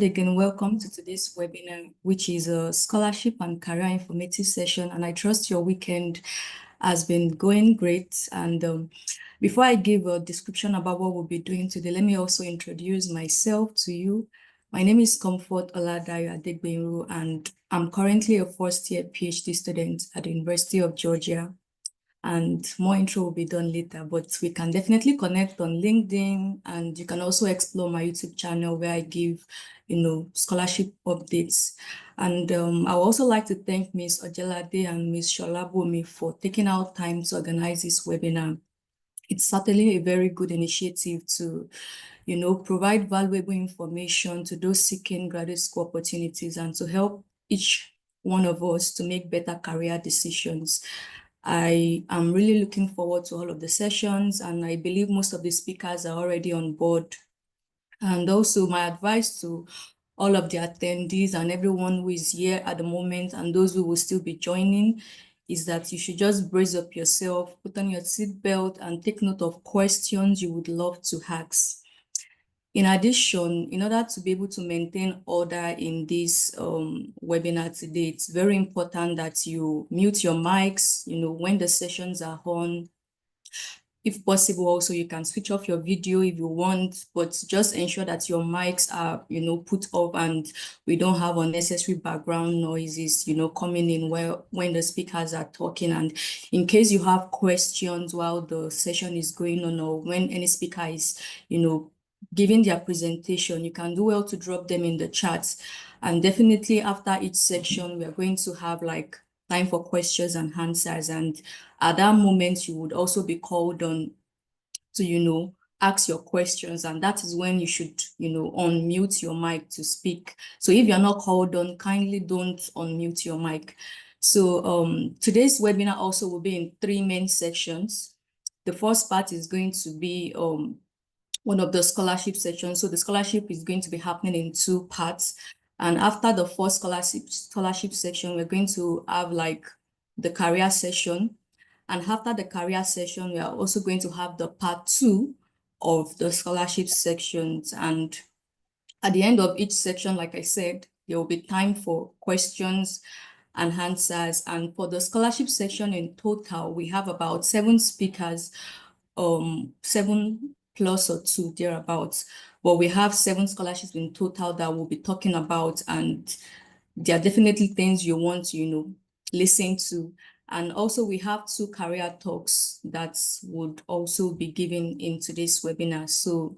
Again, welcome to today's webinar, which is a scholarship and career informative session. And I trust your weekend has been going great. And before I give a description about what we'll be doing today, let me also introduce myself to you. My name is Adegbenro, and I'm currently a first-year PhD student at the University of Georgia. And more intro will be done later, but we can definitely connect on LinkedIn, and you can also explore my YouTube channel where I give, scholarship updates. And I would also like to thank Ms. Ojelade and Ms. Sholabomi for taking out time to organize this webinar. It's certainly a very good initiative to, provide valuable information to those seeking graduate school opportunities and to help each one of us to make better career decisions. I am really looking forward to all of the sessions, and I believe most of the speakers are already on board. And also my advice to all of the attendees and everyone who is here at the moment and those who will still be joining is that you should just brace up yourself, put on your seatbelt, and take note of questions you would love to ask. In addition, in order to be able to maintain order in this webinar today, it's very important that you mute your mics, when the sessions are on. If possible, also, you can switch off your video if you want, but just ensure that your mics are, put off and we don't have unnecessary background noises, coming in when the speakers are talking. And in case you have questions while the session is going on or when any speaker is, giving their presentation, you can do well to drop them in the chat. And definitely after each section, we are going to have time for questions and answers. And at that moment, you would also be called on to, ask your questions. And that is when you should, unmute your mic to speak. So if you're not called on, kindly don't unmute your mic. So today's webinar also will be in 3 main sections. The first part is going to be one of the scholarship sections. So the scholarship is going to be happening in 2 parts. And after the first scholarship section, we're going to have the career session. And after the career session, we are also going to have the part 2 of the scholarship sections. And at the end of each section, like I said, there will be time for questions and answers. And for the scholarship section in total, we have about 7 speakers, 7 plus or 2 thereabouts. But we have 7 scholarships in total that we'll be talking about, and there are definitely things you want to, listen to. And also we have 2 career talks that would also be given in today's webinar. So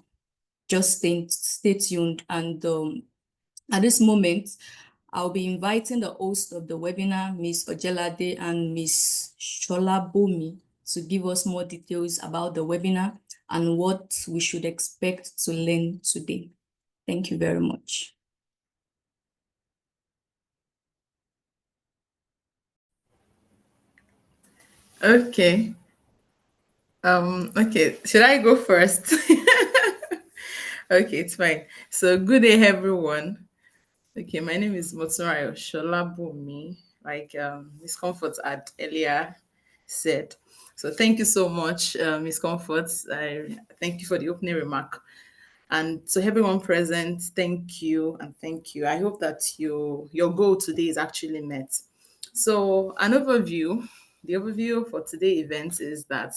just stay tuned. And at this moment, I'll be inviting the host of the webinar, Ms. Ojelade and Ms. Sholabomi, to give us more details about the webinar and what we should expect to learn today. Thank you very much. Okay. Okay, should I go first? Okay, it's fine. So good day, everyone. Okay, my name is Motunrayo Sholabomi, like Miss Comfort had earlier said. So thank you so much, Miss Comfort. I thank you for the opening remark. And to everyone present, thank you and thank you. I hope that your goal today is actually met. So an overview, the overview for today's event is that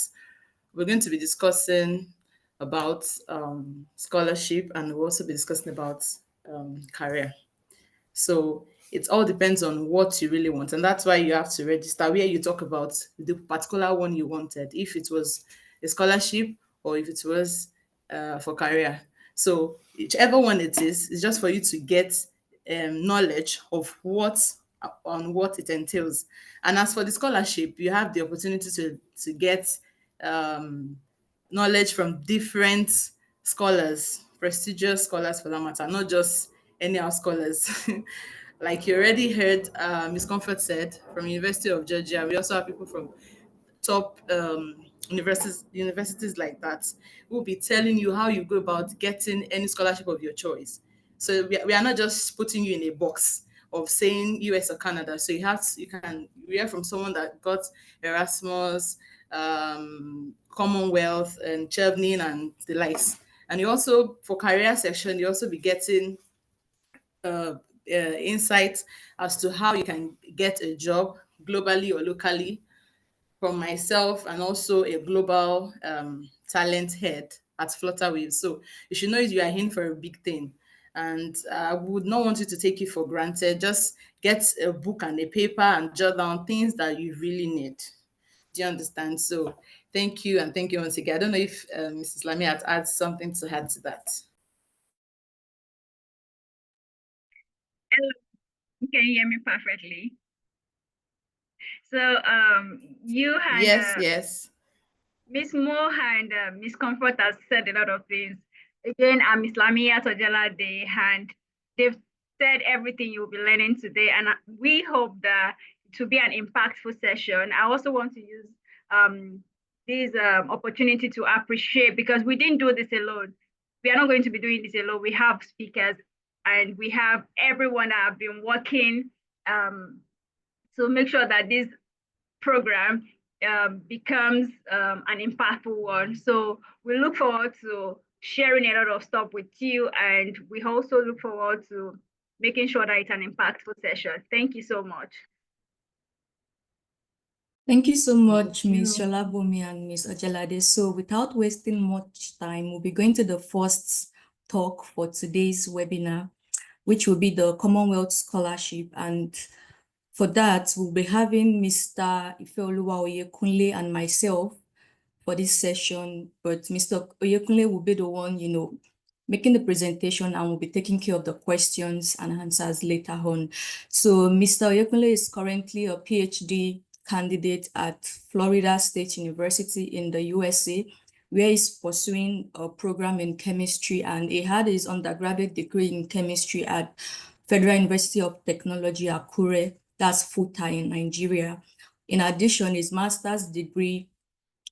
we're going to be discussing about scholarship, and we'll also be discussing about career. So it all depends on what you really want. And that's why you have to register where you talk about the particular one you wanted, if it was a scholarship or if it was for career. So whichever one it is, it's just for you to get knowledge of what it entails. And as for the scholarship, you have the opportunity to get knowledge from different scholars, prestigious scholars for that matter, not just anyhow scholars. Like you already heard, Ms. Comfort said, from University of Georgia, we also have people from top universities like that who will be telling you how you go about getting any scholarship of your choice. So we are not just putting you in a box of saying US or Canada. So you can hear from someone that got Erasmus, Commonwealth, and Chevening and the likes. And you also, for career section, you also be getting insights as to how you can get a job globally or locally from myself, and also a global talent head at Flutterwave. So you should know you are in for a big thing. And I would not want you to take it for granted. Just get a book and a paper and jot down things that you really need. Do you understand? So thank you, and thank you once again. I don't know if Mrs. Lamy had add something to add to that. Hello, can you hear me perfectly? So you and Yes, yes. Miss Mo and Miss Comfort has said a lot of things. Again, I'm Islamiyat Ojelade, and they've said everything you'll be learning today. And we hope that it will be an impactful session. I also want to use um, this opportunity to appreciate, because we didn't do this alone. We are not going to be doing this alone. We have speakers and we have everyone that have been working to make sure that this program becomes an impactful one. So we look forward to sharing a lot of stuff with you, and we also look forward to making sure that it's an impactful session. Thank you so much. Thank you so much, Thank Ms. you. Sholabomi and Ms. Ojelade. So without wasting much time, we'll be going to the first talk for today's webinar, which will be the Commonwealth Scholarship. And for that, we'll be having Mr. Ifeoluwa Oyekunle and myself for this session, but Mr. Oyekunle will be the one, making the presentation, and will be taking care of the questions and answers later on. So Mr. Oyekunle is currently a PhD candidate at Florida State University in the USA, where he's pursuing a program in chemistry, and he had his undergraduate degree in chemistry at Federal University of Technology, Akure, that's FUTA in Nigeria. In addition, his master's degree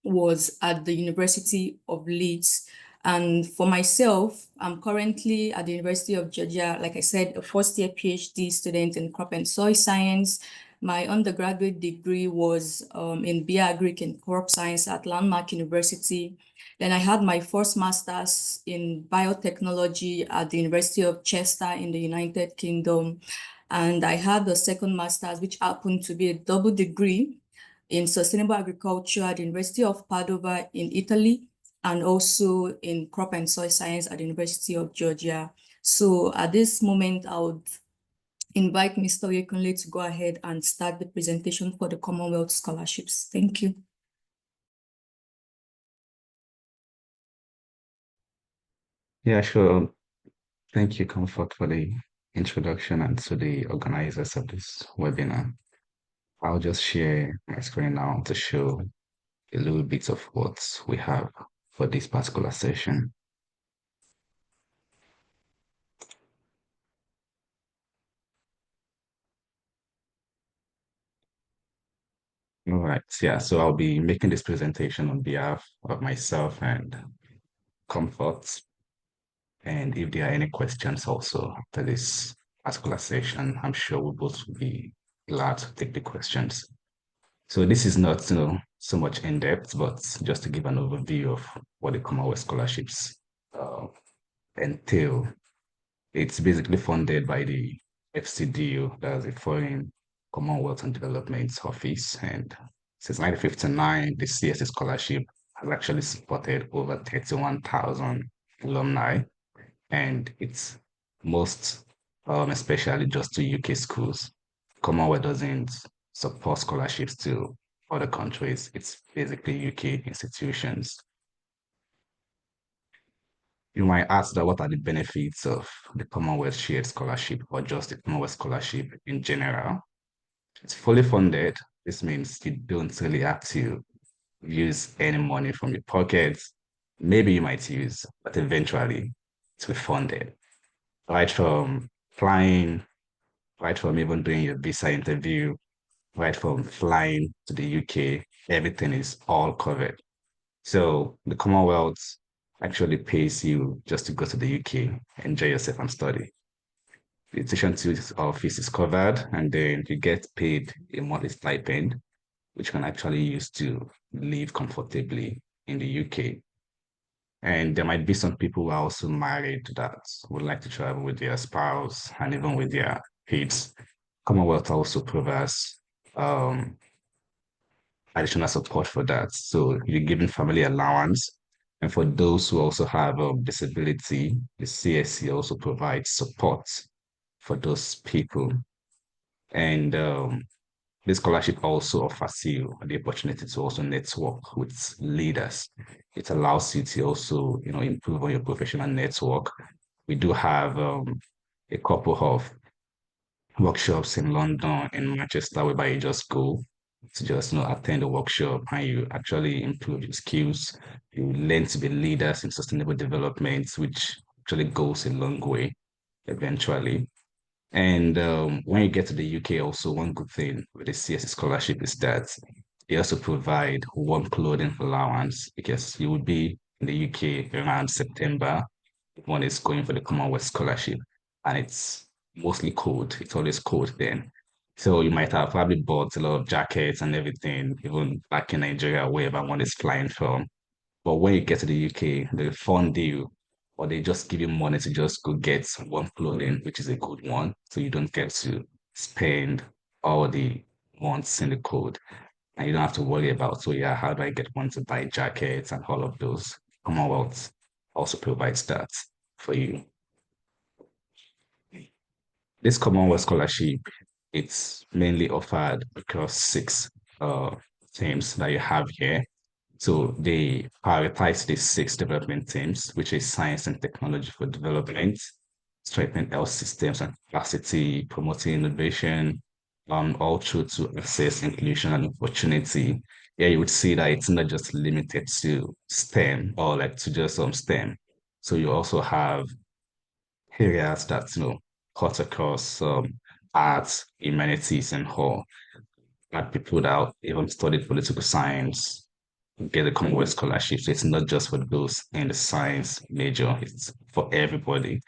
was at the University of Leeds. And for myself, I'm currently at the University of Georgia, like I said, a first-year PhD student in crop and soil science. My undergraduate degree was in Bioagric and Crop Science at Landmark University. Then I had my first master's in biotechnology at the University of Chester in the United Kingdom. And I had the second master's, which happened to be a double degree in sustainable agriculture at the University of Padova in Italy, and also in crop and soil science at the University of Georgia. So at this moment, I would invite Mr. Oyekunle to go ahead and start the presentation for the Commonwealth scholarships. Thank you. Yeah, sure. Thank you, Comfort, for the introduction, and to the organizers of this webinar. I'll just share my screen now to show a little bit of what we have for this particular session. All right, yeah, so I'll be making this presentation on behalf of myself and Comfort. And if there are any questions also after this particular session, I'm sure we both will be glad to take the questions. So this is not, so much in depth, but just to give an overview of what the Commonwealth scholarships entail. It's basically funded by the FCDO, that's the Foreign Commonwealth and Development Office. And since 1959, the CSA scholarship has actually supported over 31,000 alumni, and it's most, especially just to UK schools. Commonwealth doesn't support scholarships to other countries. It's basically UK institutions. You might ask that what are the benefits of the Commonwealth Shared Scholarship, or just the Commonwealth Scholarship in general? It's fully funded. This means you don't really have to use any money from your pockets. Maybe you might use, but eventually it's funded. Right from flying, right from even doing your visa interview, right from flying to the UK, everything is all covered. So the Commonwealth actually pays you just to go to the UK, enjoy yourself and study. The tuition fees is covered, and then you get paid a monthly stipend, which you can actually use to live comfortably in the UK. And there might be some people who are also married that would like to travel with their spouse and even with their kids. Commonwealth also provides additional support for that. So you're giving family allowance. And for those who also have a disability, the CSC also provides support for those people. And this scholarship also offers you the opportunity to also network with leaders. It allows you to also, improve on your professional network. We do have a couple of workshops in London and Manchester whereby you just go to just attend a workshop and you actually improve your skills. You learn to be leaders in sustainable development, which actually goes a long way eventually. And when you get to the UK, also one good thing with the CSC scholarship is that they also provide warm clothing allowance because you would be in the UK around September when it's going for the Commonwealth scholarship, and it's mostly cold. It's always cold then. So you might have probably bought a lot of jackets and everything, even back in Nigeria, wherever one is flying from. But when you get to the UK, they fund you or they just give you money to just go get one clothing, which is a good one. So you don't get to spend all the months in the cold. And you don't have to worry about, so yeah, how do I get one to buy jackets and all of those? Commonwealth also provides that for you. This Commonwealth scholarship, it's mainly offered across six themes that you have here. So they prioritize these six development themes, which is science and technology for development, strengthening health systems and capacity, promoting innovation, all through to access, inclusion, and opportunity. Yeah, you would see that it's not just limited to STEM or like to just STEM. So you also have areas that cut across arts, humanities, and all. That people that even studied political science get a Commonwealth scholarship. So it's not just for those in the science major, it's for everybody.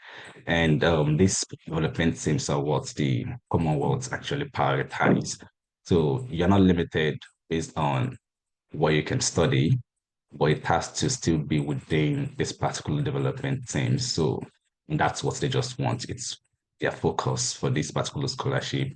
And these development teams are what the Commonwealth actually prioritize. So you're not limited based on what you can study, but it has to still be within this particular development team. So that's what they just want. It's their focus for this particular scholarship.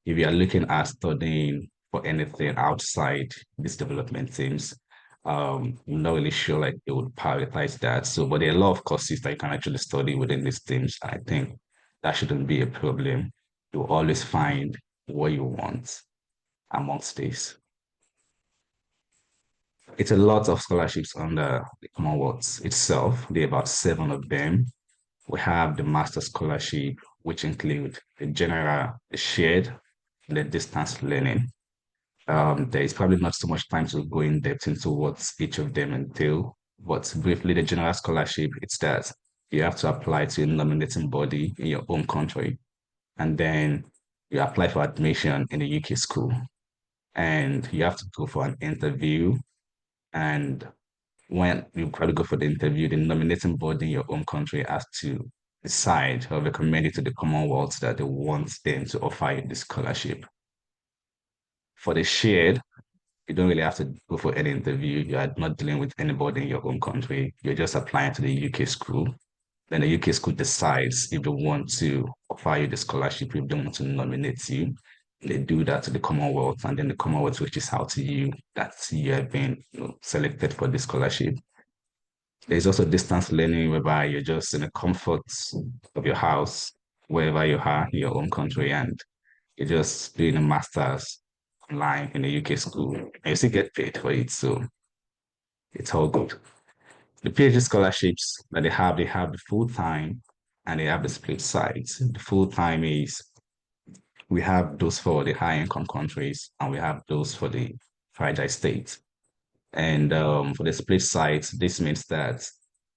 If you are looking at studying for anything outside these development teams, I'm not really sure like they would prioritize that. So, but there are a lot of courses that you can actually study within these teams. I think that shouldn't be a problem. You'll always find what you want amongst these. It's a lot of scholarships under the Commonwealth itself. There are about 7 of them. We have the Master Scholarship, which include the general, the shared, and the distance learning. There is probably not so much time to go in depth into what each of them entail, but briefly, the general scholarship, it's that you have to apply to a nominating body in your own country, and then you apply for admission in a UK school, and you have to go for an interview, and when you probably go for the interview, the nominating body in your own country has to decide or recommend it to the Commonwealth that they want them to offer you the scholarship. For the shared, you don't really have to go for any interview. You are not dealing with anybody in your own country. You're just applying to the UK school. Then the UK school decides if they want to offer you the scholarship, if they want to nominate you. They do that to the Commonwealth, and then the Commonwealth reaches out to you that you have been selected for the scholarship. There's also distance learning whereby you're just in the comfort of your house, wherever you are in your own country, and you're just doing a master's online in a UK school. And you still get paid for it, so it's all good. The PhD scholarships that they have the full time and they have the split sides. The full time is we have those for the high income countries and we have those for the fragile states. And for the split sites, this means that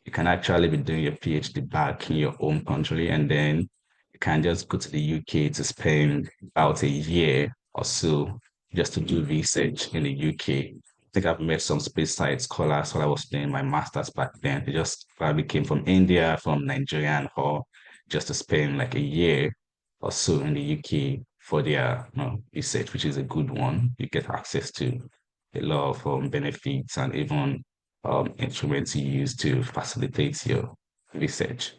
you can actually be doing your PhD back in your own country, and then you can just go to the UK to spend about a year or so just to do research in the UK. I think I've met some split site scholars while I was doing my master's back then. They just probably came from India, from Nigeria, and all just to spend like a year or so in the UK for their research, which is a good one. You get access to a lot of benefits and even instruments you use to facilitate your research.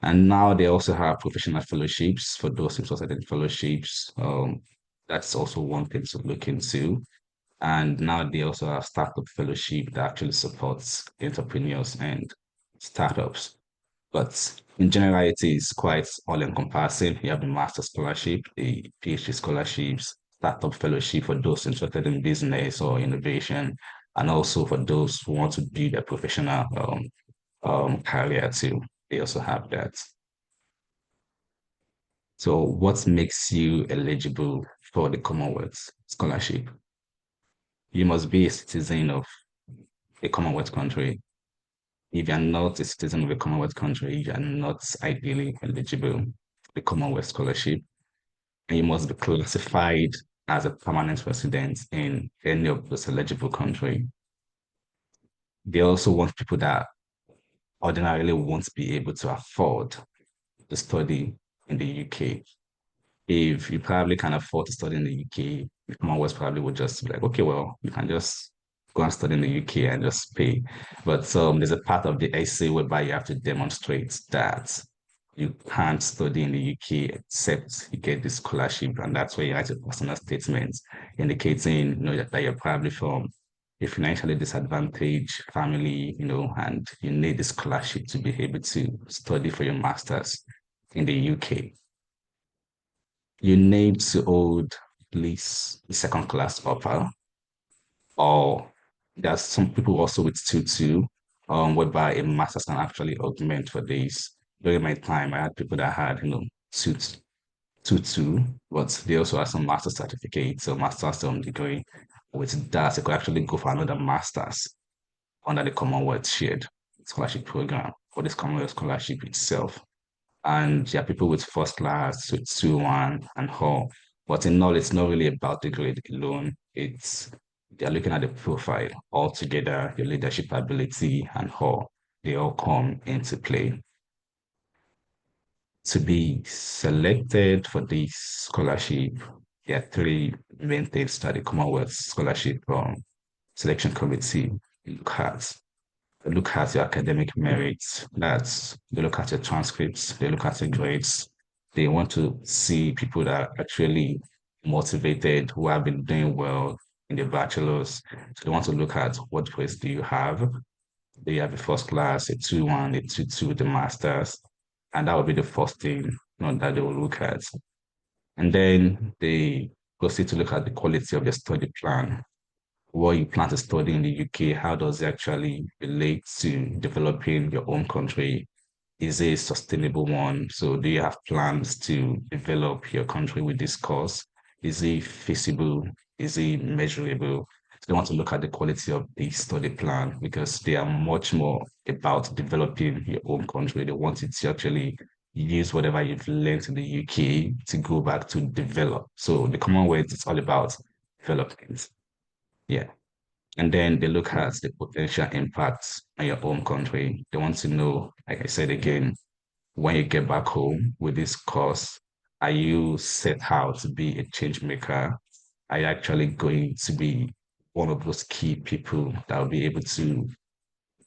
And now they also have professional fellowships for those interested in fellowships. That's also one thing to look into. And now they also have startup fellowship that actually supports entrepreneurs and startups. But in general, it is quite all-encompassing. You have the master scholarship, the PhD scholarships, startup fellowship for those interested in business or innovation, and also for those who want to build a professional career too. They also have that. So what makes you eligible for the Commonwealth scholarship? You must be a citizen of a Commonwealth country. If you're not a citizen of a Commonwealth country, you're not ideally eligible for the Commonwealth scholarship. And you must be classified as a permanent resident in any of those eligible country. They also want people that ordinarily won't be able to afford to study in the UK. If you probably can afford to study in the UK, the Commonwealth probably would just be like, okay, well, you can just go and study in the UK and just pay. But there's a part of the essay whereby you have to demonstrate that you can't study in the UK except you get this scholarship. And that's where you write a personal statement indicating, that you're probably from a financially disadvantaged family, and you need the scholarship to be able to study for your master's in the UK. You need to hold at least a second class offer, or there's some people also with 2-2, whereby a master's can actually augment for this. During my time, I had people that had, 2-2, but they also had some master's certificates, so master's degree. With that, they could actually go for another master's under the Commonwealth shared scholarship program or this Commonwealth scholarship itself. And there are people with first class, with 2-1 and all. But in all, it's not really about the grade alone. They're looking at the profile altogether, your leadership ability and all. They all come into play. To be selected for this scholarship, there are 3 main things that the Commonwealth Scholarship Selection Committee look at. They look at your academic merits. They look at your transcripts. They look at your grades. They want to see people that are actually motivated, who have been doing well in the bachelor's. So they want to look at what grades do you have. Do you have a first class, a 2-1, a 2-2, the master's? And that would be the first thing that they will look at. And then they proceed to look at the quality of your study plan. What you plan to study in the UK, how does it actually relate to developing your own country? Is it a sustainable one? So do you have plans to develop your country with this course? Is it feasible? Is it measurable? So they want to look at the quality of the study plan because they are much more about developing your own country. They want it to actually use whatever you've learned in the UK to go back to develop. So the Commonwealth is all about development. Yeah. And then they look at the potential impacts on your own country. They want to know, like I said again, when you get back home with this course, are you set out to be a change maker? Are you actually going to be one of those key people that will be able to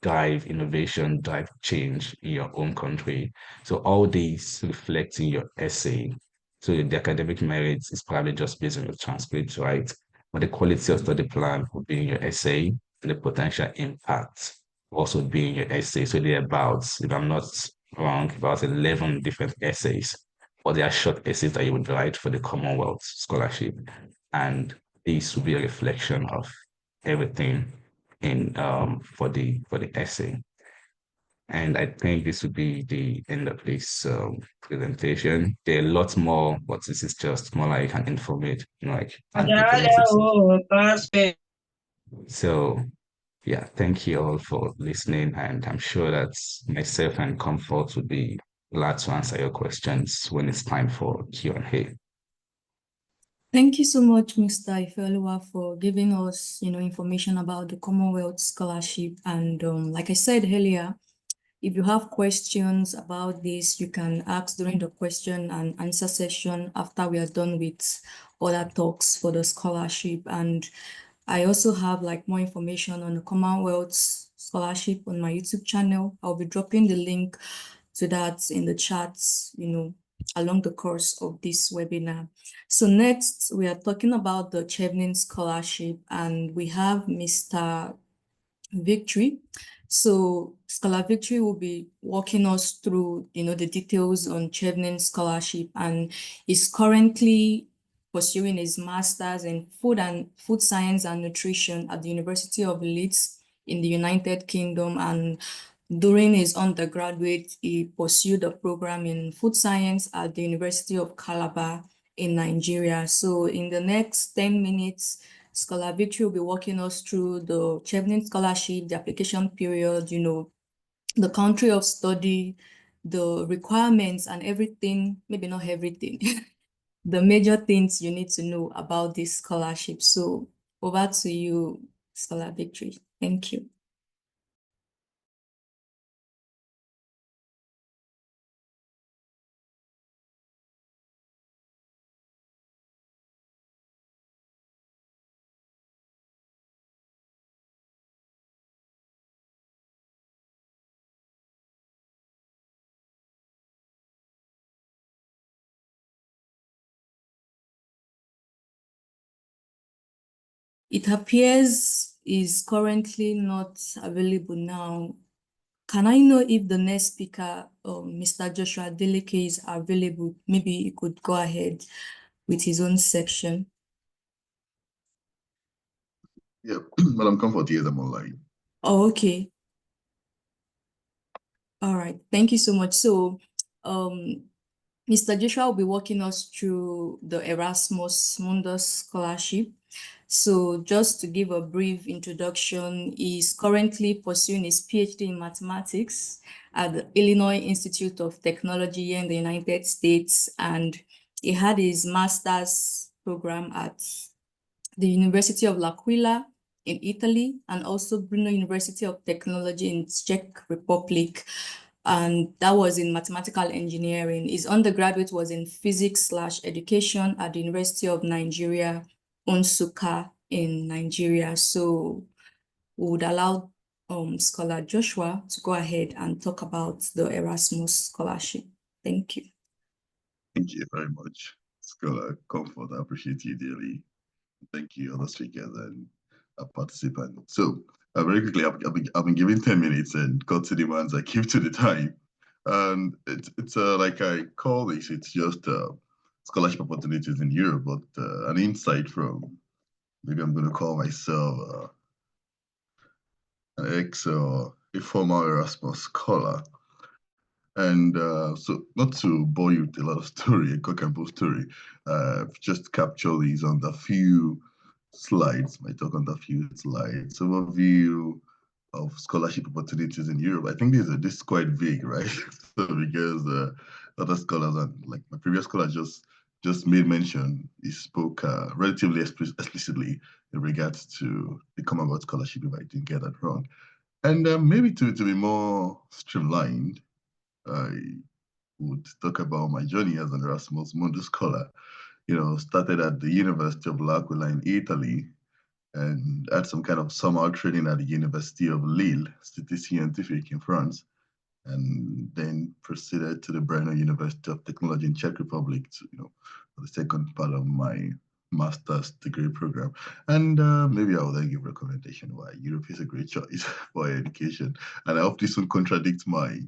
drive innovation, drive change in your own country? So all these reflect in your essay. So the academic merits is probably just based on your transcripts, right? But the quality of study plan will be in your essay, and the potential impact also be in your essay. So they're about, if I'm not wrong, about 11 different essays, or they are short essays that you would write for the Commonwealth Scholarship. And this will be a reflection of everything in for the essay. And I think this would be the end of this presentation. There are lots more, but this is just more like an informative, So yeah, thank you all for listening, and I'm sure that myself and Comfort would be glad to answer your questions when it's time for Q&A. Thank you so much, Mr. Ifeoluwa, for giving us, information about the Commonwealth Scholarship. And like I said earlier, if you have questions about this, you can ask during the question and answer session after we are done with other talks for the scholarship. And I also have like more information on the Commonwealth scholarship on my YouTube channel. I'll be dropping the link to that in the chats, along the course of this webinar. So next, we are talking about the Chevening Scholarship, and we have Mr. Victory. So Scholar Victory will be walking us through, the details on Chevening Scholarship, and is currently pursuing his master's in food science and nutrition at the University of Leeds in the United Kingdom. And during his undergraduate, he pursued a program in food science at the University of Calabar in Nigeria. So in the next 10 minutes, Scholar Victory will be walking us through the Chevening Scholarship, the application period, the country of study, the requirements and everything, maybe not everything, the major things you need to know about this scholarship. So over to you, Scholar Victory. Thank you. It appears is currently not available now. Can I know if the next speaker, Mr. Joshua Adeleke, is available? Maybe he could go ahead with his own section. Yeah, Madam Comfort, yes, I'm online. Oh, okay. All right. Thank you so much. So, Mr. Joshua will be walking us through the Erasmus Mundus Scholarship. So just to give a brief introduction, he's currently pursuing his PhD in mathematics at the Illinois Institute of Technology here in the United States, and he had his master's program at the University of L'Aquila in Italy, and also Brno University of Technology in Czech Republic. And that was in mathematical engineering. His undergraduate was in physics/education at the University of Nigeria, Nsukka in Nigeria. So we would allow Scholar Joshua to go ahead and talk about the Erasmus Scholarship. Thank you. Thank you very much, Scholar Comfort. I appreciate you dearly. Thank you, other speakers and participants. So, very quickly, I've been given 10 minutes and got to demands. I keep to the time. And it's like I call this, it's just scholarship opportunities in Europe, but an insight from, maybe I'm going to call myself an ex or a former Erasmus scholar. And so, not to bore you with a lot of story, a cock and bull story, just capture these on the few slides, my talk on the few slides, overview of scholarship opportunities in Europe. I think this is quite vague, right? So because other scholars and like my previous scholar just made mention, he spoke relatively explicitly in regards to the Commonwealth scholarship, if I didn't get that wrong. And maybe to be more streamlined, I would talk about my journey as an Erasmus Mundus scholar. Started at the University of L'Aquila in Italy and had some kind of summer training at the University of Lille, Cité Scientifique in France, and then proceeded to the Brno University of Technology in Czech Republic to, for the second part of my master's degree program. And maybe I will then give recommendation why Europe is a great choice for education. And I hope this won't contradict my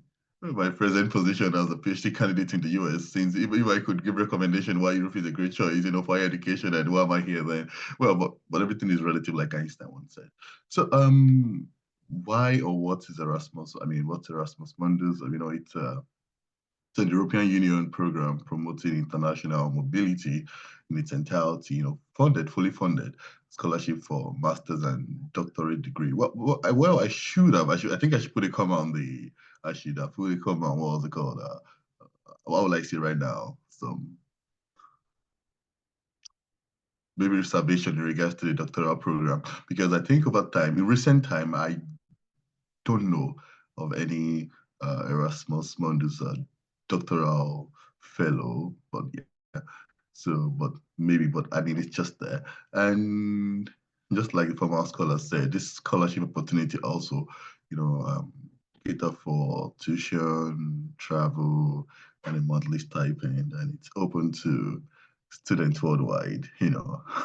present position as a PhD candidate in the US, since if I could give recommendation why Europe is a great choice, for higher education, and why am I here then? Well, but everything is relative, like Einstein once said. So why or what is Erasmus? What's Erasmus Mundus? It's an European Union program promoting international mobility in its entirety, fully funded scholarship for master's and doctorate degree. Well, I think I should put a comma on I should have put a comma on, what was it called? What would I say right now? Some maybe reservation in regards to the doctoral program, because I think over time, in recent time, I don't know of any Erasmus Mundus doctoral fellow, but yeah. So, but it's just there. And just like the former scholar said, this scholarship opportunity also, cater for tuition, travel, and a monthly stipend, and it's open to students worldwide.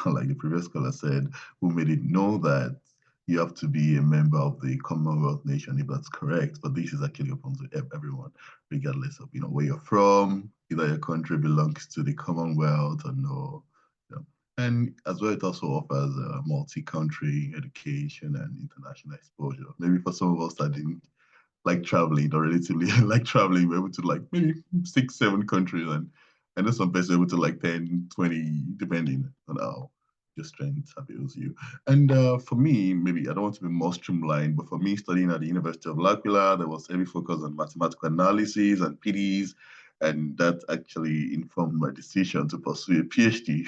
Like the previous scholar said, who made it know that you have to be a member of the Commonwealth nation, if that's correct. But this is actually open to everyone, regardless of where you're from, either your country belongs to the Commonwealth or no. And as well, it also offers multi-country education and international exposure. Maybe for some of us that didn't like traveling or relatively like traveling, we're able to like maybe 6, 7 countries, and I know some places are able to like 10, 20, depending on how your strength avails you. And for me, maybe I don't want to be more streamlined, but for me, studying at the University of L'Aquila, there was heavy focus on mathematical analysis and PDs, and that actually informed my decision to pursue a PhD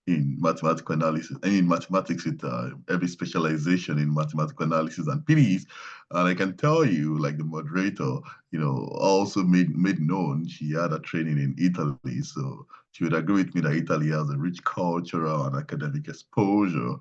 in mathematical analysis and in mathematics with every specialization in mathematical analysis and PDs. And I can tell you, like the moderator, also made known she had a training in Italy. So she would agree with me that Italy has a rich cultural and academic exposure.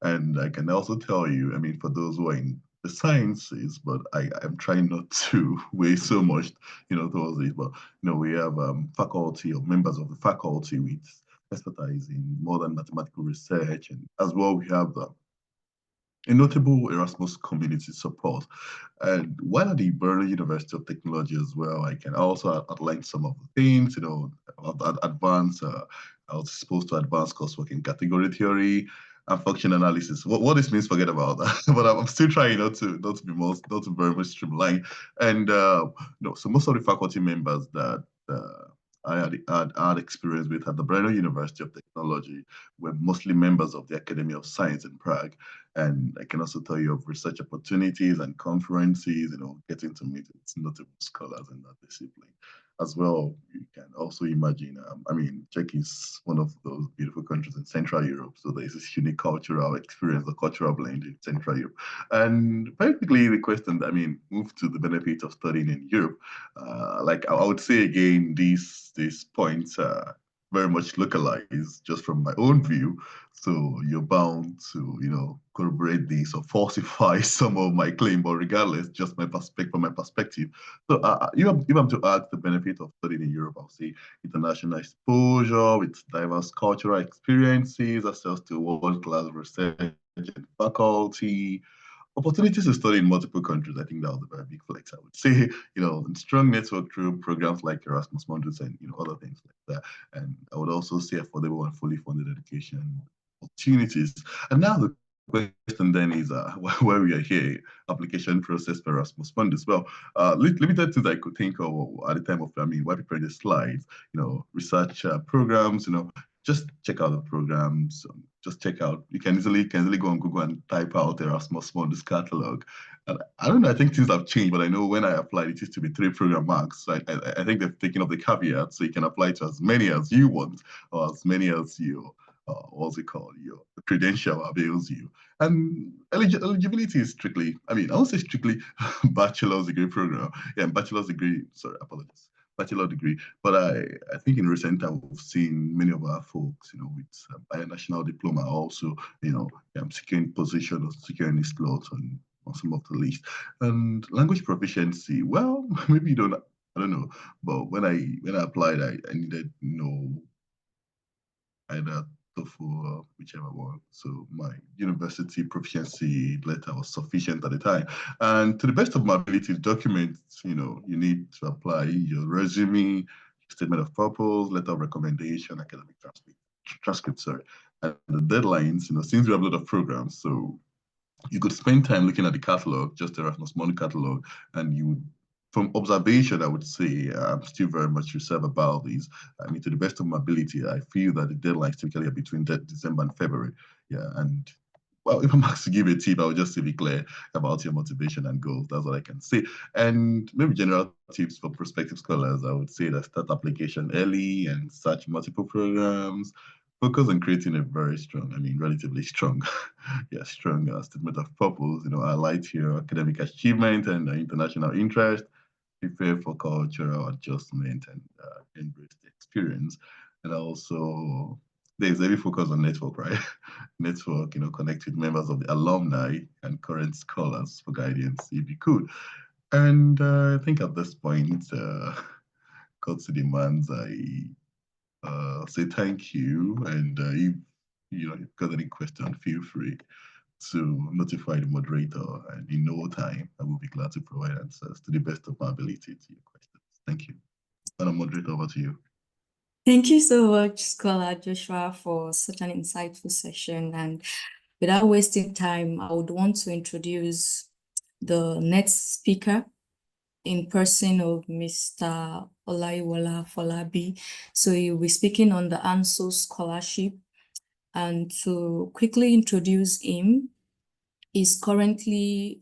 And I can also tell you, I mean, for those who are in the sciences, but I'm trying not to weigh so much, towards it. But we have faculty or members of the faculty with expertise in modern mathematical research, and as well we have a notable Erasmus community support. And while at the Berlin University of Technology as well, I can also outline some of the things, advanced, I was supposed to advance coursework in category theory and function analysis. What this means, forget about that. But I'm still trying not to be not to very much streamlined. And so most of the faculty members that I had experience with at the Berlin University of Technology were mostly members of the Academy of Science in Prague. And I can also tell you of research opportunities and conferences, getting to meet with notable scholars in that discipline. As well, you can also imagine, Czech is one of those beautiful countries in Central Europe. So there's this unique cultural experience, the cultural blend in Central Europe. And practically the question, move to the benefit of studying in Europe. Like I would say again, these points are very much localized just from my own view. So you're bound to, corroborate this or falsify some of my claim, but regardless, just from my perspective. So if I'm to add the benefit of studying in Europe, I'll say international exposure with diverse cultural experiences, access to world-class research and faculty, opportunities to study in multiple countries. I think that was a very big flex, I would say. Strong network through programs like Erasmus Mundus and other things like that. And I would also say affordable and fully funded education opportunities. And now the question then is why we are here, application process for Erasmus Mundus. Well, limited things I could think of at the time of while preparing the slides, research programs, just check out the programs. Just check out. You can easily go on Google and type out Erasmus Mundus catalog. And I don't know. I think things have changed, but I know when I applied, it used to be 3 program marks. So I think they've taken off the caveat, so you can apply to as many as you want, or as many as your what's it called? Your credential avails you. And eligibility is strictly. I won't say strictly bachelor's degree program. Yeah, bachelor's degree. Sorry, apologies. Bachelor degree. But I think in recent time we've seen many of our folks, with binational diploma also, securing position or securing slots on some of the list. And language proficiency, well, maybe you don't. I don't know. But when I applied, I needed either TOEFL or whichever one. So my university proficiency letter was sufficient at the time. And to the best of my ability, documents, you need to apply your resume, statement of purpose, letter of recommendation, academic transcript, sorry. And the deadlines, since we have a lot of programs, so you could spend time looking at the catalog, just the Erasmus Mundus catalog, and you would, from observation, I would say I'm still very much reserved about these. To the best of my ability, I feel that the deadlines typically are between December and February. Yeah, and well, if I'm asked to give a tip, I would just say be clear about your motivation and goals. That's what I can say. And maybe general tips for prospective scholars, I would say that start application early and search multiple programs. Focus on creating a very strong, relatively strong, strong statement of purpose. Highlight your academic achievement and international interest, prepare for cultural adjustment, and embrace the experience. And also there's heavy focus on network, right? Network, connect with members of the alumni and current scholars for guidance if you could. And I think at this point, got to demands, I say thank you. And if you've got any question, feel free to notify the moderator, and in no time, I will be glad to provide answers to the best of my ability to your questions. Thank you. Madam Moderator, over to you. Thank you so much, Scholar Joshua, for such an insightful session. And without wasting time, I would want to introduce the next speaker in person of Mr. Olaiwola Folabi. So he'll be speaking on the ANSO scholarship. And to quickly introduce him, he's currently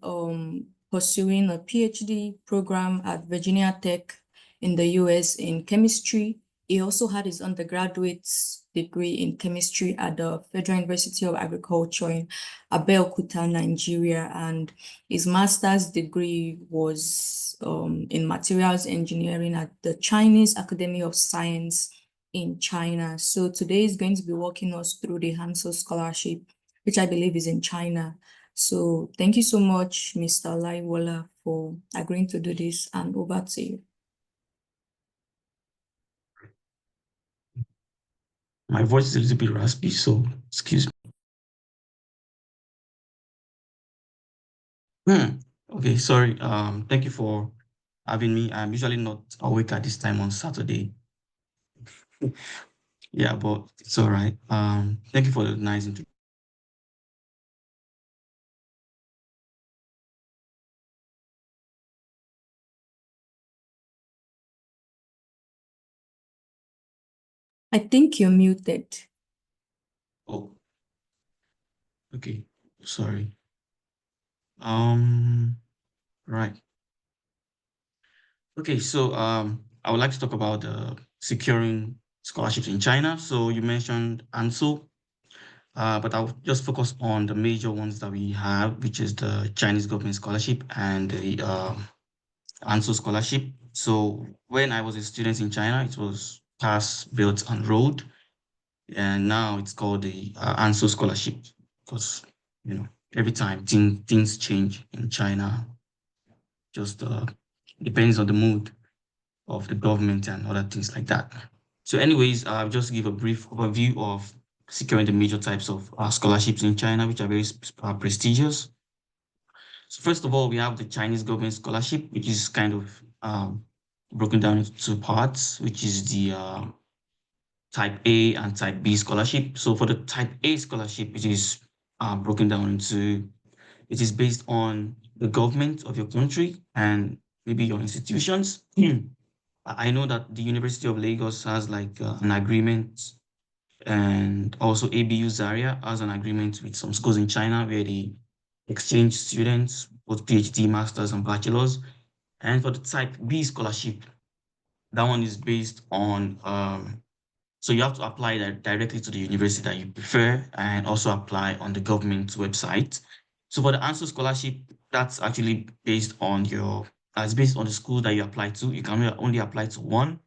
pursuing a PhD program at Virginia Tech in the US in chemistry. He also had his undergraduate degree in chemistry at the Federal University of Agriculture in Abeokuta, Nigeria, and his master's degree was in materials engineering at the Chinese Academy of Science in China. So today he's going to be walking us through the Hansel Scholarship, which I believe is in China. So thank you so much, Mr. Olaiwola, for agreeing to do this, and over to you. My voice is a little bit raspy, so excuse me. Okay, sorry. Thank you for having me. I'm usually not awake at this time on Saturday. Yeah, but it's all right. Thank you for the nice introduction. I think you're muted. Oh, okay. Sorry. Right. Okay, so I would like to talk about securing scholarships in China. So you mentioned ANSO, but I'll just focus on the major ones that we have, which is the Chinese government scholarship and the ANSO scholarship. So when I was a student in China, it was Pass, Built, and Road, and now it's called the ANSO scholarship because every time things change in China, just depends on the mood of the government and other things like that. So anyways, I'll just give a brief overview of securing the major types of scholarships in China, which are very prestigious. So first of all, we have the Chinese government scholarship, which is kind of broken down into two parts, which is the type A and type B scholarship. So for the type A scholarship, it is broken down into, it is based on the government of your country and maybe your institutions. I know that the University of Lagos has like an agreement, and also ABU Zaria has an agreement with some schools in China where they exchange students, both PhD, masters, and bachelors. And for the type B scholarship, that one is based on, so you have to apply that directly to the university that you prefer and also apply on the government website. So for the answer scholarship, that's actually based on it's based on the school that you apply to. You can only apply to one,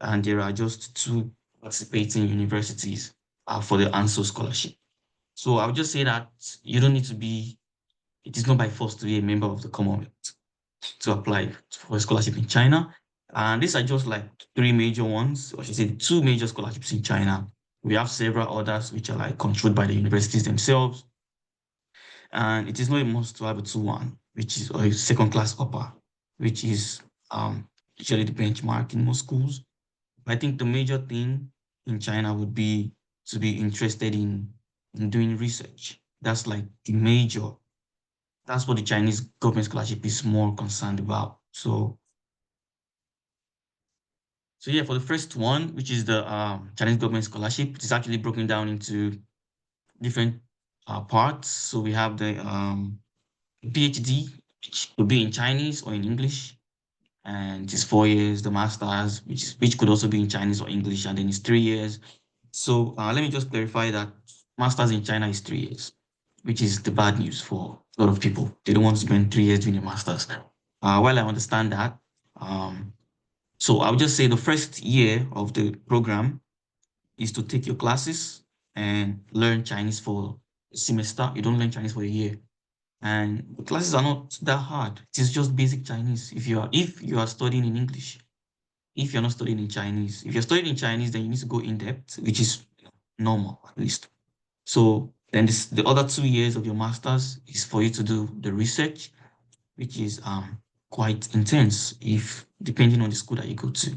and there are just two participating universities for the ANSO scholarship. So I would just say that you don't need to be, it is not by force to be a member of the Commonwealth to apply for a scholarship in China. And these are just like three major ones, or I should say two major scholarships in China. We have several others which are like controlled by the universities themselves. And it is not a must to have a 2-1, which is or a second class upper, which is usually the benchmark in most schools. I think the major thing in China would be to be interested in doing research. That's like the major. That's what the Chinese government scholarship is more concerned about. So yeah, for the first one, which is the Chinese government scholarship, it is actually broken down into different parts. So we have the PhD, which could be in Chinese or in English, and it's 4 years. The master's, which could also be in Chinese or English, and then it's 3 years. So let me just clarify that master's in China is 3 years, which is the bad news for a lot of people. They don't want to spend 3 years doing a master's. While I understand that, so I would just say the first year of the program is to take your classes, and learn Chinese for a semester. You don't learn Chinese for a year. And the classes are not that hard. It is just basic Chinese. If you are studying in English, if you're not studying in Chinese, if you're studying in Chinese, then you need to go in depth, which is normal at least. So then the other 2 years of your master's is for you to do the research, which is quite intense if depending on the school that you go to.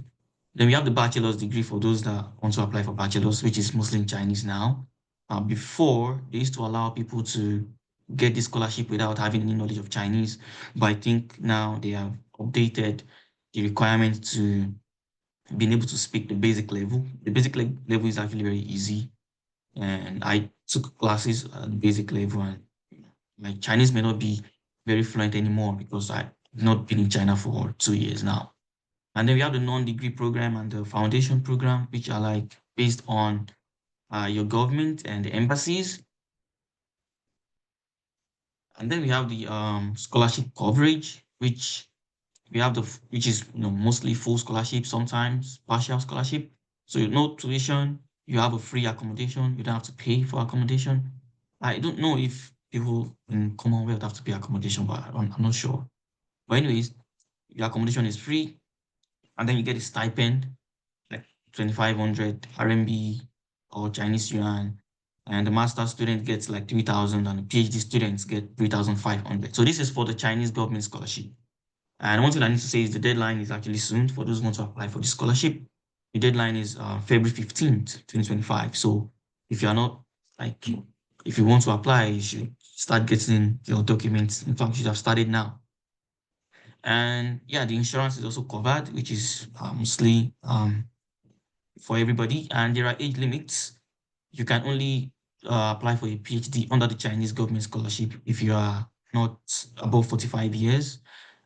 Then we have the bachelor's degree for those that want to apply for bachelor's, which is mostly in Chinese now. Before, they used to allow people to get this scholarship without having any knowledge of Chinese. But I think now they have updated the requirement to being able to speak the basic level. The basic level is actually very easy. And I took classes at the basic level, and my Chinese may not be very fluent anymore because I've not been in China for 2 years now. And then we have the non-degree program and the foundation program, which are like based on your government and the embassies. And then we have the scholarship coverage, which which is mostly full scholarship, sometimes partial scholarship. So no tuition, you have a free accommodation, you don't have to pay for accommodation. I don't know if people in Commonwealth have to pay accommodation, but I'm not sure. But anyways, your accommodation is free, and then you get a stipend, like 2,500 RMB or Chinese yuan, and the master student gets like 3,000, and the PhD students get 3,500. So this is for the Chinese government scholarship. And one thing I need to say is the deadline is actually soon for those who want to apply for the scholarship. The deadline is February 15th, 2025. So if you're not like, if you want to apply, you should start getting your documents. In fact, you should have started now. And yeah, the insurance is also covered, which is mostly for everybody. And there are age limits. You can only apply for a PhD under the Chinese government scholarship if you are not above 45 years.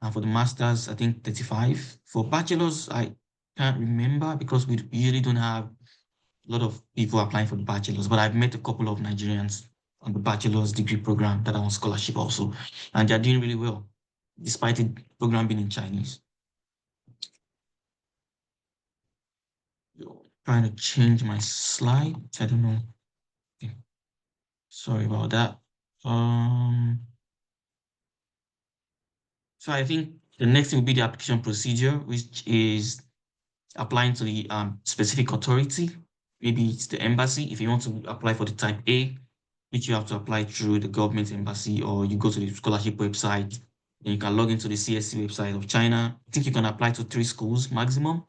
And for the masters, I think 35. For bachelors, I can't remember because we usually don't have a lot of people applying for the bachelors, but I've met a couple of Nigerians on the bachelor's degree program that are on scholarship also, and they're doing really well, despite the program being in Chinese. Trying to change my slide. I don't know. Okay. Sorry about that. So I think the next thing will be the application procedure, which is applying to the specific authority. Maybe it's the embassy. If you want to apply for the type A, which you have to apply through the government embassy, or you go to the scholarship website, then you can log into the CSC website of China. I think you can apply to 3 schools maximum.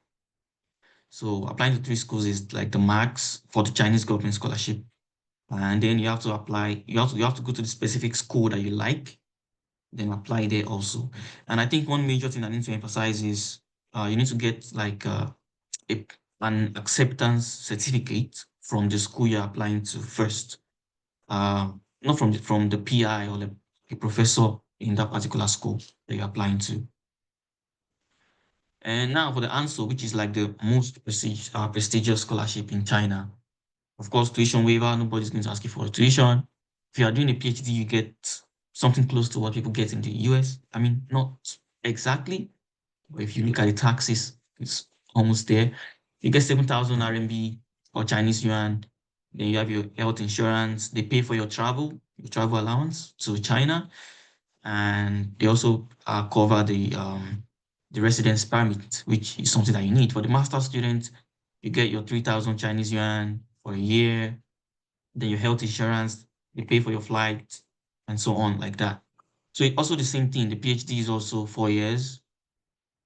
So applying to 3 schools is like the max for the Chinese government scholarship. And then you have to apply, you have to go to the specific school that you like, then apply there also. And I think one major thing I need to emphasize is you need to get like an acceptance certificate from the school you're applying to first. Not from the PI or the professor in that particular school that you're applying to. And now for the answer, which is like the most prestigious scholarship in China. Of course, tuition waiver, nobody's going to ask you for a tuition. If you are doing a PhD, you get something close to what people get in the US. I mean, not exactly, but if you look at the taxes, it's almost there. You get 7,000 RMB or Chinese yuan. Then you have your health insurance. They pay for your travel allowance to China. And they also cover the residence permit, which is something that you need. For the master student, you get your 3,000 Chinese yuan for a year. Then your health insurance, they pay for your flight, and so on, like that. So it's also the same thing. The PhD is also 4 years.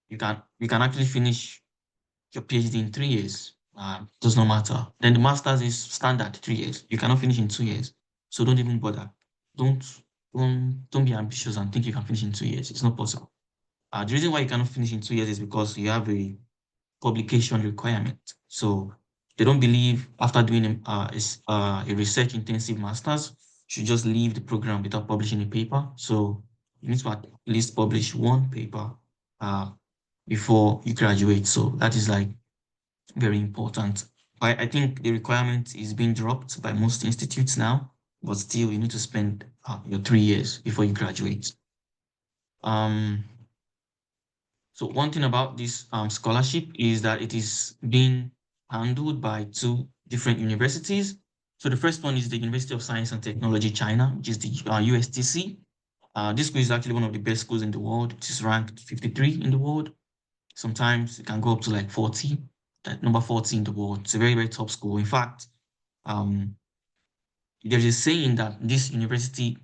You can actually finish your PhD in 3 years. Does not matter. Then the master's is standard 3 years. You cannot finish in 2 years. So don't even bother. Don't don't be ambitious and think you can finish in 2 years. It's not possible. The reason why you cannot finish in 2 years is because you have a publication requirement. So they don't believe after doing a research intensive master's, you should just leave the program without publishing a paper. So you need to at least publish 1 paper before you graduate. So that is like very important. I think the requirement is being dropped by most institutes now, but still you need to spend your 3 years before you graduate. So one thing about this scholarship is that it is being handled by 2 different universities. So the first one is the University of Science and Technology China, which is the USTC. This school is actually one of the best schools in the world. It is ranked 53 in the world. Sometimes it can go up to like 40, number 40 in the world. It's a very, very top school. In fact, there's a saying that this university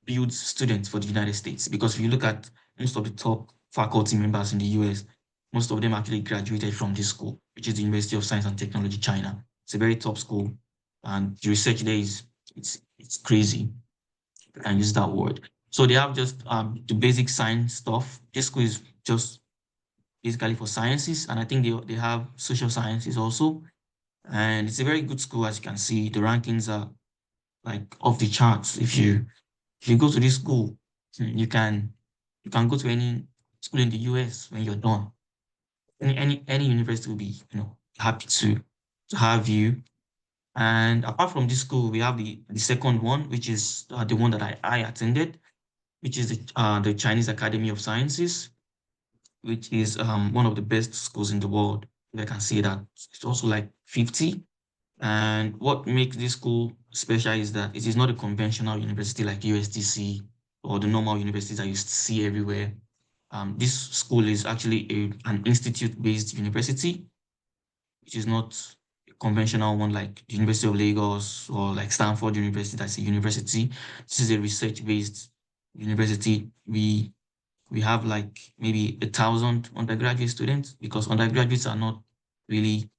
builds students for the United States, because if you look at most of the top faculty members in the US, most of them actually graduated from this school, which is the University of Science and Technology China. It's a very top school, and the research there is it's crazy. I can use that word. So they have just the basic science stuff. This school is just basically for sciences, and I think they have social sciences also. And it's a very good school, as you can see. The rankings are like off the charts. If you go to this school, you can go to any school in the US when you're done. Any university will be, happy to have you. And apart from this school, we have the second one, which is the one that I attended, which is the Chinese Academy of Sciences, which is one of the best schools in the world. If I can say that. It's also like 50. And what makes this school special is that it is not a conventional university like USDC or the normal universities that you see everywhere. This school is actually an institute-based university, which is not a conventional one like the University of Lagos or like Stanford University. That's a university. This is a research-based university. We have like maybe 1,000 undergraduate students, because undergraduates are not really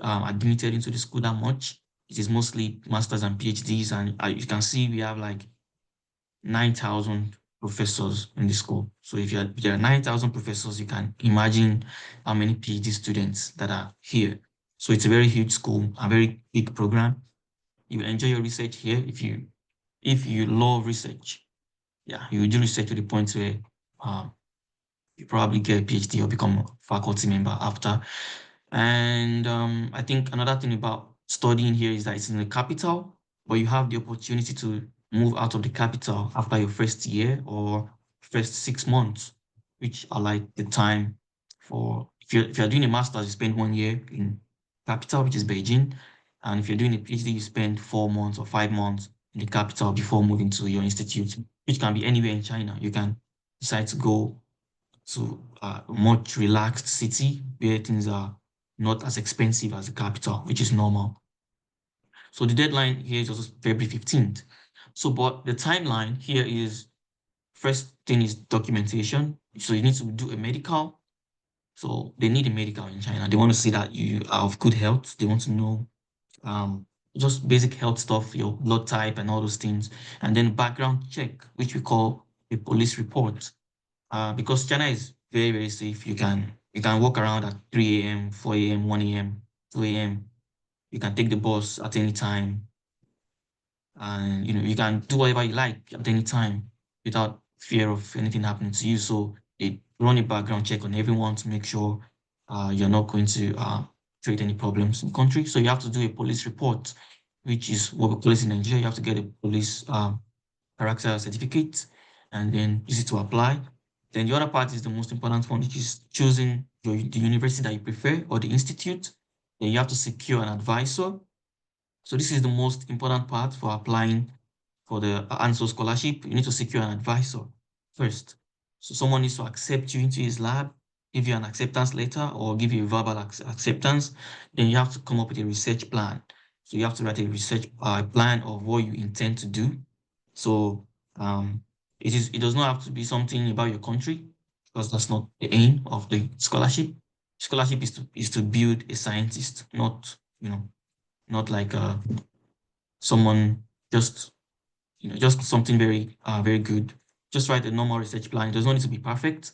admitted into the school that much. It is mostly masters and PhDs, and you can see we have like 9,000 professors in the school. So if there are 9,000 professors, you can imagine how many PhD students that are here. So it's a very huge school, a very big program. You enjoy your research here if you love research. Yeah, you do research to the point where you probably get a PhD or become a faculty member after. And I think another thing about studying here is that it's in the capital, but you have the opportunity to move out of the capital after your first year or first 6 months, which are like the time for, if you're doing a master's, you spend 1 year in capital, which is Beijing. And if you're doing a PhD, you spend 4 months or 5 months in the capital before moving to your institute, which can be anywhere in China. You can decide to go to a much relaxed city where things are not as expensive as the capital, which is normal. So the deadline here is also February 15th. So, but the timeline here is, first thing is documentation. So you need to do a medical. So they need a medical in China. They want to see that you are of good health. They want to know just basic health stuff, your blood type and all those things. And then background check, which we call a police report. Because China is very, very safe. You can walk around at 3 a.m., 4 a.m., 1 a.m., 2 a.m. You can take the bus at any time. And you can do whatever you like at any time without fear of anything happening to you. So they run a background check on everyone to make sure you're not going to create any problems in the country. So you have to do a police report, which is what we call it in Nigeria. You have to get a police character certificate and then use it to apply. Then the other part is the most important one, which is choosing the university that you prefer or the institute. Then you have to secure an advisor. So this is the most important part for applying for the ANSO scholarship. You need to secure an advisor first. So someone needs to accept you into his lab, give you an acceptance letter or give you a verbal acceptance. Then you have to come up with a research plan. So you have to write a research plan of what you intend to do. So it does not have to be something about your country, because that's not the aim of the scholarship. Scholarship is to build a scientist, not not like someone just just something very very good. Just write a normal research plan. It does not need to be perfect.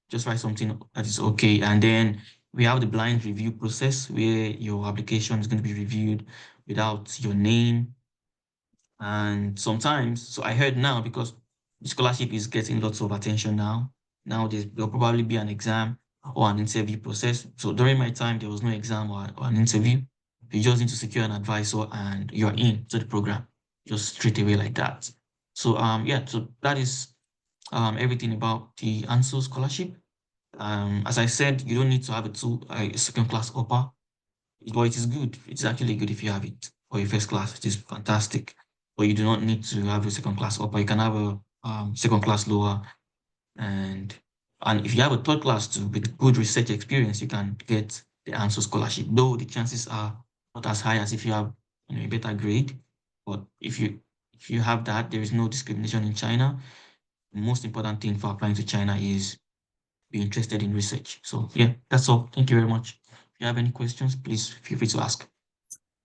Just write something that is okay. And then we have the blind review process where your application is going to be reviewed without your name. And sometimes, so I heard now, because the scholarship is getting lots of attention now. Now there'll probably be an exam or an interview process. So during my time, there was no exam or an interview. You just need to secure an advisor and you're in to the program just straight away like that. So yeah, so that is everything about the ANSO scholarship. As I said, you don't need to have a second class upper, but it is good. It's actually good if you have it. or a first class, it is fantastic. But you do not need to have a second class upper. You can have a second class lower, and if you have a third class too with good research experience, you can get the ANSO scholarship. Though the chances are not as high as if you have a better grade, but if you have that, there is no discrimination in China. The most important thing for applying to China is be interested in research. So yeah, that's all. Thank you very much. If you have any questions, please feel free to ask.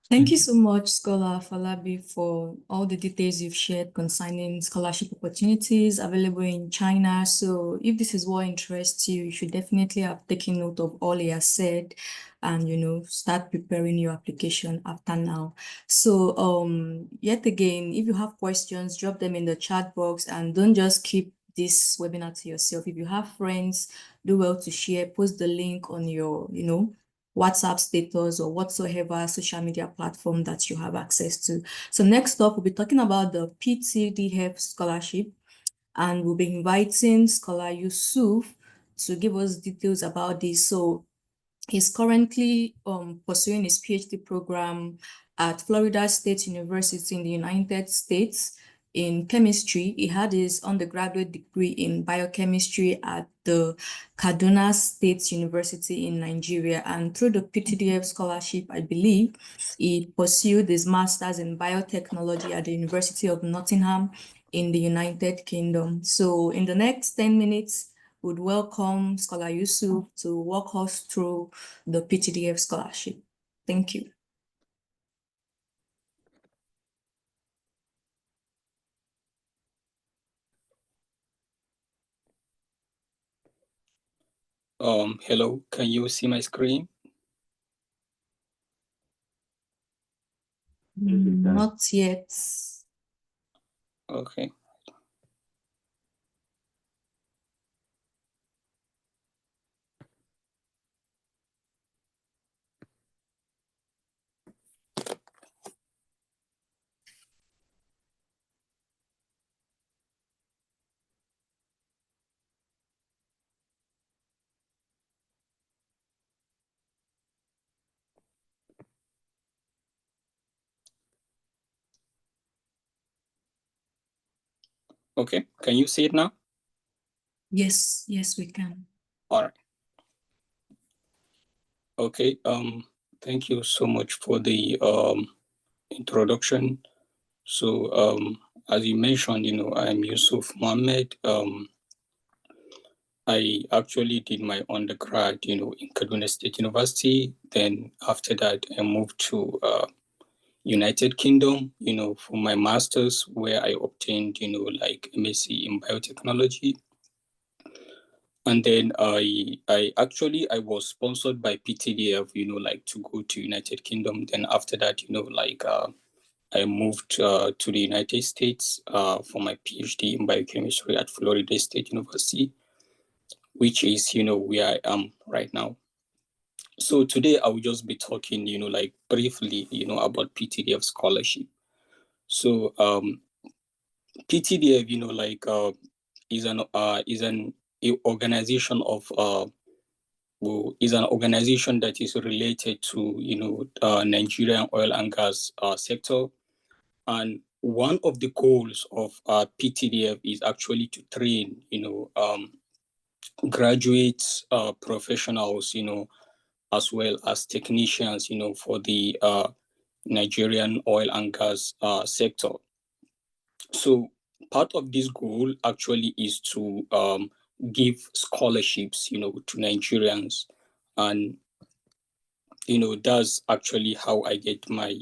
Thank you so much, Scholar Falabi, for all the details you've shared concerning scholarship opportunities available in China. So if this is what interests you, you should definitely have taken note of all he has said and, start preparing your application after now. So yet again, if you have questions, drop them in the chat box and don't just keep this webinar to yourself. If you have friends, do well to share, post the link on your, WhatsApp status or whatsoever social media platform that you have access to. So next up, we'll be talking about the PTDF scholarship, and we'll be inviting Scholar Yusuf to give us details about this. So he's currently pursuing his PhD program at Florida State University in the United States in chemistry. He had his undergraduate degree in biochemistry at the Kaduna State University in Nigeria. And through the PTDF scholarship, I believe, he pursued his master's in biotechnology at the University of Nottingham in the United Kingdom. So in the next 10 minutes, would welcome Scholar Yusuf to walk us through the PTDF scholarship. Thank you. Hello, can you see my screen? Not yet. Okay. Okay, can you see it now? Yes, we can. All right. Okay, thank you so much for the introduction. So as you mentioned, I'm Yusuf Mohammed. I actually did my undergrad, in Kaduna State University. Then after that, I moved to United Kingdom, for my master's, where I obtained, like MSc in biotechnology. And then I was sponsored by PTDF, like to go to United Kingdom. Then after that, I moved to the United States for my PhD in biochemistry at Florida State University, which is, where I am right now. So today I will just be talking, like briefly, about PTDF scholarship. So PTDF, is an organization of is an organization that is related to Nigerian oil and gas sector, and one of the goals of PTDF is actually to train graduates, professionals, as well as technicians, for the Nigerian oil and gas sector. So part of this goal actually is to give scholarships, to Nigerians, and that's actually how I get my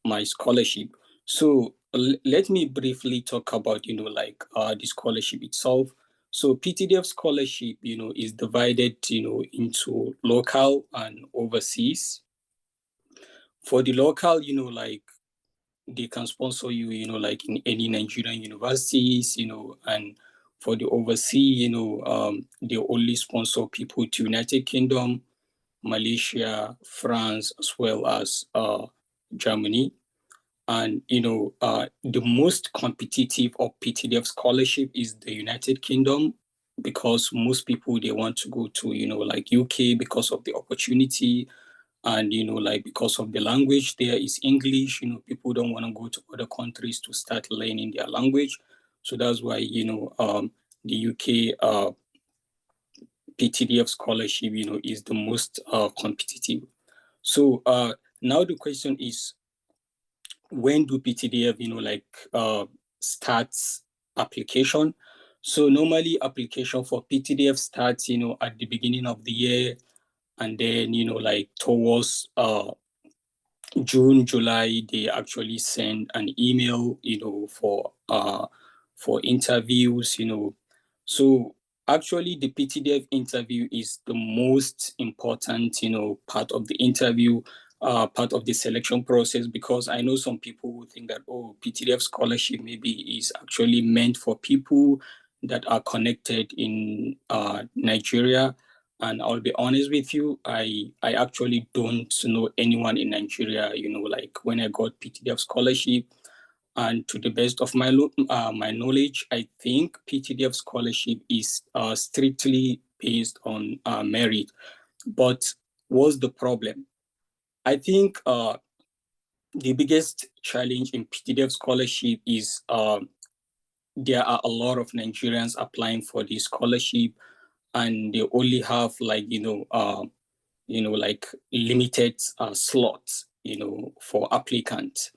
my scholarship. So let me briefly talk about the scholarship itself. So PTDF scholarship, is divided, into local and overseas. For the local, they can sponsor you, like in any Nigerian universities, and for the overseas, they only sponsor people to United Kingdom, Malaysia, France, as well as Germany. And, the most competitive of PTDF scholarship is the United Kingdom, because most people, they want to go to, like UK because of the opportunity, And, like because of the language there is English, people don't want to go to other countries to start learning their language. So that's why, the UK PTDF scholarship, is the most competitive. So now the question is, when do PTDF, starts application? So normally application for PTDF starts, at the beginning of the year, and then, like towards June, July, they actually send an email, for interviews, So actually the PTDF interview is the most important, part of the interview, part of the selection process, because I know some people who think that, oh, PTDF scholarship maybe is actually meant for people that are connected in Nigeria. And I'll be honest with you, I actually don't know anyone in Nigeria, like when I got PTDF scholarship. And to the best of my knowledge, I think PTDF scholarship is strictly based on merit. But what's the problem? I think the biggest challenge in PTDF scholarship is there are a lot of Nigerians applying for this scholarship, and they only have like like limited slots for applicants.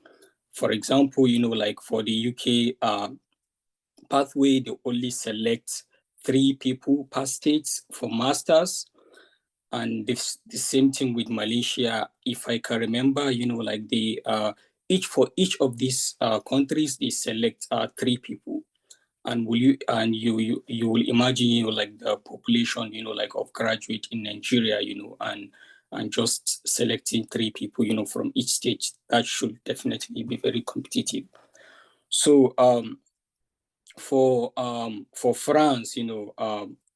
For example, like for the UK pathway, they only select 3 people per state for masters. And this the same thing with Malaysia, if I can remember, like they for each of these countries they select 3 people. And you will imagine, like the population, like of graduate in Nigeria, and just selecting 3 people, from each state, that should definitely be very competitive. So for France,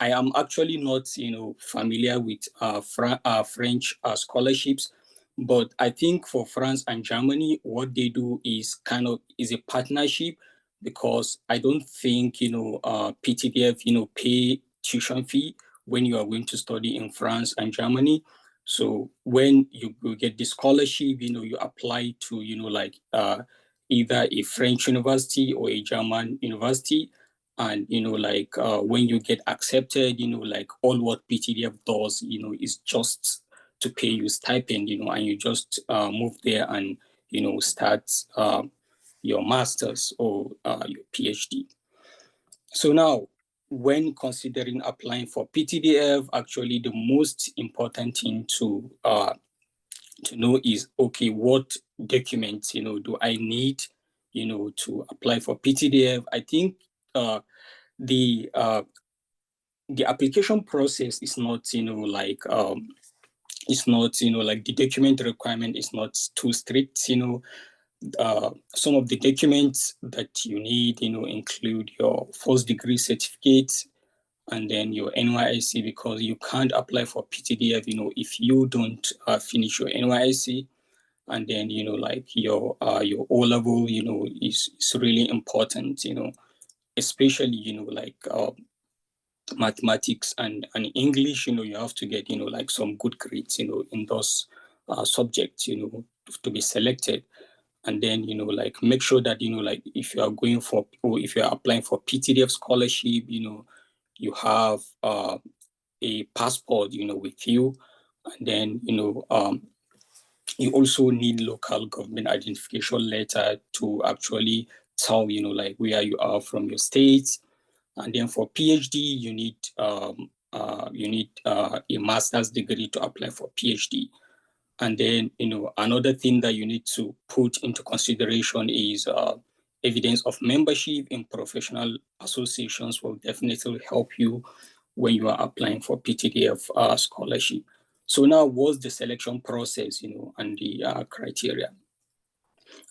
I am actually not, familiar with French scholarships, but I think for France and Germany, what they do is is a partnership, because I don't think, PTDF, pay tuition fee when you are going to study in France and Germany. So when you get the scholarship, you apply to, either a French university or a German university. And, when you get accepted, like all what PTDF does, is just to pay you stipend, and you just move there and, start your master's or your PhD. So now, when considering applying for PTDF, actually the most important thing to know is, okay, what documents, do I need, to apply for PTDF? I think the application process is not, it's not, like the document requirement is not too strict, some of the documents that you need, include your first degree certificate, and then your NYSC, because you can't apply for PTDF, if you don't finish your NYSC. And then, like your O-level, is really important, especially, like mathematics and English, you have to get, like some good grades, in those subjects, to be selected. And then, like make sure that, like if you are going for, or if you are applying for PTDF scholarship, you have a passport, with you. And then, you also need local government identification letter to actually tell, like where you are from your state. And then for PhD, you need a master's degree to apply for PhD. And then, another thing that you need to put into consideration is evidence of membership in professional associations will definitely help you when you are applying for PTDF scholarship. So now, what's the selection process, and the criteria?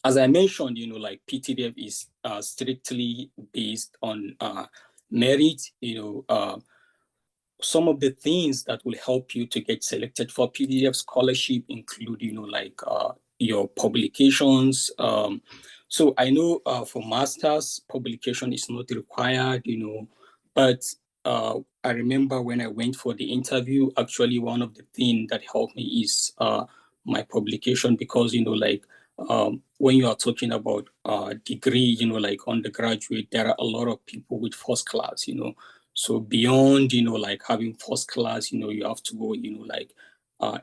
As I mentioned, like PTDF is strictly based on merit. Some of the things that will help you to get selected for PTDF scholarship include, like your publications. So I know for masters, publication is not required, but I remember when I went for the interview, actually one of the things that helped me is my publication, because, like, when you are talking about degree, like undergraduate, there are a lot of people with first class, so beyond, like having first class, you have to go, like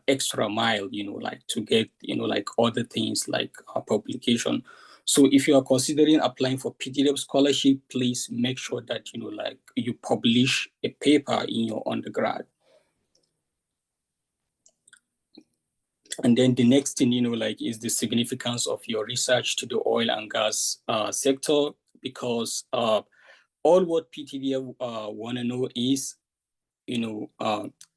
extra mile, like to get, like other things like publication. So if you are considering applying for PTDF scholarship, please make sure that, like you publish a paper in your undergrad. And then the next thing, like, is the significance of your research to the oil and gas sector, because all what PTDF want to know is,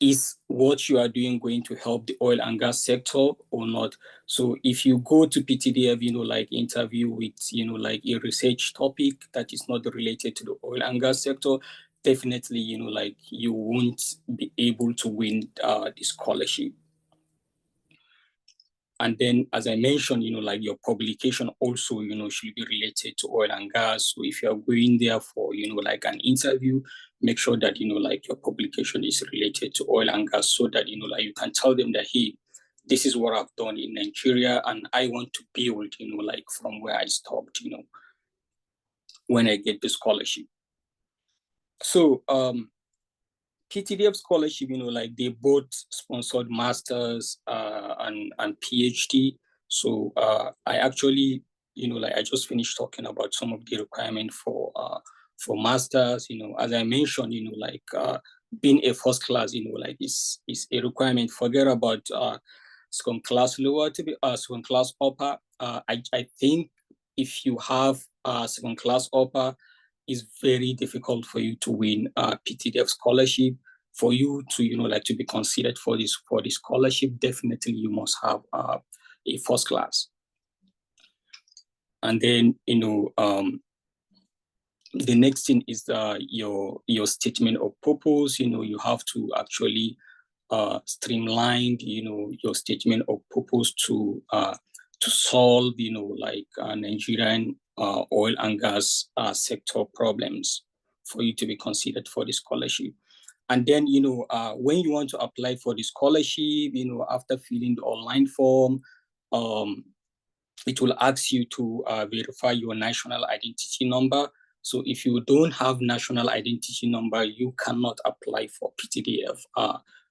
is what you are doing going to help the oil and gas sector or not? So if you go to PTDF, like interview with, like a research topic that is not related to the oil and gas sector, definitely, like you won't be able to win the scholarship. And then, as I mentioned, like your publication also, should be related to oil and gas. So if you're going there for, like an interview, make sure that, like your publication is related to oil and gas, so that, like you can tell them that, hey, this is what I've done in Nigeria, and I want to build, like from where I stopped, when I get the scholarship. So, PTDF scholarship, like they both sponsored masters and PhD. So I actually, like I just finished talking about some of the requirements for masters. As I mentioned, like being a first class, like is a requirement. Forget about second class lower to be second class upper. I think if you have second class upper, it's very difficult for you to win a PTDF scholarship. For you to, like to be considered for this scholarship, definitely you must have a first class. And then, the next thing is your statement of purpose. You have to actually streamline, your statement of purpose to solve, like Nigerian oil and gas sector problems for you to be considered for the scholarship. And then, when you want to apply for the scholarship, after filling the online form, it will ask you to verify your national identity number. So if you don't have national identity number, you cannot apply for PTDF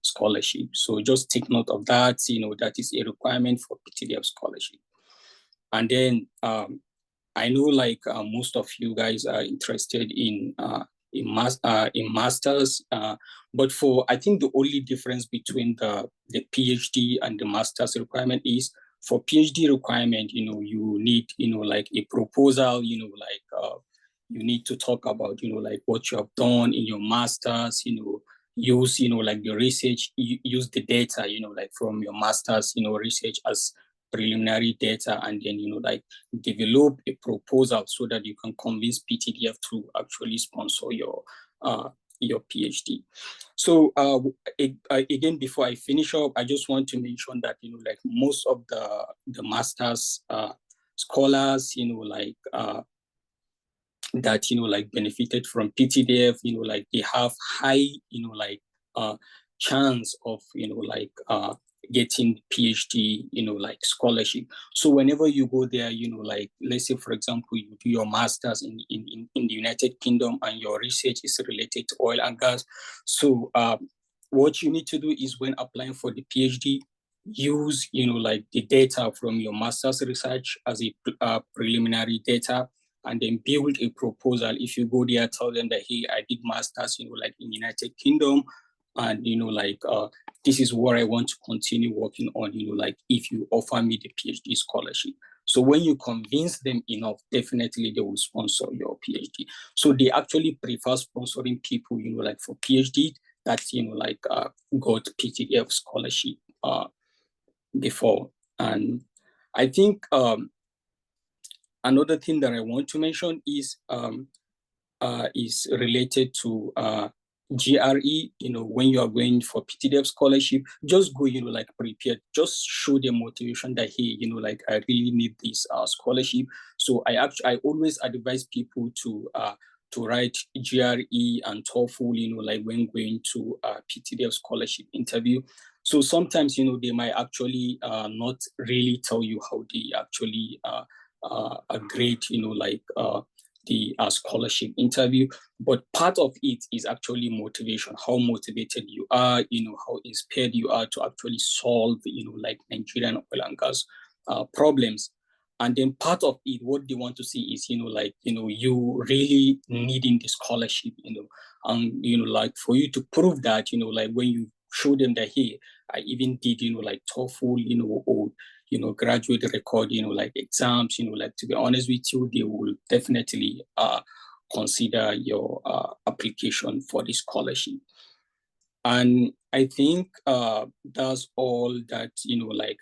scholarship. So just take note of that. That is a requirement for PTDF scholarship. And then I know, like most of you guys are interested in masters, but I think the only difference between the PhD and the master's requirement is, for PhD requirement, you need, like a proposal, like you need to talk about, like what you have done in your master's, use, like the research, use the data, like from your master's, research as preliminary data, and then, like develop a proposal so that you can convince PTDF to actually sponsor your PhD. So again, before I finish up, I just want to mention that, like most of the master's scholars, like that, like benefited from PTDF, like they have high, like chance of, like getting PhD, like scholarship. So whenever you go there, like let's say, for example, you do your master's in the United Kingdom and your research is related to oil and gas. So what you need to do is, when applying for the PhD, use, like the data from your master's research as a preliminary data, and then build a proposal. If you go there, tell them that, hey, I did masters, like in United Kingdom, and like this is what I want to continue working on, like if you offer me the PhD scholarship. So when you convince them enough, definitely they will sponsor your PhD. So they actually prefer sponsoring people, like for PhD that, like got PTDF scholarship before. And I think another thing that I want to mention is related to GRE. When you are going for PTDF scholarship, just go, like prepared. Just show them motivation that, hey, like I really need this scholarship. So I always advise people to write GRE and TOEFL, like when going to PTDF scholarship interview. So sometimes, they might actually not really tell you how they actually grade, the scholarship interview. But part of it is actually motivation, how motivated you are, how inspired you are to actually solve, Nigerian oil and gas problems. And then part of it, what they want to see is, you really needing the scholarship, for you to prove that, when you show them that, hey, I even did, TOEFL, or, graduate record, exams, to be honest with you, they will definitely consider your application for the scholarship. And I think that's all that,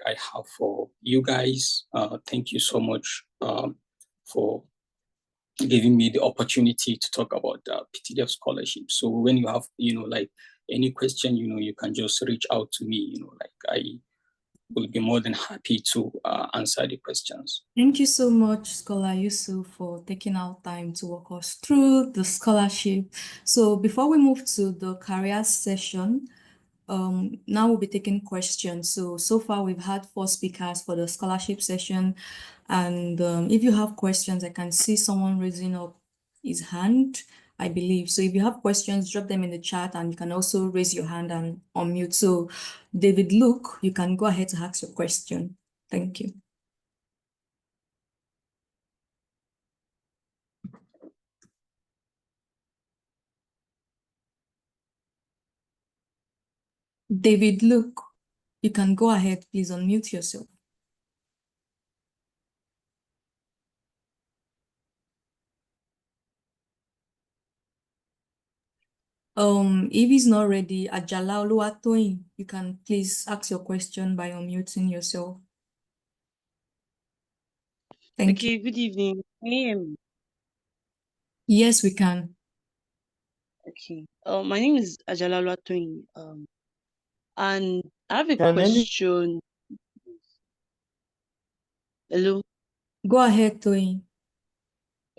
I have for you guys. Thank you so much for giving me the opportunity to talk about the PTDF scholarship. So when you have, any question, you can just reach out to me, I will be more than happy to answer the questions. Thank you so much, Scholar Yusuf, for taking out time to walk us through the scholarship. So before we move to the career session, now we'll be taking questions. So far we've had 4 speakers for the scholarship session. And if you have questions, I can see someone raising up his hand, I believe. So if you have questions, drop them in the chat, and you can also raise your hand and unmute. So David Luke, you can go ahead to ask your question. Thank you. David Luke, you can go ahead, please unmute yourself. If he's not ready, Ajala Oluwatoyin, you can please ask your question by unmuting yourself. Thank you. Okay, good evening. Can you hear me? Yes, we can. Okay. My name is Ajala Oluwatoyin. And I have a Can any question. Hello. Go ahead, Toyin.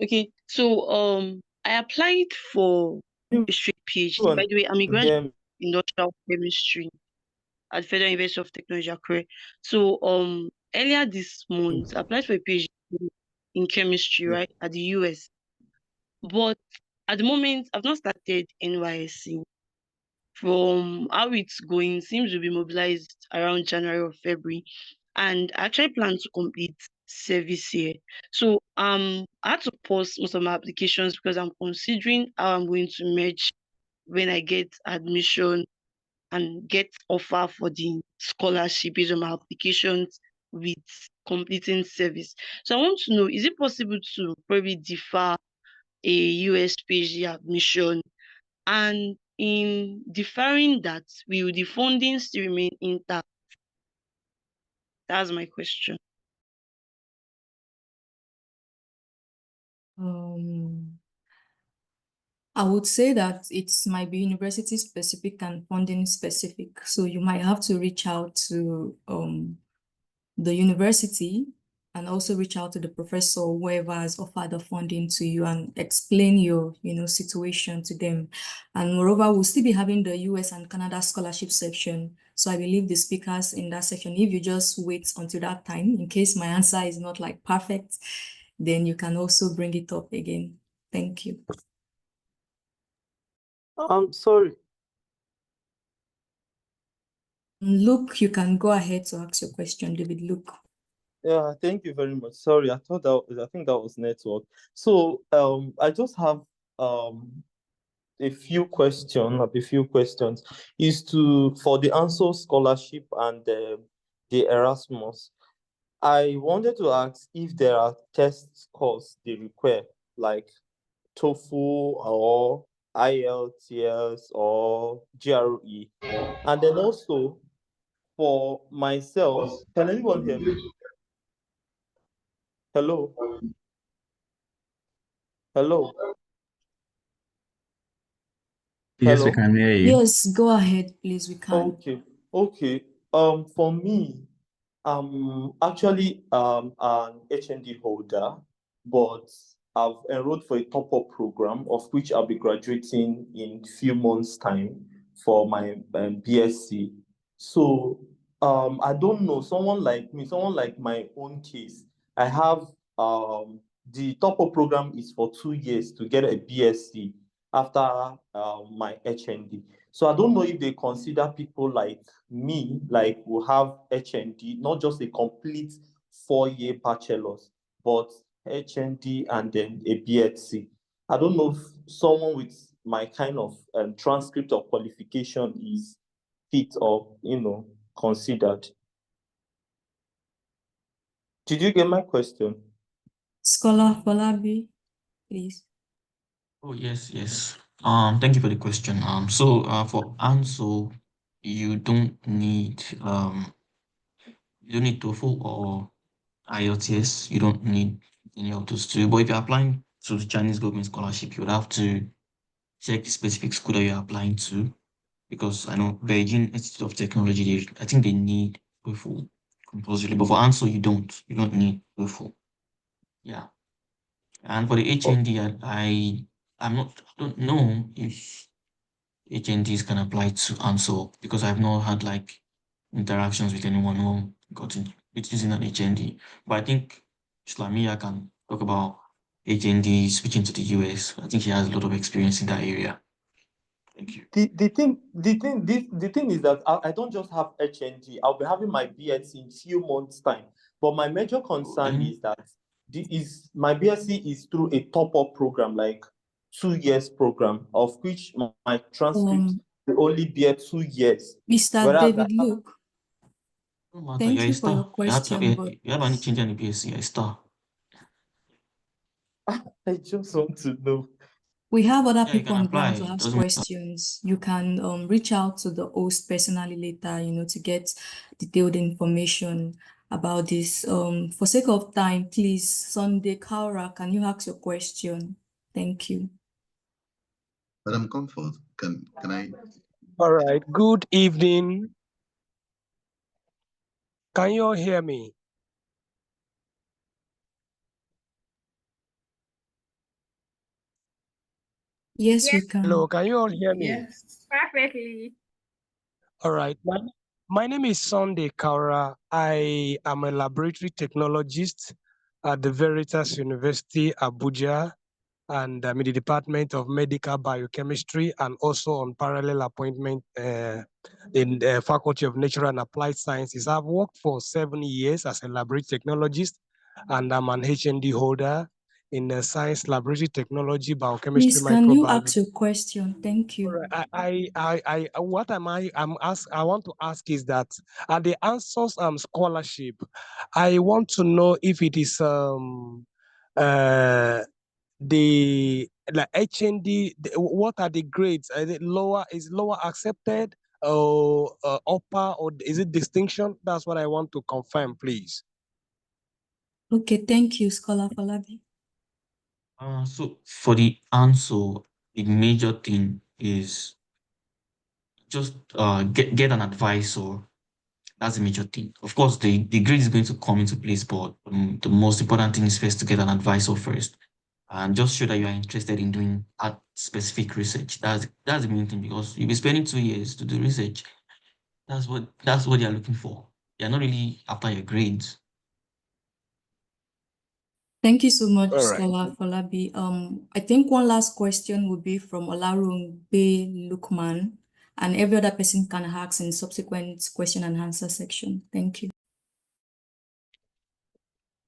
Okay. So I applied for a straight PhD. By the way, I'm a graduate hear in industrial chemistry at Federal University of Technology, Akure. So earlier this month, I applied for a PhD in chemistry, right, at the US. But at the moment, I've not started NYSC. From how it's going, seems to be mobilized around January or February. And I actually plan to complete service here. So I had to pause most of my applications because I'm considering how I'm going to merge when I get admission and get offer for the scholarship based on my applications with completing service. So I want to know, is it possible to probably defer a US PhD admission? And in deferring that, will the funding still remain intact? That's my question. I would say that it might be university specific and funding specific. So you might have to reach out to the university and also reach out to the professor, whoever has offered the funding to you, and explain your, situation to them. And moreover, we'll still be having the US and Canada scholarship section. So I believe the speakers in that section, if you just wait until that time, in case my answer is not like perfect, then you can also bring it up again. Thank you. sorry. Luke, you can go ahead to ask your question, David Luke. Yeah, thank you very much. Sorry, I think that was network. So I just have a few questions is for the ANSO scholarship and the Erasmus. I wanted to ask if there are test scores they require, like TOEFL or IELTS or GRE. And then also for myself, can anyone hear me? Hello? Hello? Yes, we Hello? can hear you. Yes, go ahead, please. We can. Okay. For me, I'm actually an HND holder, but I've enrolled for a top-up program of which I'll be graduating in few months' time for my BSc. So I don't know, someone like me, someone like my own case, I have the top-up program is for 2 years to get a BSc after my HND. So I don't know if they consider people like me, like who have HND, not just a complete 4-year bachelor's, but HND and then a BSc. I don't know if someone with my kind of transcript or qualification is fit or considered. Did you get my question? Scholar Falabi, please. Oh, yes. Thank you for the question. So for ANSO, you don't need TOEFL or IELTS. You don't need any of those two. But if you're applying to the Chinese government scholarship, you would have to check the specific school that you're applying to, because I know Beijing Institute of Technology, I think they need TOEFL compulsory. But for ANSO, you don't need TOEFL. Yeah. And for the HND, I don't know if HNDs can apply to ANSO, because I've not had like interactions with anyone who got in with using an HND. But I think Islamiyah can talk about HND switching to the US. I think he has a lot of experience in that area. Thank you. The thing is that I don't just have HND. I'll be having my BSc in few months' time. But my major concern is that my BSc is through a top-up program, like 2 years program, of which my transcript will only be 2 years. Mr. Whereas David Luke, No matter, thank you're a you for your star. question, but You have any change in the BSc, you're a star. I just want to know. we have other Yeah, you people can on ground apply. to ask Doesn't matter. questions. You can reach out to the host personally later, to get detailed information about this. For sake of time, please, Sunday Kaura, can you ask your question? Thank you. Madam Comfort, can I? All right. Good evening. Can you all hear me? Yes, we can. Hello, can you all hear me? Yes. Perfectly. All right. My name is Sunday Kaura. I am a laboratory technologist at the Veritas University, Abuja, and I'm in the Department of Medical Biochemistry, and also on parallel appointment in the Faculty of Natural and Applied Sciences. I've worked for 7 years as a laboratory technologist, and I'm an HND holder in science, laboratory technology, biochemistry, Please, can you microbiology. ask your question? Thank you. I want to ask is that at the answers scholarship, I want to know if it is the HND, what are the grades? Is lower accepted or upper, or is it distinction? That's what I want to confirm, please. Okay, thank you, Scholar Falabi. So for the answer, the major thing is just get an advisor. That's the major thing. Of course, the grade is going to come into place, but the most important thing is first to get an advisor first, and just show that you are interested in doing that specific research. That's the main thing, because you'll be spending 2 years to do research. That's what they are looking for. They're not really after your grades. Thank you so much, All right. Scholar Falabi. I think one last question would be from Olarungbe Lukman, and every other person can ask in subsequent question and answer section. Thank you.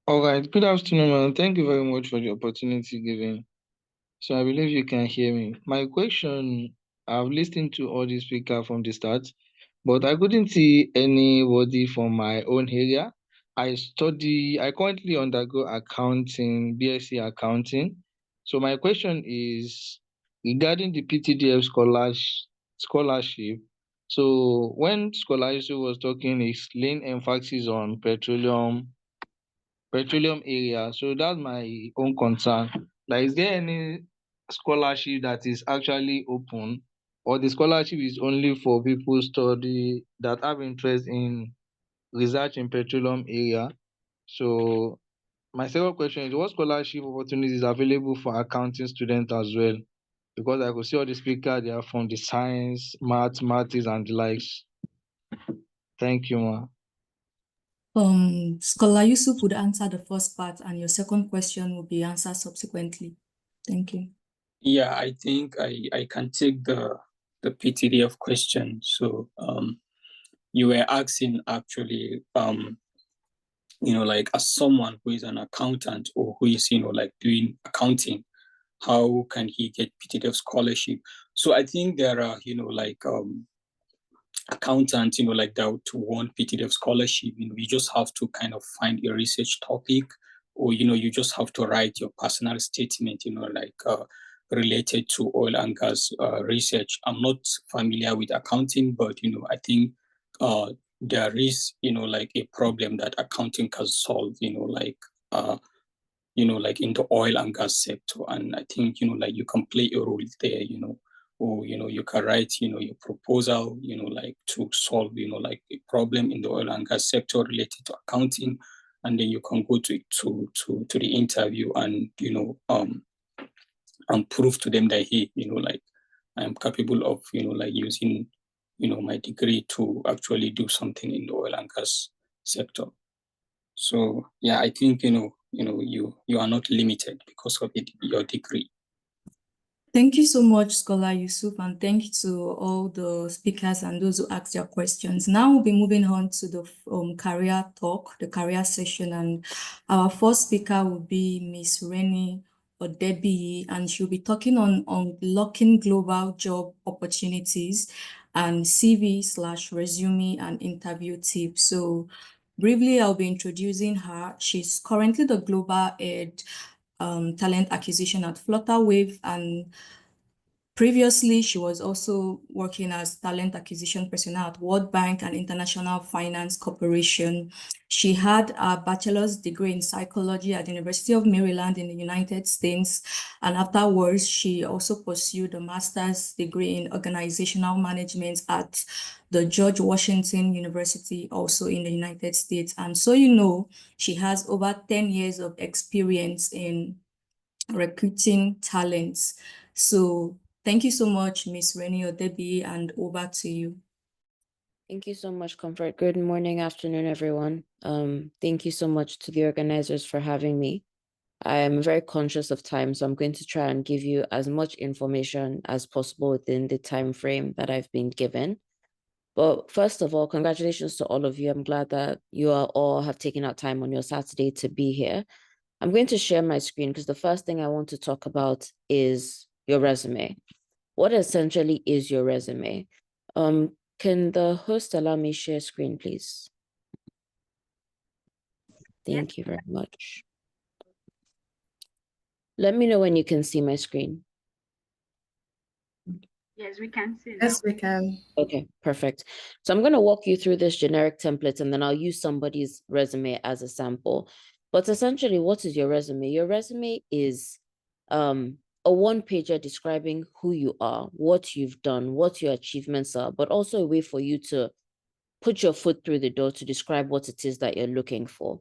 All right. Good afternoon, man. Thank you very much for the opportunity given. So I believe you can hear me. My question, I've listened to all the speakers from the start, but I couldn't see anybody from my own area. I currently undergo accounting, BSc accounting. So my question is regarding the PTDF scholarship. So when scholarship was talking, it's laying emphasis on petroleum area. So that's my own concern. Like, is there any scholarship that is actually open, or the scholarship is only for people study that have interest in research in petroleum area? So my second question is, what scholarship opportunities are available for accounting students as well? Because I could see all the speakers, they are from the science, mathematics, and the likes. Thank you, ma. Scholar Yusuf would answer the first part, and your second question will be answered subsequently. Thank you. Yeah, I think I can take the PTDF question. So you were asking actually like as someone who is an accountant or who is like doing accounting, how can he get PTDF scholarship? So I think there are like accountants like that to want PTDF scholarship. You just have to kind of find a research topic, or you just have to write your personal statement like related to oil and gas research. I'm not familiar with accounting, but I think there is like a problem that accounting can solve, like like in the oil and gas sector. And I think like you can play a role there, or you can write your proposal like to solve like a problem in the oil and gas sector related to accounting, and then you can go to the interview and and prove to them that, hey, like I'm capable of like using my degree to actually do something in the oil and gas sector. So yeah, I think you are not limited because of your degree. Thank you so much, Scholar Yusuf, and thank you to all the speakers and those who asked their questions. Now we'll be moving on to the career talk, the career session, and our first speaker will be Miss Rennie Odebi, and she'll be talking on unlocking global job opportunities and CV/resume and interview tips. So briefly, I'll be introducing her. She's currently the global head talent acquisition at Flutterwave, and previously she was also working as talent acquisition personnel at World Bank and International Finance Corporation. She had a bachelor's degree in psychology at the University of Maryland in the United States, and afterwards she also pursued a master's degree in organizational management at the George Washington University, also in the United States. And so she has over 10 years of experience in recruiting talents. So thank you so much, Miss Rennie Odebi, and over to you. Thank you so much, Comfort. Good morning, afternoon, everyone. Thank you so much to the organizers for having me. I am very conscious of time, so I'm going to try and give you as much information as possible within the time frame that I've been given. But first of all, congratulations to all of you. I'm glad that you all have taken out time on your Saturday to be here. I'm going to share my screen because the first thing I want to talk about is your resume. What essentially is your resume? Can the host allow me share screen, please? Thank you very much. Let me know when you can see my screen. Yes, we can see now. Yes, we can. Okay, perfect. So I'm going to walk you through this generic template, and then I'll use somebody's resume as a sample. But essentially, what is your resume? Your resume is a one-pager describing who you are, what you've done, what your achievements are, but also a way for you to put your foot through the door to describe what it is that you're looking for.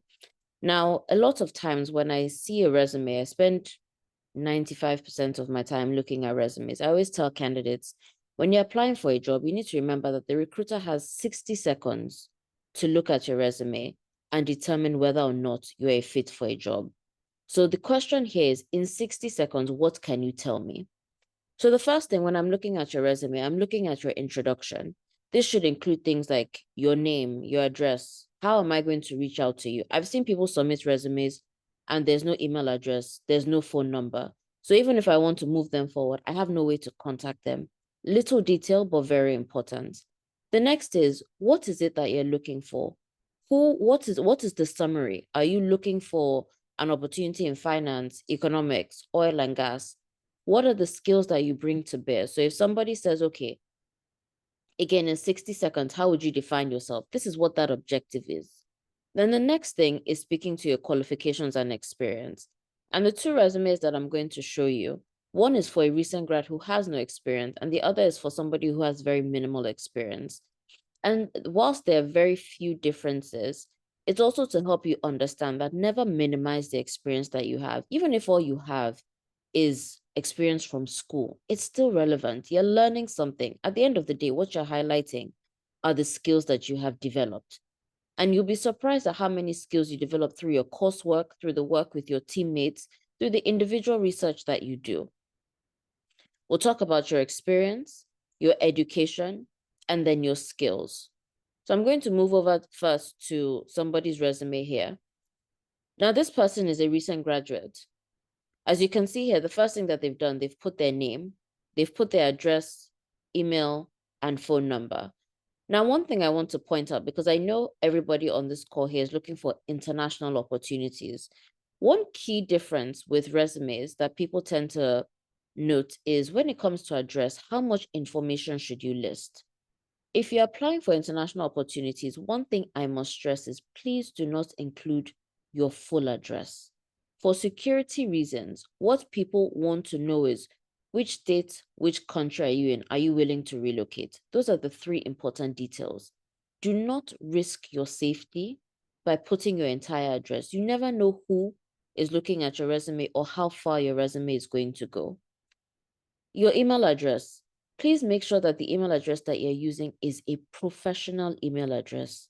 Now, a lot of times when I see a resume, I spend 95% of my time looking at resumes. I always tell candidates, when you're applying for a job, you need to remember that the recruiter has 60 seconds to look at your resume and determine whether or not you're a fit for a job. So the question here is, in 60 seconds, what can you tell me? So the first thing when I'm looking at your resume, I'm looking at your introduction. This should include things like your name, your address. How am I going to reach out to you? I've seen people submit resumes and there's no email address, there's no phone number. So even if I want to move them forward, I have no way to contact them. Little detail, but very important. The next is, what is it that you're looking for? What is the summary? Are you looking for an opportunity in finance, economics, oil and gas? What are the skills that you bring to bear? So if somebody says, okay, again, in 60 seconds, how would you define yourself? This is what that objective is. Then the next thing is speaking to your qualifications and experience. And the two resumes that I'm going to show you, one is for a recent grad who has no experience, and the other is for somebody who has very minimal experience. And whilst there are very few differences, it's also to help you understand that never minimize the experience that you have. Even if all you have is experience from school, it's still relevant. You're learning something. At the end of the day, what you're highlighting are the skills that you have developed. And you'll be surprised at how many skills you develop through your coursework, through the work with your teammates, through the individual research that you do. We'll talk about your experience, your education, and then your skills. So I'm going to move over first to somebody's resume here. Now, this person is a recent graduate. As you can see here, the first thing that they've done, they've put their name, they've put their address, email, and phone number. Now, one thing I want to point out, because I know everybody on this call here is looking for international opportunities. One key difference with resumes that people tend to note is when it comes to address, how much information should you list? If you're applying for international opportunities, one thing I must stress is please do not include your full address. For security reasons, what people want to know is which state, which country are you in? Are you willing to relocate? Those are the 3 important details. Do not risk your safety by putting your entire address. You never know who is looking at your resume or how far your resume is going to go. Your email address. Please make sure that the email address that you're using is a professional email address.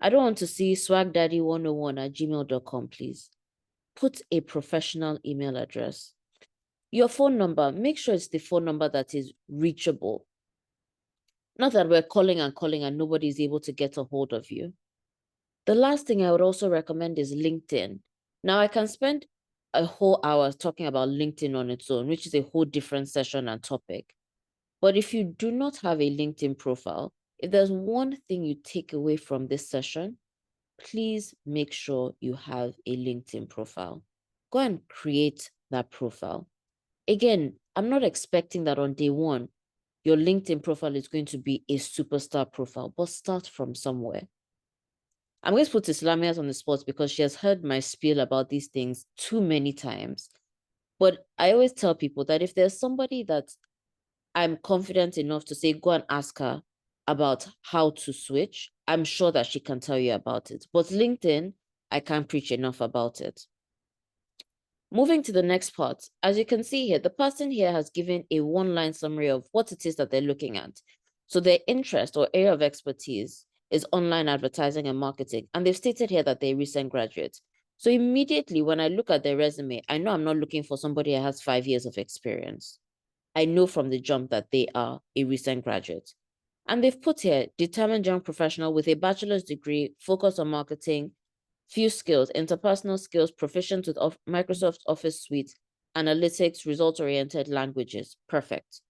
I don't want to see swagdaddy101@gmail.com, please. Put a professional email address. Your phone number, make sure it's the phone number that is reachable. Not that we're calling and nobody is able to get a hold of you. The last thing I would also recommend is LinkedIn. Now, I can spend a whole hour talking about LinkedIn on its own, which is a whole different session and topic. But if you do not have a LinkedIn profile, if there's one thing you take away from this session, please make sure you have a LinkedIn profile. Go and create that profile. Again, I'm not expecting that on day one, your LinkedIn profile is going to be a superstar profile, but start from somewhere. I'm going to put Islamiyat on the spot because she has heard my spiel about these things too many times. But I always tell people that if there's somebody that I'm confident enough to say, go and ask her about how to switch, I'm sure that she can tell you about it. But LinkedIn, I can't preach enough about it. Moving to the next part, as you can see here, the person here has given a 1-line summary of what it is that they're looking at. So their interest or area of expertise is online advertising and marketing. And they've stated here that they're recent graduates. So immediately when I look at their resume, I know I'm not looking for somebody that has 5 years of experience. I know from the jump that they are a recent graduate. And they've put here, determined young professional with a bachelor's degree, focused on marketing, few skills, interpersonal skills, proficient with Microsoft Office Suite, analytics, result-oriented languages. Perfect.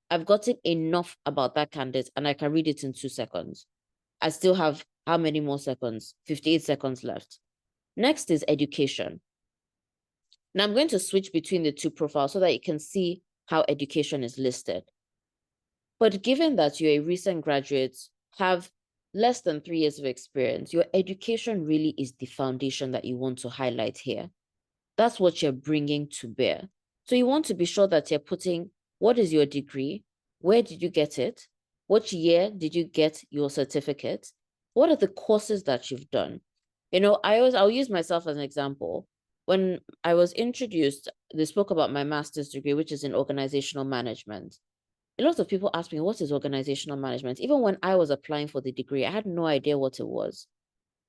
I've gotten enough about that candidate and I can read it in 2 seconds. I still have how many more seconds? 58 seconds left. Next is education. Now I'm going to switch between the 2 profiles so that you can see how education is listed. But given that you're a recent graduate, have less than 3 years of experience, your education really is the foundation that you want to highlight here. That's what you're bringing to bear. So you want to be sure that you're putting, what is your degree? Where did you get it? What year did you get your certificate? What are the courses that you've done? You know, I'll use myself as an example. When I was introduced, they spoke about my master's degree, which is in organizational management. A lot of people ask me, what is organizational management? Even when I was applying for the degree, I had no idea what it was.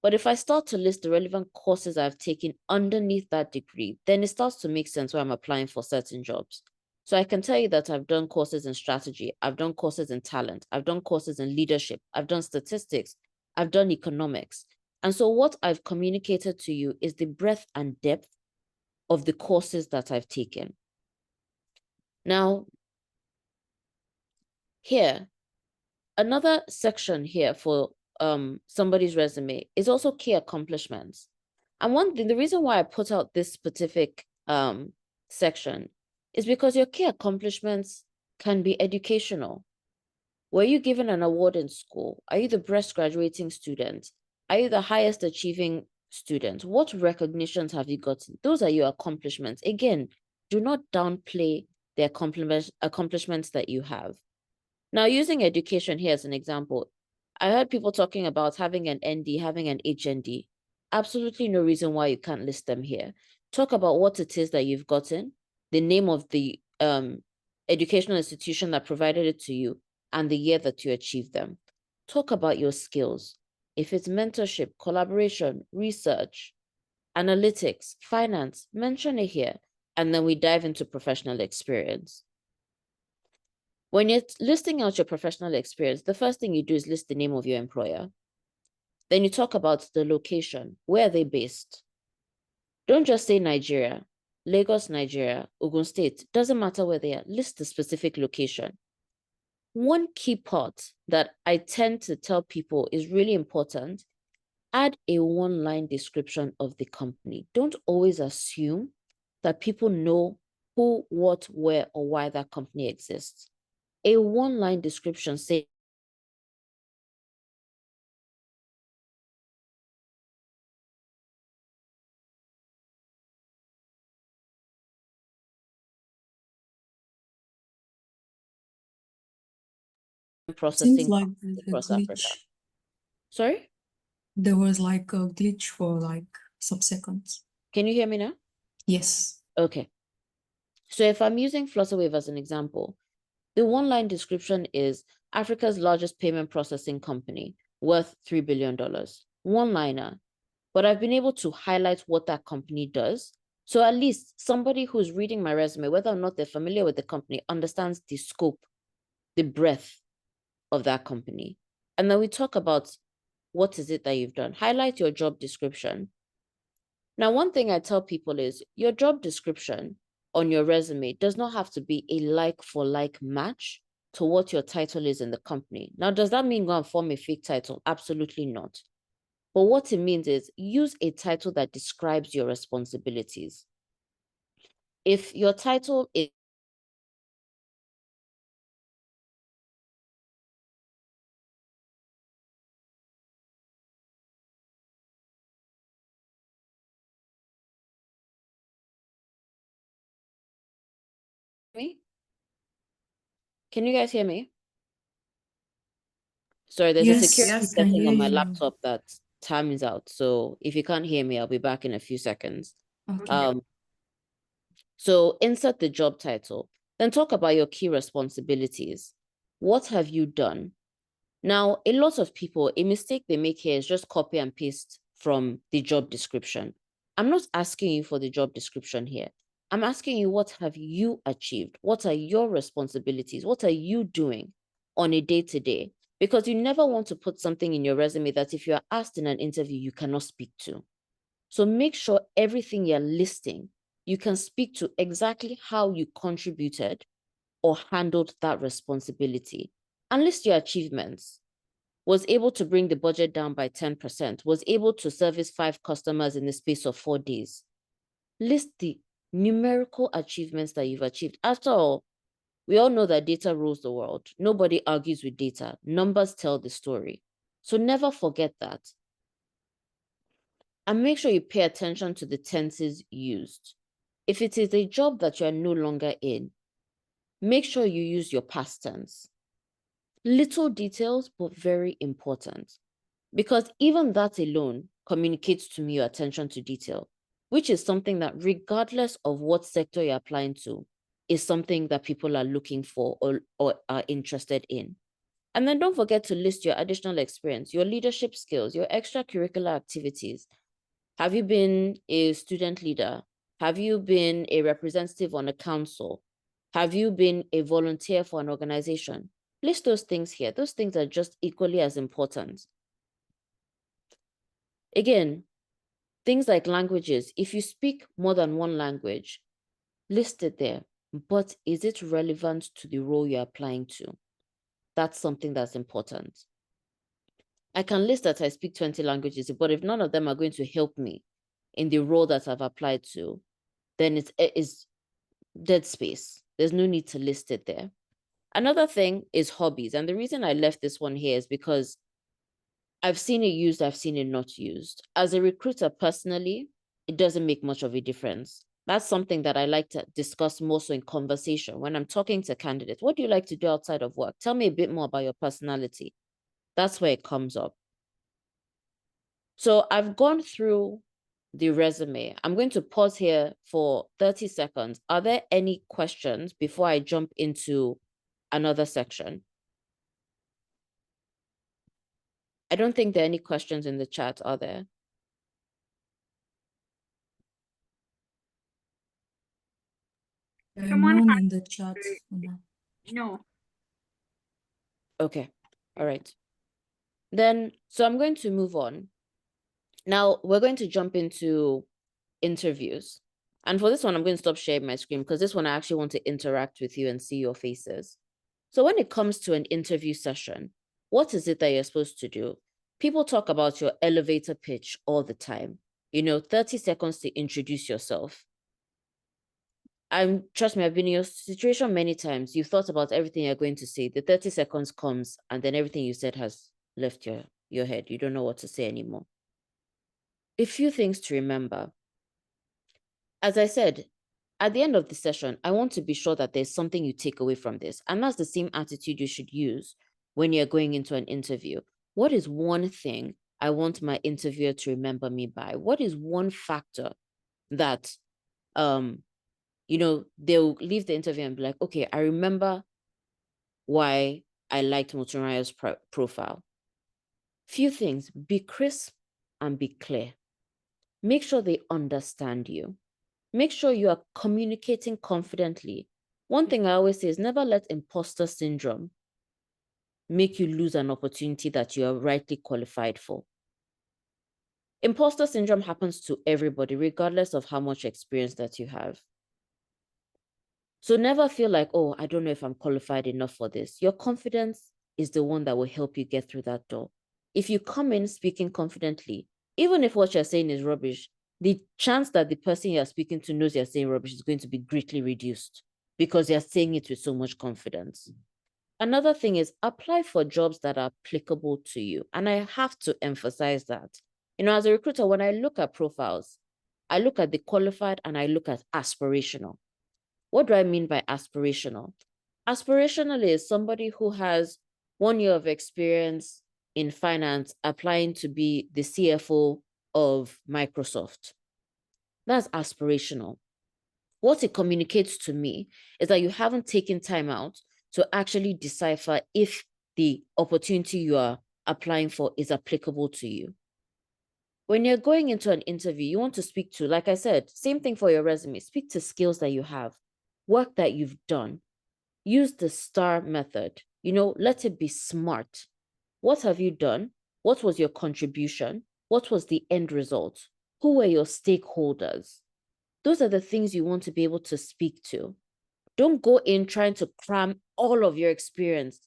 But if I start to list the relevant courses I've taken underneath that degree, then it starts to make sense when I'm applying for certain jobs. So I can tell you that I've done courses in strategy, I've done courses in talent, I've done courses in leadership, I've done statistics, I've done economics. And so what I've communicated to you is the breadth and depth of the courses that I've taken. Now, here, another section here for somebody's resume is also key accomplishments. And one thing, the reason why I put out this specific section is because your key accomplishments can be educational. Were you given an award in school? Are you the best graduating student? Are you the highest achieving student? What recognitions have you gotten? Those are your accomplishments. Again, do not downplay the accomplishments that you have. Now, using education here as an example, I heard people talking about having an ND, having an HND. Absolutely no reason why you can't list them here. Talk about what it is that you've gotten, the name of the educational institution that provided it to you, and the year that you achieved them. talk about your skills. If it's mentorship, collaboration, research, analytics, finance, mention it here. And then we dive into professional experience. When you're listing out your professional experience, the first thing you do is list the name of your employer. Then you talk about the location. Where are they based? Don't just say Nigeria, Lagos, Nigeria, Ogun State. Doesn't matter where they are. List the specific location. One key part that I tend to tell people is really important. Add a one-line description of the company. Don't always assume that people know who, what, where, or why that company exists. A one-line description say Seems processing like there's a across Africa. glitch. Sorry? There was like a glitch for like some seconds. Can you hear me now? Yes. Okay. So if I'm using Flutterwave as an example, the one-line description is Africa's largest payment processing company, worth $3 billion. One-liner. But I've been able to highlight what that company does. So at least somebody who's reading my resume, whether or not they're familiar with the company, understands the scope, the breadth of that company. And then we talk about what is it that you've done. Highlight your job description. Now, one thing I tell people is your job description on your resume does not have to be a like-for-like match to what your title is in the company. Now, does that mean go and form a fake title? Absolutely not. But what it means is use a title that describes your responsibilities. If your title is me? Can you guys hear me? Sorry, there's a Yes, security we can setting hear on my you. laptop that time is out. So if you can't hear me, I'll be back in a few seconds. Okay. So insert the job title, then talk about your key responsibilities. What have you done? Now, a lot of people, a mistake they make here is just copy and paste from the job description. I'm not asking you for the job description here. I'm asking you, what have you achieved? What are your responsibilities? What are you doing on a day-to-day? Because you never want to put something in your resume that if you are asked in an interview, you cannot speak to. So make sure everything you're listing, you can speak to exactly how you contributed or handled that responsibility. And list your achievements. Was able to bring the budget down by 10%, was able to service 5 customers in the space of 4 days. List the numerical achievements that you've achieved. After all, we all know that data rules the world. Nobody argues with data. Numbers tell the story. So never forget that. And make sure you pay attention to the tenses used. If it is a job that you are no longer in, make sure you use your past tense. Little details, but very important. Because even that alone communicates to me your attention to detail, which is something that regardless of what sector you're applying to, is something that people are looking for or are interested in. And then don't forget to list your additional experience, your leadership skills, your extracurricular activities. Have you been a student leader? Have you been a representative on a council? Have you been a volunteer for an organization? List those things here. Those things are just equally as important. Again, things like languages. If you speak more than one language, list it there. But is it relevant to the role you're applying to? That's something that's important. I can list that I speak 20 languages, but if none of them are going to help me in the role that I've applied to, then it's dead space. There's no need to list it there. Another thing is hobbies. And the reason I left this one here is because I've seen it used, I've seen it not used. As a recruiter personally, it doesn't make much of a difference. That's something that I like to discuss more so in conversation when I'm talking to candidates. What do you like to do outside of work? Tell me a bit more about your personality. That's where it comes up. So I've gone through the resume. I'm going to pause here for 30 seconds. Are there any questions before I jump into another section? I don't think there are any questions in the chat, are there? There are Someone none has in the chat to- for now. No. Okay, all right. Then, so I'm going to move on. Now, we're going to jump into interviews. And for this one, I'm going to stop sharing my screen because this one I actually want to interact with you and see your faces. So when it comes to an interview session, what is it that you're supposed to do? People talk about your elevator pitch all the time. 30 seconds to introduce yourself. Trust me, I've been in your situation many times. You've thought about everything you're going to say. The 30 seconds comes and then everything you said has left your head. You don't know what to say anymore. A few things to remember. As I said, at the end of the session, I want to be sure that there's something you take away from this. And that's the same attitude you should use when you're going into an interview. What is one thing I want my interviewer to remember me by? What is one factor that, they'll leave the interview and be like, okay, I remember why I liked Motunrayo's profile. Few things, be crisp and be clear. Make sure they understand you. Make sure you are communicating confidently. One thing I always say is never let imposter syndrome make you lose an opportunity that you are rightly qualified for. Imposter syndrome happens to everybody, regardless of how much experience that you have. So never feel like, oh, I don't know if I'm qualified enough for this. Your confidence is the one that will help you get through that door. If you come in speaking confidently, even if what you're saying is rubbish, the chance that the person you're speaking to knows you're saying rubbish is going to be greatly reduced because you're saying it with so much confidence. Another thing is apply for jobs that are applicable to you. And I have to emphasize that. As a recruiter, when I look at profiles, I look at the qualified and I look at aspirational. What do I mean by aspirational? Aspirational is somebody who has 1 year of experience in finance applying to be the CFO of Microsoft. That's aspirational. What it communicates to me is that you haven't taken time out to actually decipher if the opportunity you are applying for is applicable to you. When you're going into an interview, you want to speak to, like I said, same thing for your resume, speak to skills that you have, work that you've done. Use the STAR method. Let it be smart. What have you done? What was your contribution? What was the end result? Who were your stakeholders? Those are the things you want to be able to speak to. Don't go in trying to cram all of your experience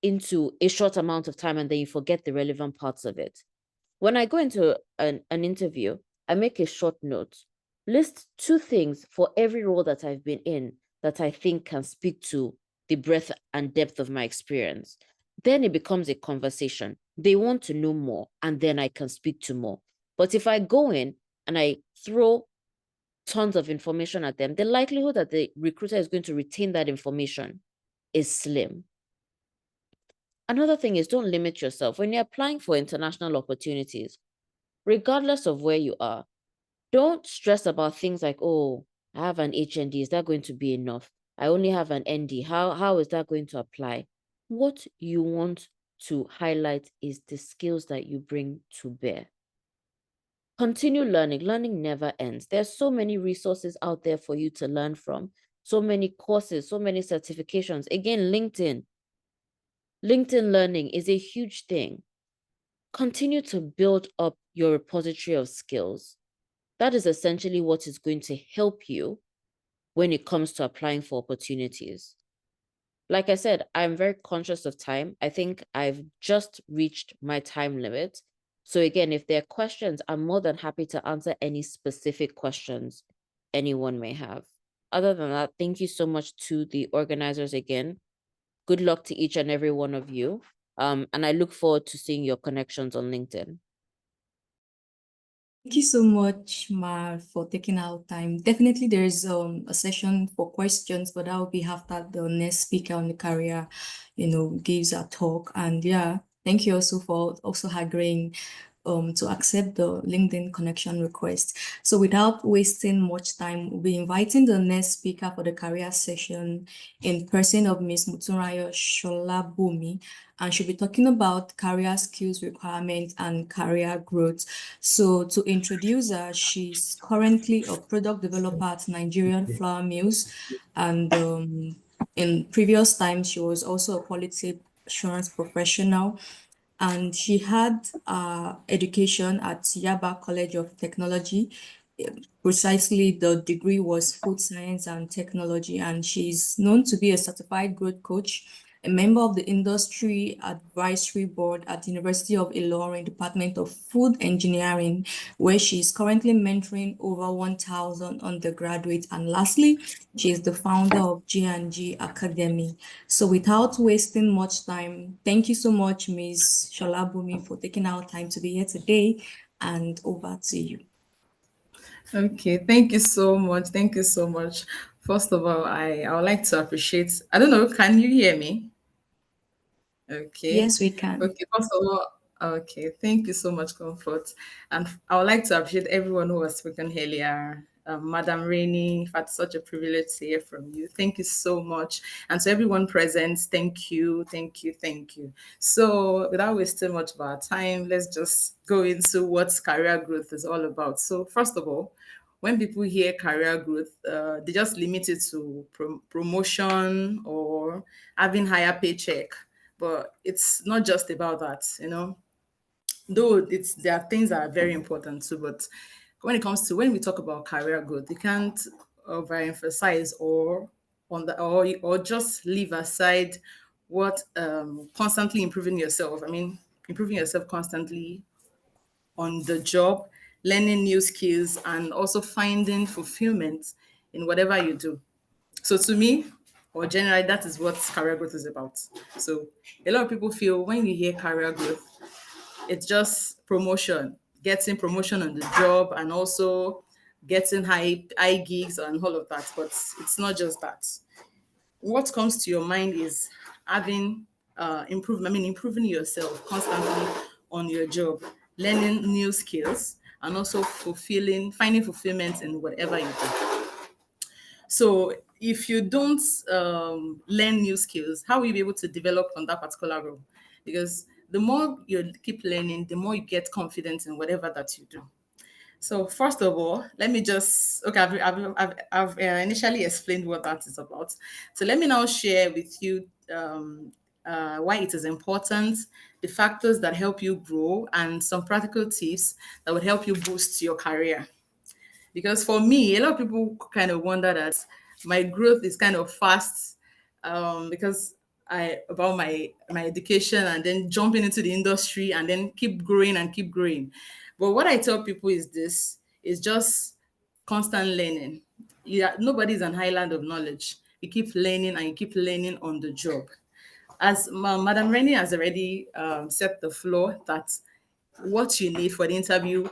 into a short amount of time and then you forget the relevant parts of it. When I go into an interview, I make a short note. List 2 things for every role that I've been in that I think can speak to the breadth and depth of my experience. Then it becomes a conversation. They want to know more, and then I can speak to more. But if I go in and I throw tons of information at them, the likelihood that the recruiter is going to retain that information is slim. Another thing is don't limit yourself. When you're applying for international opportunities, regardless of where you are, don't stress about things like, oh, I have an HND. Is that going to be enough? I only have an ND. How is that going to apply? What you want to highlight is the skills that you bring to bear. Continue learning. Learning never ends. There's so many resources out there for you to learn from. So many courses, so many certifications. Again, LinkedIn. LinkedIn learning is a huge thing. Continue to build up your repository of skills. That is essentially what is going to help you when it comes to applying for opportunities. Like I said, I'm very conscious of time. I think I've just reached my time limit. So again, if there are questions, I'm more than happy to answer any specific questions anyone may have. Other than that, thank you so much to the organizers again. Good luck to each and every one of you. And I look forward to seeing your connections on LinkedIn. Thank you so much, Mar, for taking our time. Definitely there is a session for questions, but that will be after the next speaker on the career, gives a talk. And yeah, thank you also for also agreeing to accept the LinkedIn connection request. So without wasting much time, we'll be inviting the next speaker for the career session in person of Ms. Motunrayo Sholabomi, and she'll be talking about career skills requirements and career growth. So to introduce her, she's currently a product developer at Nigerian Flour Mills, and in previous times, she was also a quality assurance professional, and she had education at Yaba College of Technology. Precisely, the degree was food science and technology, and she's known to be a certified growth coach, a member of the industry advisory board at the University of Ilorin, Department of Food Engineering, where she's currently mentoring over 1,000 undergraduates. And lastly, she is the founder of G&G Academy. So without wasting much time, thank you so much, Ms. Sholabomi, for taking our time to be here today, and over to you. Okay, thank you so much. Thank you so much. First of all, I would like to appreciate, I don't know, can you hear me? Okay. Yes, we can. Okay, first of all, okay, thank you so much, Comfort. And I would like to appreciate everyone who has spoken earlier. Madam Rainey, in fact, such a privilege to hear from you. Thank you so much. And to everyone present, thank you, thank you, thank you. So without wasting much of our time, let's just go into what career growth is all about. So first of all, when people hear career growth, they just limit it to promotion or having higher paycheck. But it's not just about that, though there are things that are very important too. But when we talk about career growth, you can't overemphasize or just leave aside what constantly improving yourself. I mean, improving yourself constantly on the job, learning new skills, and also finding fulfillment in whatever you do. So to me, or generally, that is what career growth is about. So a lot of people feel when you hear career growth, it's just promotion, getting promotion on the job, and also getting high gigs and all of that. But it's not just that. What comes to your mind is having improving yourself constantly on your job, learning new skills, and also finding fulfillment in whatever you do. So if you don't learn new skills, how will you be able to develop on that particular role? Because the more you keep learning, the more you get confidence in whatever that you do. So first of all, let me just okay. I've initially explained what that is about. So let me now share with you why it is important, the factors that help you grow, and some practical tips that would help you boost your career. Because for me, a lot of people kind of wonder that my growth is kind of fast because I about my education and then jumping into the industry and then keep growing and keep growing. But what I tell people is this is just constant learning. Yeah, nobody's an island of knowledge. You keep learning and you keep learning on the job. As Madam Rennie has already set the floor that what you need for the interview,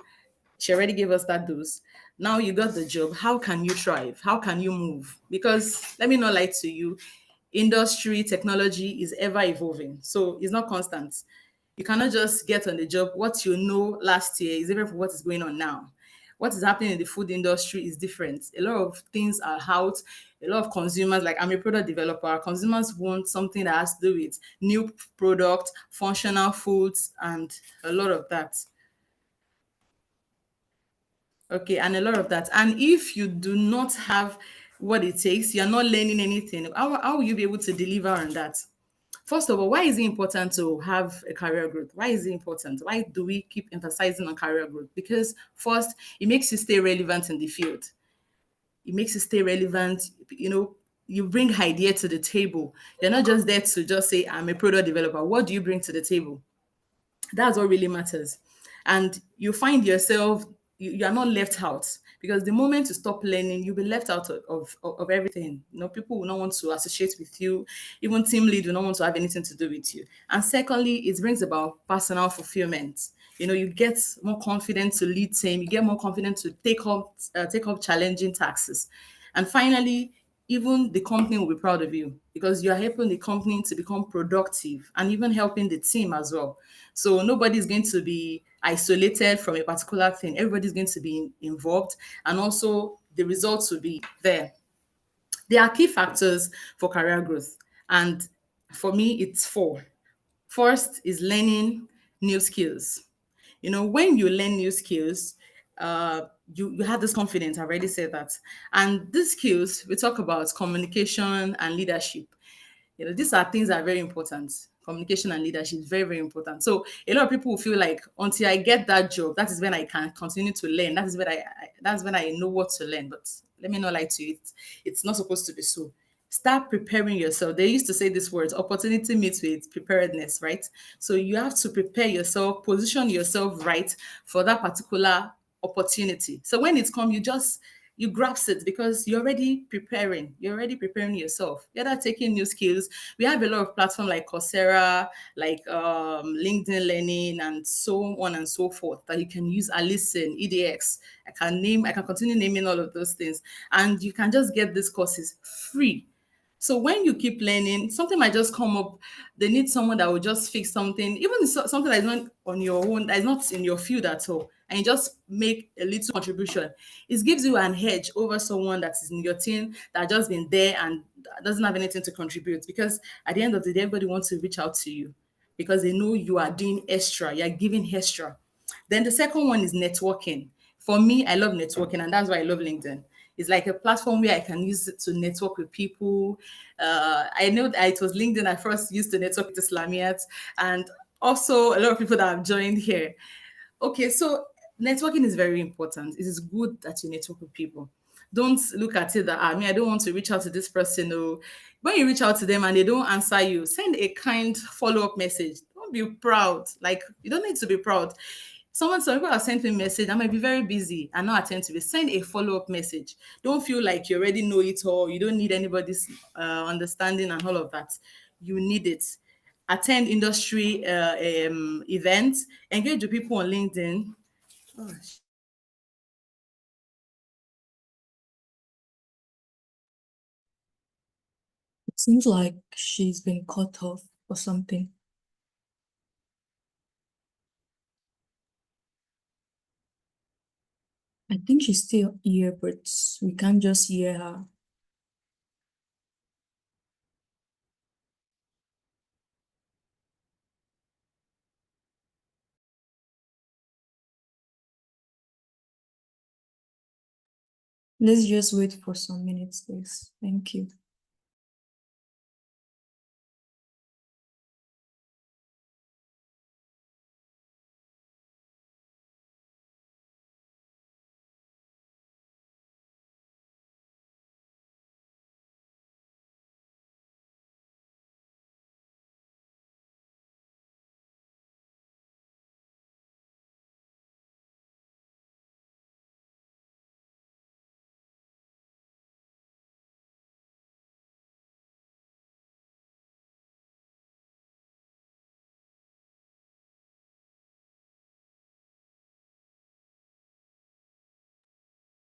she already gave us that dose. Now you got the job. How can you thrive? How can you move? Because let me not lie to you, industry technology is ever evolving. So it's not constant. You cannot just get on the job. What you know last year is different from what is going on now. What is happening in the food industry is different. A lot of things are out. A lot of consumers, like I'm a product developer, consumers want something that has to do with new product, functional foods, and a lot of that. Okay, and a lot of that. And if you do not have what it takes, you're not learning anything, how will you be able to deliver on that? First of all, why is it important to have a career growth? Why is it important? Why do we keep emphasizing on career growth? Because first, it makes you stay relevant in the field. It makes you stay relevant. You bring idea to the table. You're not just there to just say, I'm a product developer. What do you bring to the table? That's what really matters. And you find yourself, you are not left out, because the moment you stop learning, you'll be left out of everything. People will not want to associate with you. Even team lead will not want to have anything to do with you. And secondly, it brings about personal fulfillment. You get more confident to lead team. You get more confident to take up challenging tasks. And finally, even the company will be proud of you because you are helping the company to become productive and even helping the team as well. So nobody's going to be isolated from a particular thing. Everybody's going to be involved, and also the results will be there. There are key factors for career growth, and for me, it's four. First is learning new skills. When you learn new skills, you have this confidence. I already said that. And these skills, we talk about communication and leadership. These are things that are very important. Communication and leadership is very, very important. So a lot of people will feel like until I get that job, that is when I can continue to learn. That is when that's when I know what to learn. But let me not lie to you, it's not supposed to be so. Start preparing yourself. They used to say these words: opportunity meets with preparedness, right? So you have to prepare yourself, position yourself right for that particular opportunity. So when it comes, you grasp it because you're already preparing. You're already preparing yourself. You're not taking new skills. We have a lot of platforms like Coursera, like LinkedIn Learning, and so on and so forth that you can use. Listen, EDX. I can continue naming all of those things, and you can just get these courses free. So when you keep learning, something might just come up. They need someone that will just fix something, even something that is not on your own, that is not in your field at all, and you just make a little contribution. It gives you an edge over someone that is in your team that just been there and doesn't have anything to contribute. Because at the end of the day, everybody wants to reach out to you because they know you are doing extra, you are giving extra. Then the second one is networking. For me, I love networking, and that's why I love LinkedIn. It's like a platform where I can use it to network with people. I know that it was LinkedIn I first used to network with Islamiyat, and also a lot of people that have joined here. Okay, so networking is very important. It is good that you network with people. Don't look at it that, I don't want to reach out to this person. No. When you reach out to them and they don't answer you, send a kind follow-up message. Don't be proud. Like, you don't need to be proud. Some people have sent me a message. I might be very busy and not attend to it. Send a follow-up message. Don't feel like you already know it all. You don't need anybody's understanding and all of that. You need it. Attend industry events. Engage with people on LinkedIn. Gosh. It seems like she's been cut off or something. I think she's still here, but we can't just hear her. Let's just wait for some minutes, please. Thank you.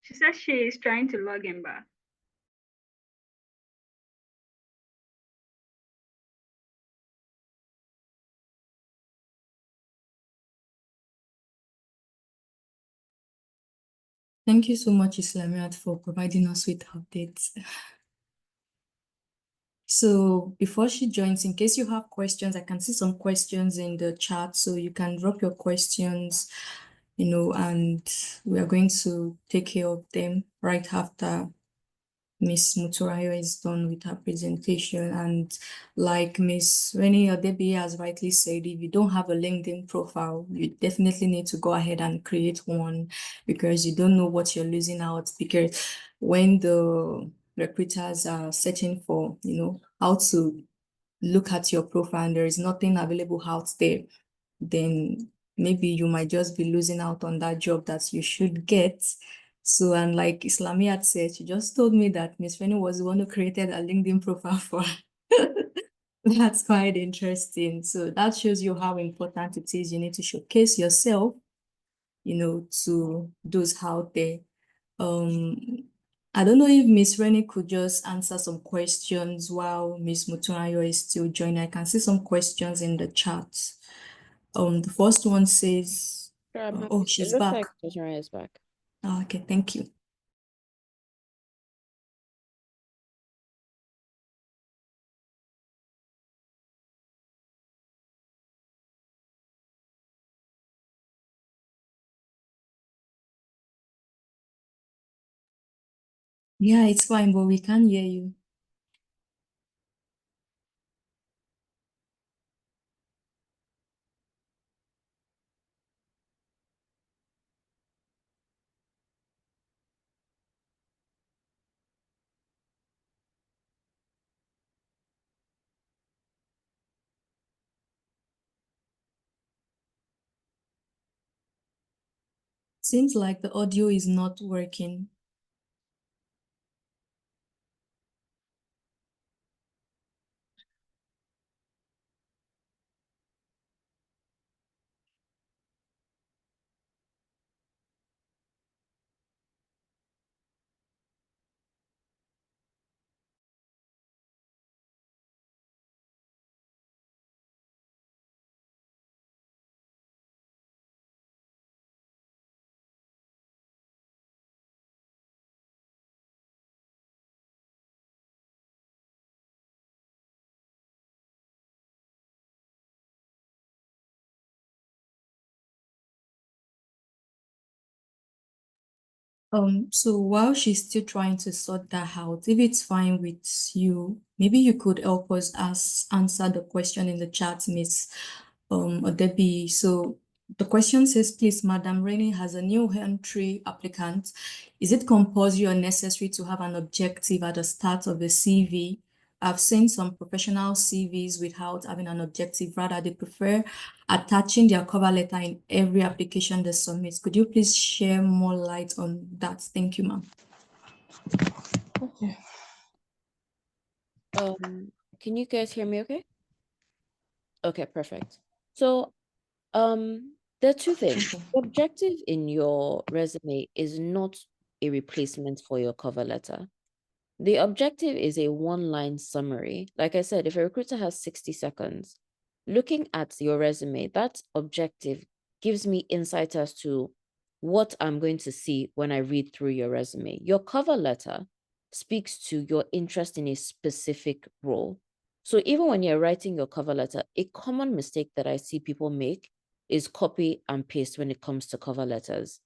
She says she is trying to log in back. Thank you so much, Islamiyat, for providing us with updates. So before she joins, in case you have questions, I can see some questions in the chat, so you can drop your questions, and we are going to take care of them right after Miss Motunrayo is done with her presentation. And like Miss Rennie Odebi has rightly said, if you don't have a LinkedIn profile, you definitely need to go ahead and create one, because you don't know what you're losing out. Because when the recruiters are searching for, how to look at your profile and there is nothing available out there, then maybe you might just be losing out on that job that you should get. So, and like Islamiyat said, she just told me that Miss Rennie was the one who created a LinkedIn profile for her. That's quite interesting. So that shows you how important it is. You need to showcase yourself, to those out there. I don't know if Miss Rennie could just answer some questions while Miss Motunrayo is still joining. I can see some questions in the chat. The first one says, Sure, I'm happy Oh, to. It she's looks back. like Motunrayo is back. Oh, okay, thank you. Yeah, it's fine, but we can't hear you. Seems like the audio is not working. So while she's still trying to sort that out, if it's fine with you, maybe you could help us answer the question in the chat, Miss Odebi. So the question says, please, Madam Rainey has a new entry applicant. Is it compulsory or necessary to have an objective at the start of the CV? I've seen some professional CVs without having an objective. Rather, they prefer attaching their cover letter in every application they submit. Could you please share more light on that? Thank you, ma'am. Okay. Can you guys hear me okay? Okay, perfect. So, there are two things. Okay. The objective in your resume is not a replacement for your cover letter. The objective is a one-line summary. Like I said, if a recruiter has 60 seconds, looking at your resume, that objective gives me insight as to what I'm going to see when I read through your resume. Your cover letter speaks to your interest in a specific role. So even when you're writing your cover letter, a common mistake that I see people make is copy and paste when it comes to cover letters.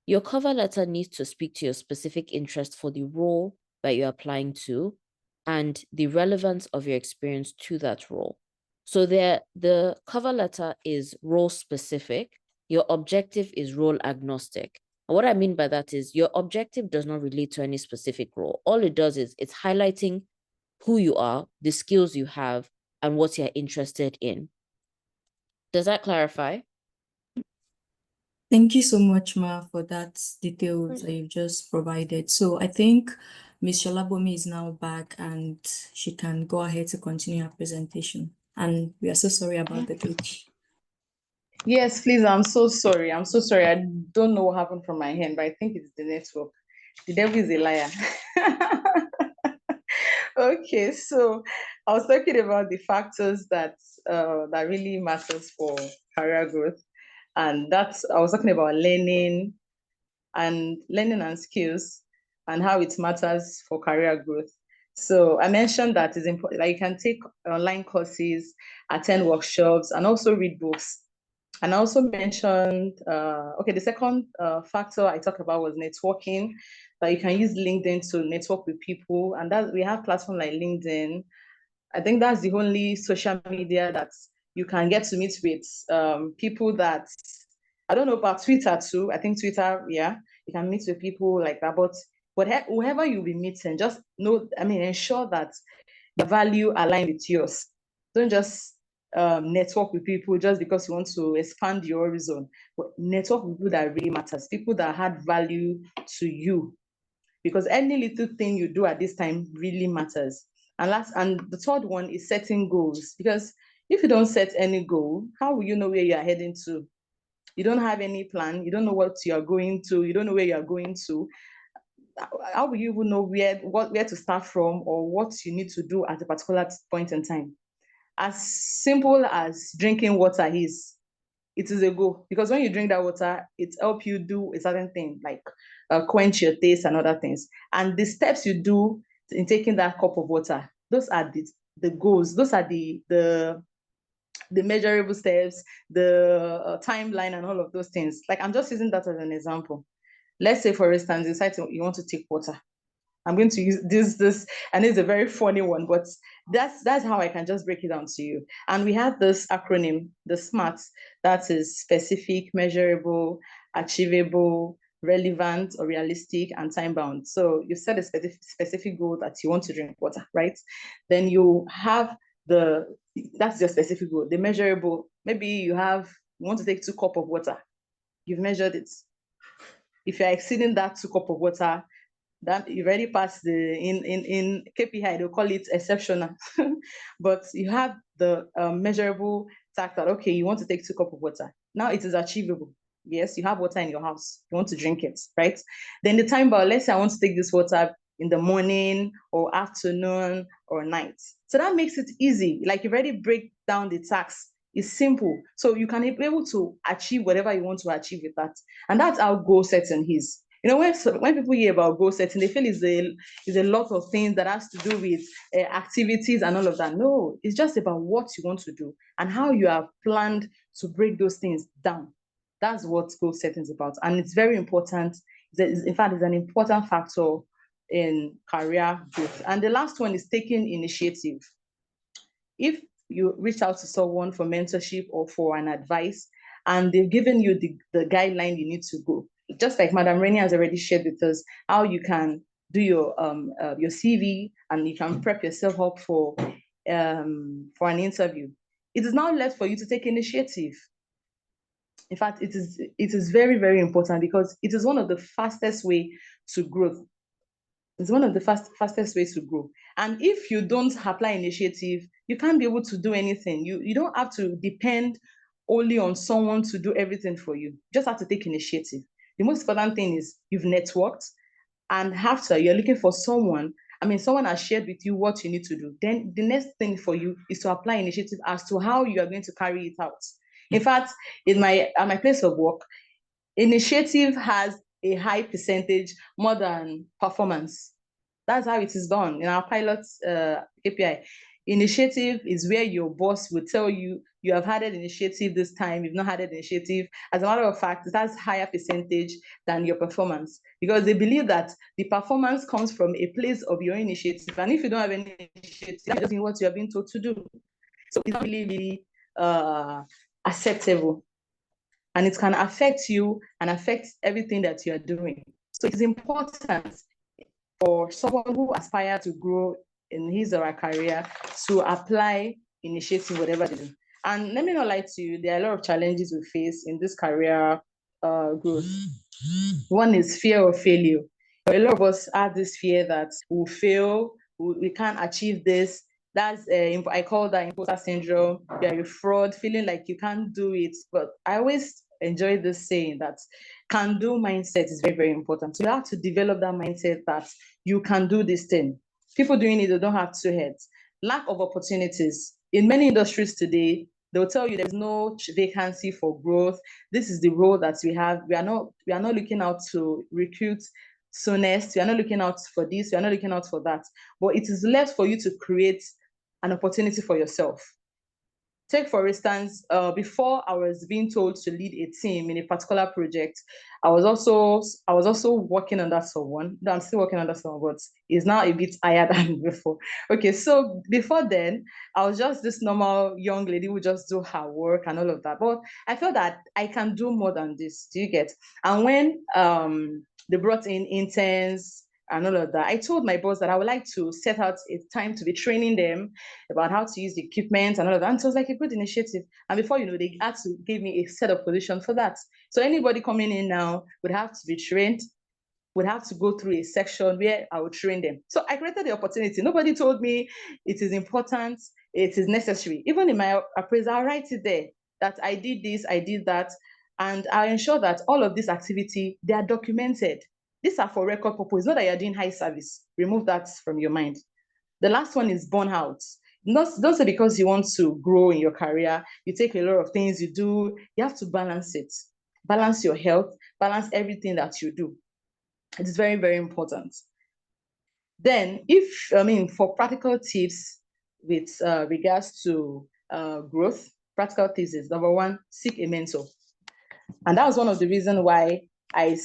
Your cover letter needs to speak to your specific interest for the role that you're applying to and the relevance of your experience to that role. So the cover letter is role specific. Your objective is role agnostic. And what I mean by that is your objective does not relate to any specific role. All it does is it's highlighting who you are, the skills you have, and what you're interested in. Does that clarify? Thank you so much, Ma, for that details that you've just provided. So I think Ms. Sholabomi is now back and she can go ahead to continue her presentation. And we are so sorry about the glitch. Yes, please. I'm so sorry. I'm so sorry. I don't know what happened from my hand, but I think it's the network. The devil is a liar. Okay, so I was talking about the factors that that really matters for career growth, and that's I was talking about learning and skills, and how it matters for career growth. So I mentioned that it's important. Like you can take online courses, attend workshops, and also read books. And I also mentioned, okay, the second factor I talked about was networking, that you can use LinkedIn to network with people. And that we have platforms like LinkedIn. I think that's the only social media that you can get to meet with people that, I don't know about Twitter too. I think Twitter, yeah, you can meet with people like that. But whoever you'll be meeting, just know, I mean, ensure that the value align with yours. Don't just network with people just because you want to expand your horizon, but network with people that really matters, people that add value to you, because any little thing you do at this time really matters. And the third one is setting goals, because if you don't set any goal, how will you know where you are heading to? You don't have any plan, you don't know what you are going to, you don't know where you are going to. How will you even know where to start from, or what you need to do at a particular point in time? As simple as drinking water is, it is a go, because when you drink that water, it helps you do a certain thing, like quench your taste and other things. And the steps you do in taking that cup of water, those are the goals. Those are the measurable steps, the timeline, and all of those things. Like, I'm just using that as an example. Let's say, for instance, you decide you want to take water. I'm going to use this, and it's a very funny one, but that's how I can just break it down to you. And we have this acronym, the SMART, that is specific, measurable, achievable, relevant or realistic, and time-bound. So you set a specific goal that you want to drink water, right? Then you have that's your specific goal. The measurable, maybe you want to take 2 cups of water. You've measured it. If you're exceeding that 2 cups of water, that you've already passed in KPI, they'll call it exceptional. But you have the measurable fact that, okay, you want to take 2 cups of water. Now it is achievable. Yes, you have water in your house. You want to drink it, right? Then the time bar, let's say I want to take this water in the morning or afternoon or night. So that makes it easy. Like, you already break down the task. It's simple. So you can be able to achieve whatever you want to achieve with that. And that's how goal setting is. You know, when people hear about goal setting, they feel it's a lot of things that has to do with activities and all of that. No, it's just about what you want to do and how you have planned to break those things down. That's what goal setting is about. And it's very important. In fact, it's an important factor in career growth. And the last one is taking initiative. If you reach out to someone for mentorship or for an advice, and they've given you the guideline you need to go, just like Madam Rainey has already shared with us, how you can do your CV and you can prep yourself up for an interview. It is now left for you to take initiative. In fact, it is very, very important, because it is one of the fastest way to growth. It's one of the fastest ways to grow. And if you don't apply initiative, you can't be able to do anything. You don't have to depend only on someone to do everything for you. You just have to take initiative. The most important thing is you've networked, and after you're looking for someone has shared with you what you need to do. Then the next thing for you is to apply initiative as to how you are going to carry it out. In fact, at my place of work, initiative has a high percentage more than performance. That's how it is done in our pilot KPI. Initiative is where your boss will tell you, you have had an initiative this time, you've not had an initiative. As a matter of fact, it has higher percentage than your performance, because they believe that the performance comes from a place of your initiative. And if you don't have any initiative, that doesn't mean what you are being told to do. So it's really, really acceptable. And it can affect you and affect everything that you are doing. So it is important for someone who aspires to grow in his or her career to apply initiative, whatever they do. And let me not lie to you, there are a lot of challenges we face in this career growth. One is fear of failure. A lot of us have this fear that we'll fail, we can't achieve this. That's I call that imposter syndrome. You're a fraud, feeling like you can't do it. But I always enjoy this saying that can-do mindset is very, very important. So you have to develop that mindset that you can do this thing. People doing it, they don't have 2 heads. Lack of opportunities. In many industries today, they'll tell you there's no vacancy for growth. This is the role that we have. We are not looking out to recruit soonest. We are not looking out for this. We are not looking out for that. But it is left for you to create an opportunity for yourself. Take, for instance, before I was being told to lead a team in a particular project, I was also working under someone. No, I'm still working under someone, but it's now a bit higher than before. Okay, so before then, I was just this normal young lady who just do her work and all of that. But I felt that I can do more than this. Do you get? And when they brought in interns and all of that, I told my boss that I would like to set out a time to be training them about how to use the equipment and all of that. And so it was like a good initiative. And before you know, they had to give me a set of position for that. So anybody coming in now would have to be trained, would have to go through a section where I would train them. So I created the opportunity. Nobody told me it is important, it is necessary. Even in my appraisal, I write it there that I did this, I did that. And I ensure that all of this activity, they are documented. These are for record purpose, not that you're doing high service. Remove that from your mind. The last one is burnout. don't say because you want to grow in your career, you take a lot of things you do. You have to balance it. Balance your health, balance everything that you do. It is very, very important. Then, for practical tips with regards to growth, practical tips is number one, seek a mentor. And that was one of the reasons why I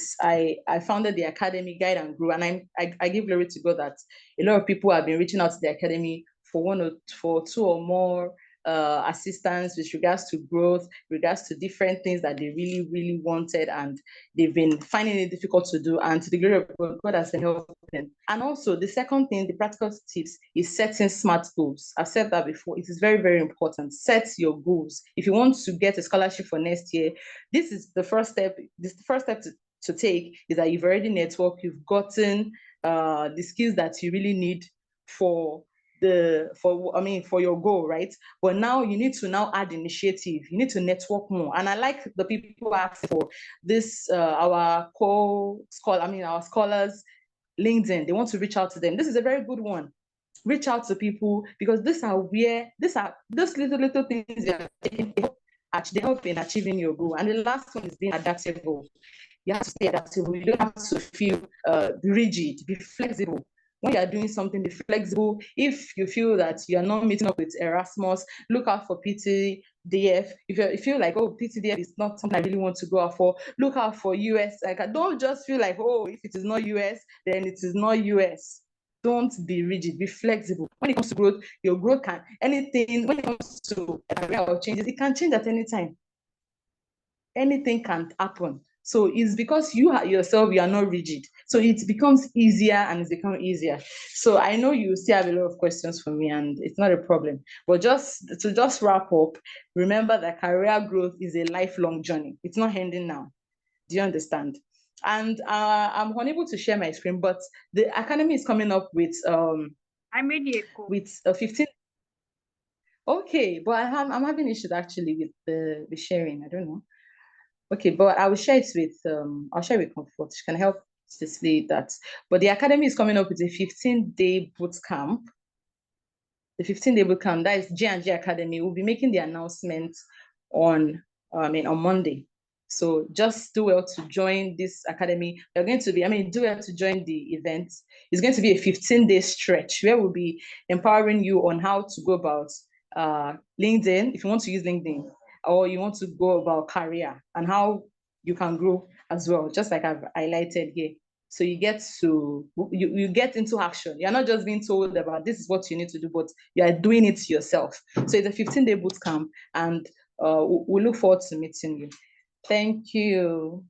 founded the Academy Guide and Grow. And I give glory to God that a lot of people have been reaching out to the Academy for two or more assistance with regards to growth, regards to different things that they really, really wanted, and they've been finding it difficult to do. And to the glory of God, God has been helping. And also, the second thing, the practical tips, is setting smart goals. I've said that before. It is very, very important. Set your goals. If you want to get a scholarship for next year, this is the first step. This is the first step to take, is that you've already networked, you've gotten the skills that you really need for your goal, right? But now you need to now add initiative. You need to network more. And I like the people ask for this, our scholars, LinkedIn. They want to reach out to them. This is a very good one. Reach out to people, because those little things you are taking, they help in achieving your goal. And the last one is being adaptable. You have to stay adaptable. You don't have to feel rigid. Be flexible. When you are doing something, be flexible. If you feel that you are not meeting up with Erasmus, look out for PTDF. If you feel like, oh, PTDF is not something I really want to go out for, look out for US. Like, don't just feel like, oh, if it is not US, then it is not US. Don't be rigid, be flexible. When it comes to growth, your growth when it comes to career or changes, it can change at any time. Anything can happen. So it's because you yourself, you are not rigid. So it becomes easier, and it's become easier. So I know you still have a lot of questions for me, and it's not a problem. But just to wrap up, remember that career growth is a lifelong journey. It's not ending now. Do you understand? And I'm unable to share my screen, but the Academy is coming up with I made it cool. With 15. Okay, but I'm having issues actually with the sharing. I don't know. Okay, but I will share it with I'll share with Comfort. She can help facilitate that. But the Academy is coming up with a 15-day boot camp. The 15-day boot camp, that is G&G Academy. We'll be making the announcement on Monday. So just do well to join this academy. You're going to do well to join the event. It's going to be a 15-day stretch where we'll be empowering you on how to go about LinkedIn, if you want to use LinkedIn, or you want to go about career and how you can grow as well, just like I've highlighted here. So you get into action. You're not just being told about this is what you need to do, but you are doing it yourself. So it's a 15-day boot camp, and we look forward to meeting you. Thank you.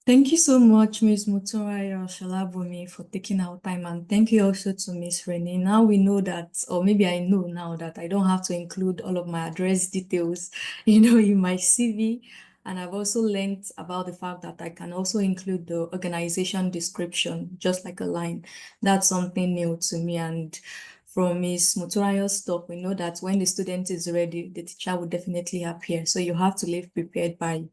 Thank you so much, Ms. Motunrayo Sholabomi, for taking our time, and thank you also to Ms. Renee. Now we know that, or maybe I know now that I don't have to include all of my address details, in my CV. And I've also learned about the fact that I can also include the organization description, just like a line. That's something new to me. And from Ms. Motunrayo's talk, we know that when the student is ready, the teacher will definitely appear. So you have to live prepared by,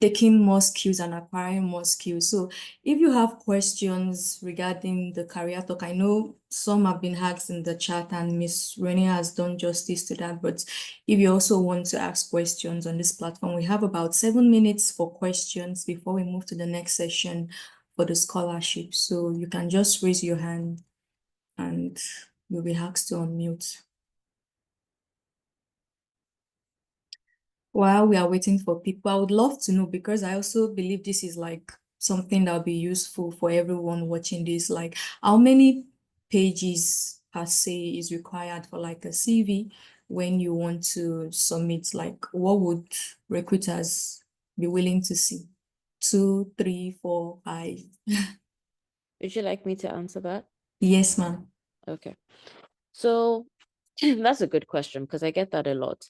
taking more skills and acquiring more skills. So if you have questions regarding the career talk, I know some have been asked in the chat and Ms. Renee has done justice to that, but if you also want to ask questions on this platform, we have about 7 minutes for questions before we move to the next session for the scholarship. So you can just raise your hand and you'll be asked to unmute. While we are waiting for people, I would love to know, because I also believe this is like something that will be useful for everyone watching this, like how many pages per se is required for like a CV when you want to submit, like what would recruiters be willing to see? 2, 3, 4, 5? Would you like me to answer that? Yes, ma'am. Okay. So that's a good question, because I get that a lot.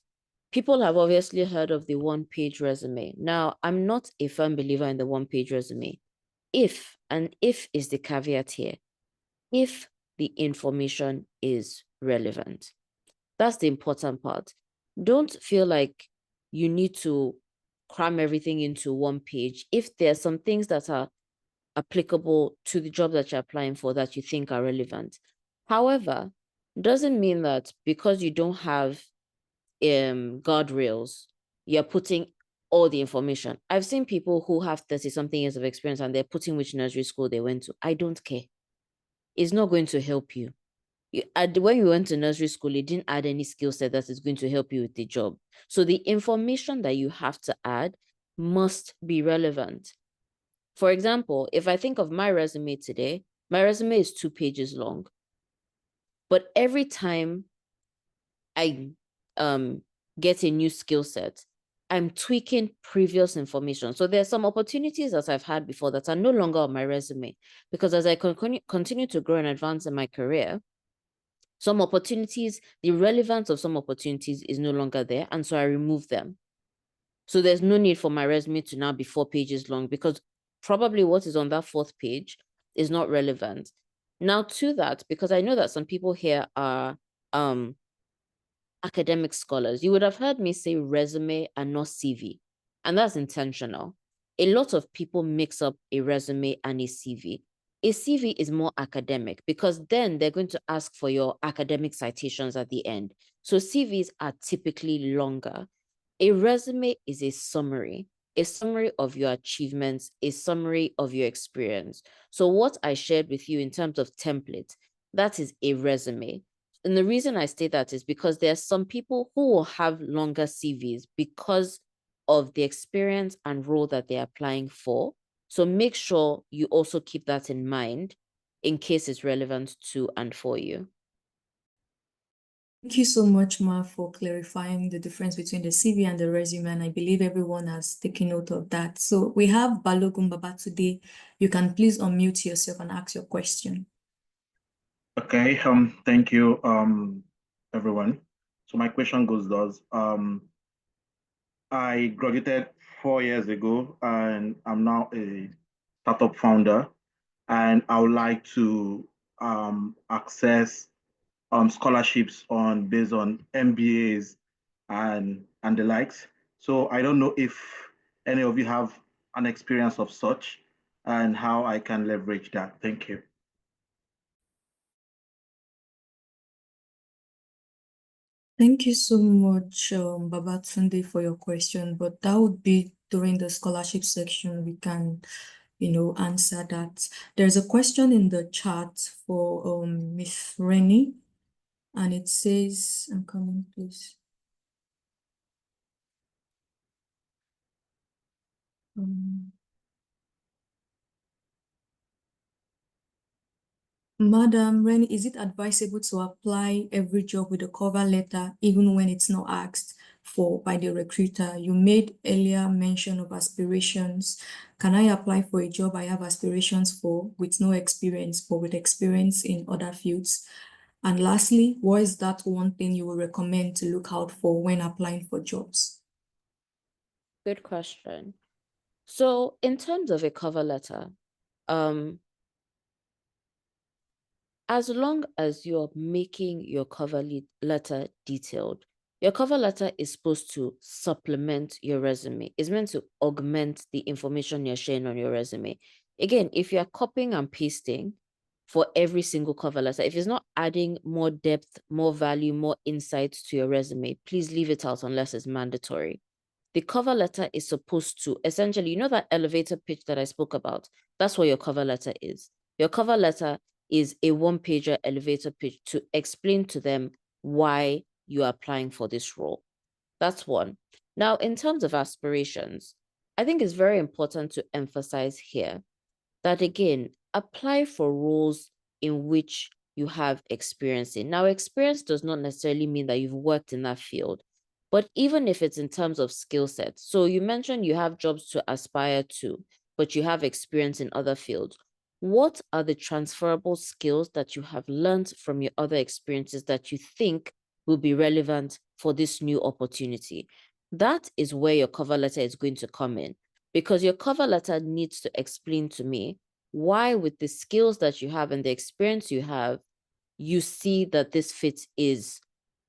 People have obviously heard of the one-page resume. Now, I'm not a firm believer in the one-page resume. If is the caveat here, if the information is relevant. That's the important part. Don't feel like you need to cram everything into one page. If there are some things that are applicable to the job that you're applying for that you think are relevant. However, doesn't mean that because you don't have guardrails, you're putting all the information. I've seen people who have 30-something years of experience and they're putting which nursery school they went to. I don't care. It's not going to help you. When you went to nursery school, it didn't add any skill set that is going to help you with the job. So the information that you have to add must be relevant. For example, if I think of my resume today, my resume is 2 pages long. But every time I get a new skill set, I'm tweaking previous information. So there's some opportunities that I've had before that are no longer on my resume, because as I continue to grow and advance in my career, some opportunities, the relevance of some opportunities is no longer there. And so I remove them. So there's no need for my resume to now be 4 pages long, because probably what is on that 4th page is not relevant. Now to that, because I know that some people here are academic scholars, you would have heard me say resume and not CV. And that's intentional. A lot of people mix up a resume and a CV. A CV is more academic because then they're going to ask for your academic citations at the end. So CVs are typically longer. A resume is a summary of your achievements, a summary of your experience. So what I shared with you in terms of template, that is a resume. And the reason I say that is because there are some people who will have longer CVs because of the experience and role that they're applying for. So make sure you also keep that in mind in case it's relevant to and for you. Thank you so much, Ma, for clarifying the difference between the CV and the resume, and I believe everyone has taken note of that. So we have Balogun Babatunde. You can please unmute yourself and ask your question. Okay, thank you, everyone. So my question goes thus. I graduated 4 years ago and I'm now a startup founder, and I would like to access scholarships based on MBAs and the likes. So I don't know if any of you have an experience of such and how I can leverage that. Thank you. Thank you so much, Babatunde, for your question, but that would be during the scholarship section. We can, answer that. There's a question in the chat for Miss Rennie, and it says, I'm coming, please. Madam Rennie, is it advisable to apply every job with a cover letter, even when it's not asked for by the recruiter? You made earlier mention of aspirations. Can I apply for a job I have aspirations for with no experience, but with experience in other fields? And lastly, what is that one thing you would recommend to look out for when applying for jobs? Good question. So in terms of a cover letter, as long as you're making your cover letter detailed, your cover letter is supposed to supplement your resume. It's meant to augment the information you're sharing on your resume. Again, if you're copying and pasting for every single cover letter, if it's not adding more depth, more value, more insights to your resume, please leave it out unless it's mandatory. The cover letter is supposed to essentially, that elevator pitch that I spoke about, that's what your cover letter is. Your cover letter is a 1-pager elevator pitch to explain to them why you are applying for this role. That's one. Now, in terms of aspirations, I think it's very important to emphasize here that, again, apply for roles in which you have experience in. Now, experience does not necessarily mean that you've worked in that field, but even if it's in terms of skill sets. So you mentioned you have jobs to aspire to, but you have experience in other fields. What are the transferable skills that you have learned from your other experiences that you think will be relevant for this new opportunity? That is where your cover letter is going to come in, because your cover letter needs to explain to me why, with the skills that you have and the experience you have, you see that this fit is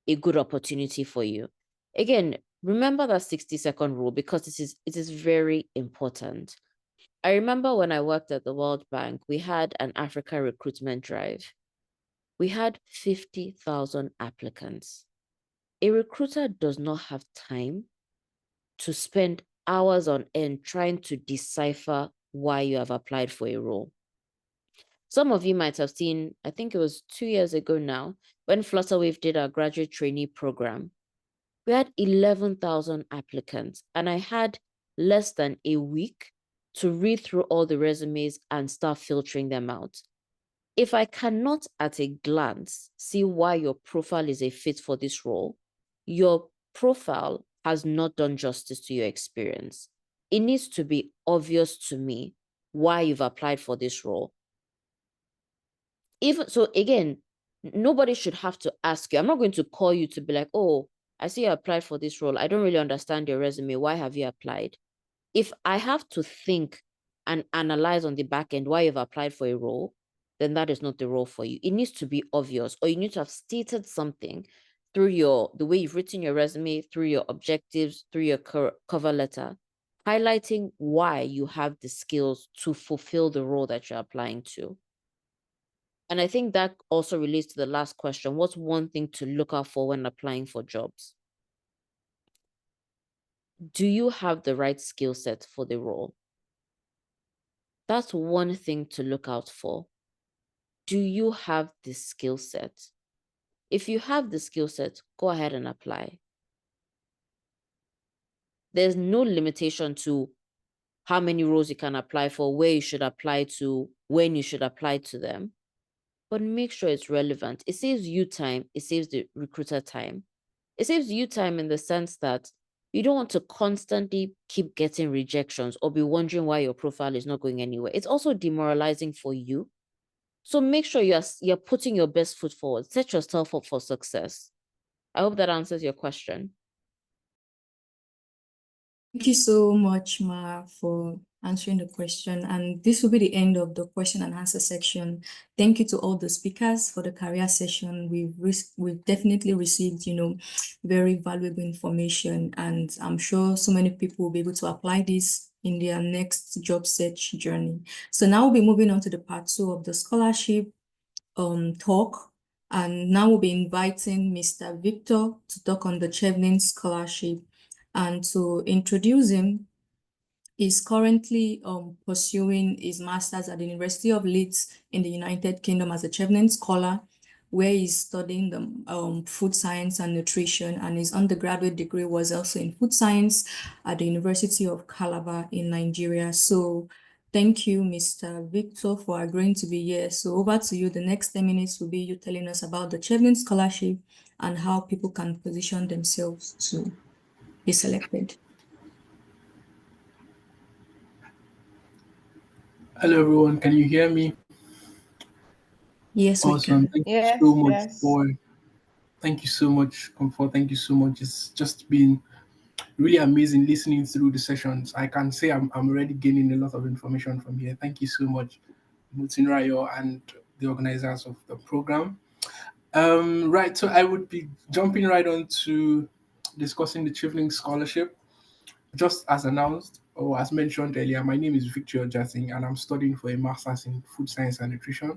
a good opportunity for you. Again, remember that 60-second rule, because it is very important. I remember when I worked at the World Bank, we had an Africa recruitment drive. we had 50,000 applicants. A recruiter does not have time to spend hours on end trying to decipher why you have applied for a role. Some of you might have seen, I think it was 2 years ago now, when Flutterwave did our graduate trainee program. We had 11,000 applicants, and I had less than a week to read through all the resumes and start filtering them out. If I cannot at a glance see why your profile is a fit for this role, your profile has not done justice to your experience. It needs to be obvious to me why you've applied for this role. Even so, again, nobody should have to ask you. I'm not going to call you to be like, oh, I see you applied for this role. I don't really understand your resume. Why have you applied? If I have to think and analyze on the back end why you've applied for a role, then that is not the role for you. It needs to be obvious, or you need to have stated something through the way you've written your resume, through your objectives, through your cover letter, highlighting why you have the skills to fulfill the role that you're applying to. And I think that also relates to the last question. What's one thing to look out for when applying for jobs? Do you have the right skill set for the role? That's one thing to look out for. Do you have the skill set? If you have the skill set, go ahead and apply. There's no limitation to how many roles you can apply for, where you should apply to, when you should apply to them. But make sure it's relevant. It saves you time. It saves the recruiter time. It saves you time in the sense that you don't want to constantly keep getting rejections or be wondering why your profile is not going anywhere. It's also demoralizing for you. So make sure you're putting your best foot forward. Set yourself up for success. I hope that answers your question. Thank you so much, Ma, for answering the question. And this will be the end of the question and answer section. Thank you to all the speakers for the career session. We've definitely received, very valuable information, and I'm sure so many people will be able to apply this in their next job search journey. So now we'll be moving on to the part 2 of the scholarship talk. And now we'll be inviting Mr. Victor to talk on the Chevening Scholarship. And to introduce him, is currently pursuing his master's at the University of Leeds in the United Kingdom as a Chevening Scholar, where he's studying the food science and nutrition, and his undergraduate degree was also in food science at the University of Calabar in Nigeria. So thank you, Mr. Victor, for agreeing to be here. So over to you. The next 10 minutes will be you telling us about the Chevening Scholarship and how people can position themselves to be selected. Hello everyone, can you hear me? Yes, Awesome. we can. Thank you so much, Comfort. Thank you so much. It's just been really amazing listening through the sessions. I can say I'm already gaining a lot of information from here. Thank you so much, Motunrayo and the organizers of the program. Right, so I would be jumping right on to discussing the Chevening Scholarship. Just as announced or as mentioned earlier, my name is Victor Jating, and I'm studying for a master's in food science and nutrition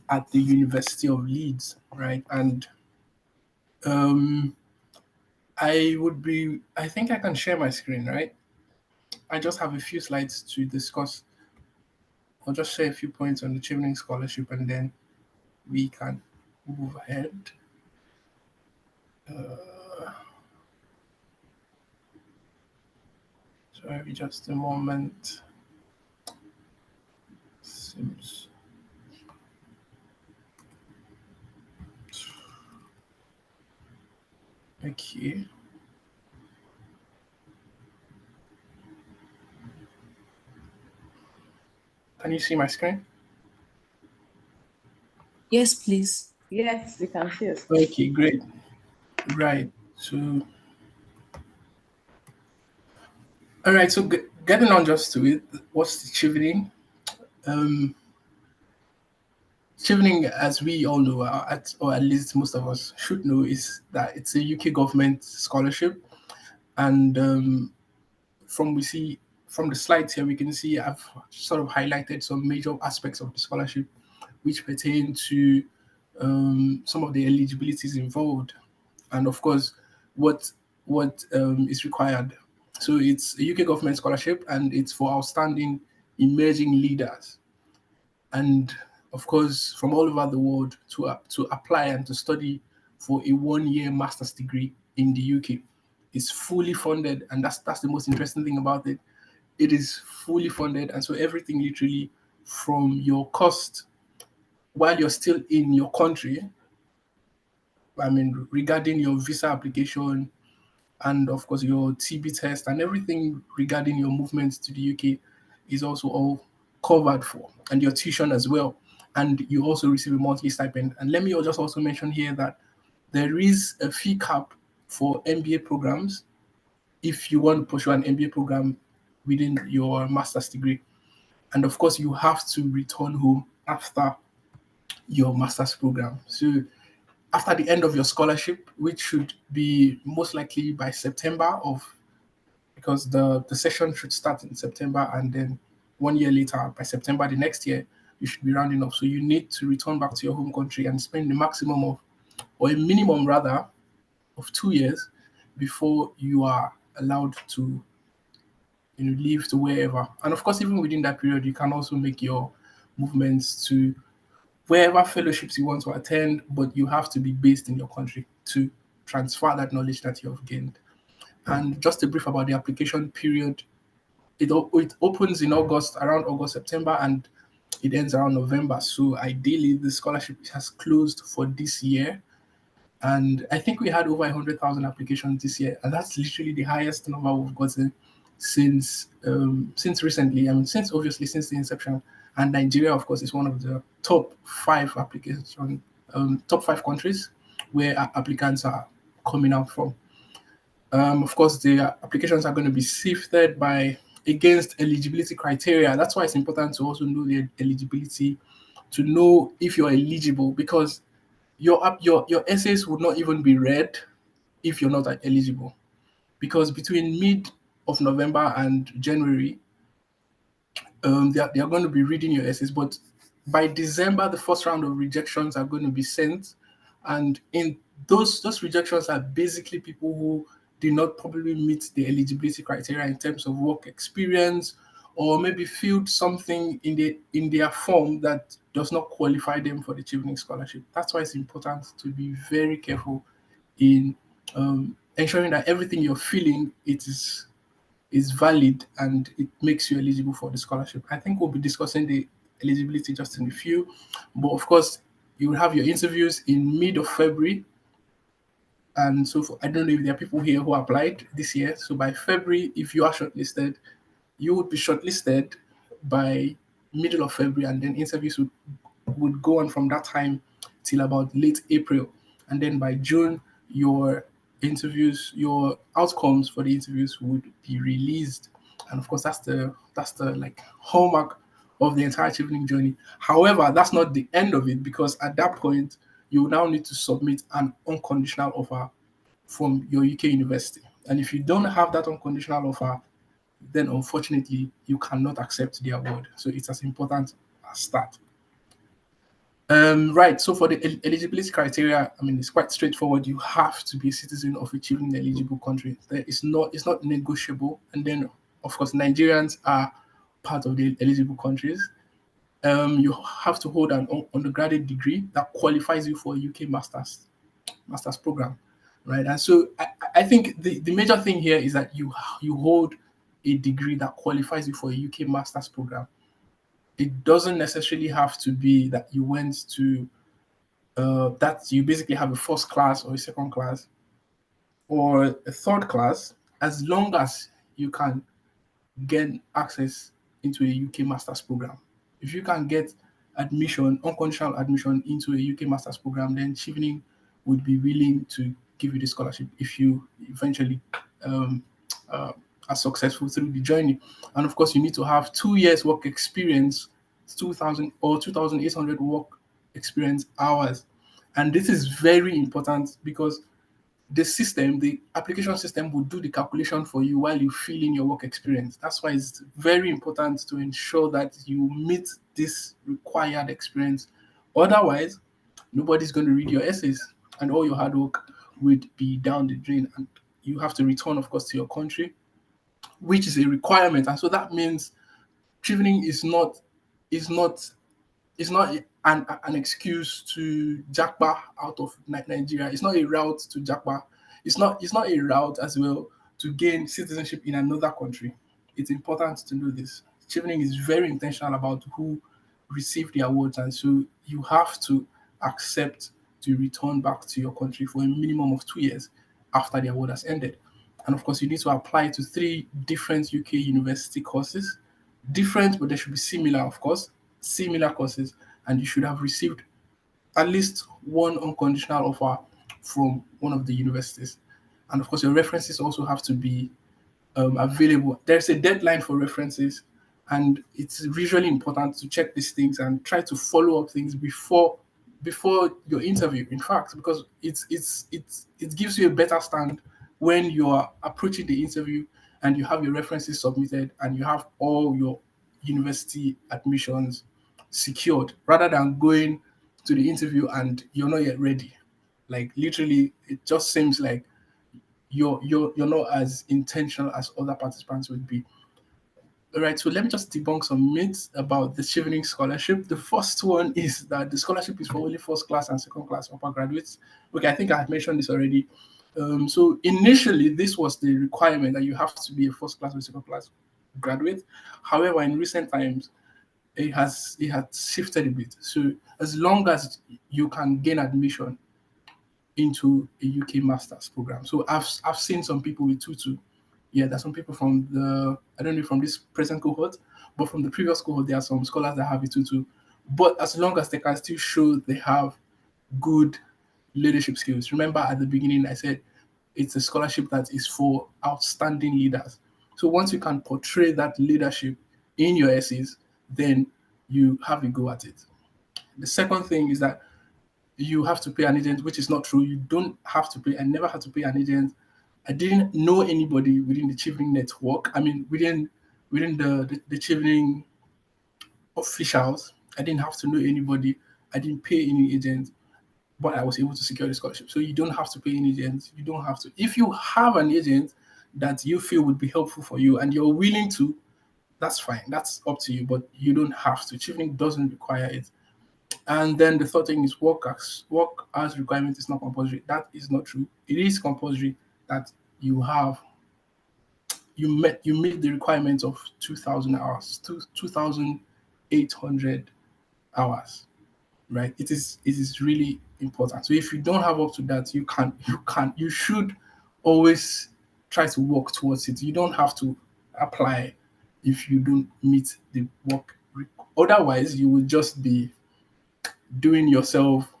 at the University of Leeds, right? And I think I can share my screen, right? I just have a few slides to discuss. I'll just share a few points on the Chevening Scholarship, and then we can move ahead. Sorry, just a moment. Seems. Okay. Can you see my screen? Yes, please. Yes, we can see it. Okay, great. Right. So, all right. So, getting on just to it, what's the Chevening? Chevening, as we all know, or at least most of us should know, is that it's a UK government scholarship, and from the slides here, we can see I've sort of highlighted some major aspects of the scholarship, which pertain to some of the eligibilities involved, and of course, what is required. So it's a UK government scholarship, and it's for outstanding emerging leaders, and of course, from all over the world to apply and to study for a 1-year master's degree in the UK. It's fully funded, and that's the most interesting thing about it. It is fully funded, and so everything literally from your cost while you're still in your country, I mean, regarding your visa application and of course your TB test and everything regarding your movements to the UK is also all covered for, and your tuition as well. And you also receive a monthly stipend. And let me just also mention here that there is a fee cap for MBA programs if you want to pursue an MBA program within your master's degree. And of course, you have to return home after your master's program. So after the end of your scholarship, which should be most likely by September because the session should start in September, and then 1 year later, by September the next year, you should be rounding up. So you need to return back to your home country and spend the maximum of, or a minimum rather, of 2 years before you are allowed to leave to wherever. And of course, even within that period, you can also make your movements to wherever fellowships you want to attend, but you have to be based in your country to transfer that knowledge that you have gained. And just a brief about the application period, it opens in August, around August, September, and it ends around November. So ideally, the scholarship has closed for this year. And I think we had over 100,000 applications this year, and that's literally the highest number we've gotten since recently. I mean, since the inception. And Nigeria, of course, is one of the top 5 application, top 5 countries where applicants are coming out from. Of course, the applications are going to be sifted against eligibility criteria. That's why it's important to also know the eligibility, to know if you're eligible, because your essays would not even be read if you're not eligible. Because between mid of November and January, they are going to be reading your essays, but by December, the first round of rejections are going to be sent, and in those rejections are basically people who did not probably meet the eligibility criteria in terms of work experience, or maybe filled something in their form that does not qualify them for the Chevening scholarship. That's why it's important to be very careful in ensuring that everything you're filling is valid and it makes you eligible for the scholarship. I think we'll be discussing the eligibility just in a few, but of course, you will have your interviews in mid of February. And so I don't know if there are people here who applied this year. So by February, if you are shortlisted, you would be shortlisted by middle of February, and then interviews would go on from that time till about late April. And then by June, your outcomes for the interviews would be released. And of course, that's the like hallmark of the entire Chevening journey. However, that's not the end of it, because at that point, you now need to submit an unconditional offer from your UK university. And if you don't have that unconditional offer, then unfortunately you cannot accept the award. So it's as important as that. Right. So for the eligibility criteria, I mean, it's quite straightforward. You have to be a citizen of a Chevening eligible country. It's not negotiable. And then, of course, Nigerians are part of the eligible countries. You have to hold an undergraduate degree that qualifies you for a UK master's program, right? And so I think the major thing here is that you hold a degree that qualifies you for a UK master's program. It doesn't necessarily have to be that you went to that you basically have a first class or a second class or a third class, as long as you can gain access into a UK master's program. If you can get unconditional admission into a UK master's program, then Chevening would be willing to give you the scholarship if you eventually are successful through the journey. And of course, you need to have 2 years work experience, 2,000 or 2,800 work experience hours. And this is very important because the application system will do the calculation for you while you fill in your work experience. That's why it's very important to ensure that you meet this required experience. Otherwise, nobody's going to read your essays, and all your hard work would be down the drain. And you have to return, of course, to your country, which is a requirement. And so that means chevening is not an excuse to jackpot out of Nigeria. It's not a route to jackpot. It's not a route as well to gain citizenship in another country. It's important to know this. Chevening is very intentional about who receive the awards, and so you have to accept to return back to your country for a minimum of 2 years after the award has ended. And of course, you need to apply to 3 different UK university courses. Different, but they should be similar, of course, similar courses, and you should have received at least one unconditional offer from one of the universities. And of course, your references also have to be available. There's a deadline for references, and it's usually important to check these things and try to follow up things before your interview. In fact, because it gives you a better stand when you are approaching the interview and you have your references submitted and you have all your university admissions secured, rather than going to the interview and you're not yet ready. Like literally, it just seems like you're not as intentional as other participants would be. All right, so let me just debunk some myths about the Chevening scholarship. The first one is that the scholarship is for only first class and second class upper graduates. Okay, I think I had mentioned this already. So initially, this was the requirement that you have to be a first class or second class graduate. However, in recent times, it has shifted a bit. So as long as you can gain admission into a UK master's program. So I've seen some people with tutu. Yeah, there's some people from I don't know from this present cohort, but from the previous cohort, there are some scholars that have a tutu. But as long as they can still show they have good leadership skills. Remember at the beginning, I said it's a scholarship that is for outstanding leaders. So once you can portray that leadership in your essays, then you have a go at it. The second thing is that you have to pay an agent, which is not true. You don't have to pay. I never had to pay an agent. I didn't know anybody within the Chevening network. I mean, within the Chevening officials. I didn't have to know anybody. I didn't pay any agent, but I was able to secure the scholarship. So you don't have to pay any agent. You don't have to. If you have an agent that you feel would be helpful for you and you're willing to, that's fine. That's up to you, but you don't have to. Chevening doesn't require it. And then the third thing is work as requirement is not compulsory. That is not true. It is compulsory that you meet the requirements of 2,000 hours, 2,800 hours, right? It is really important. So if you don't have up to that, you should always try to work towards it. You don't have to apply if you don't meet the work. Otherwise, you will just be doing yourself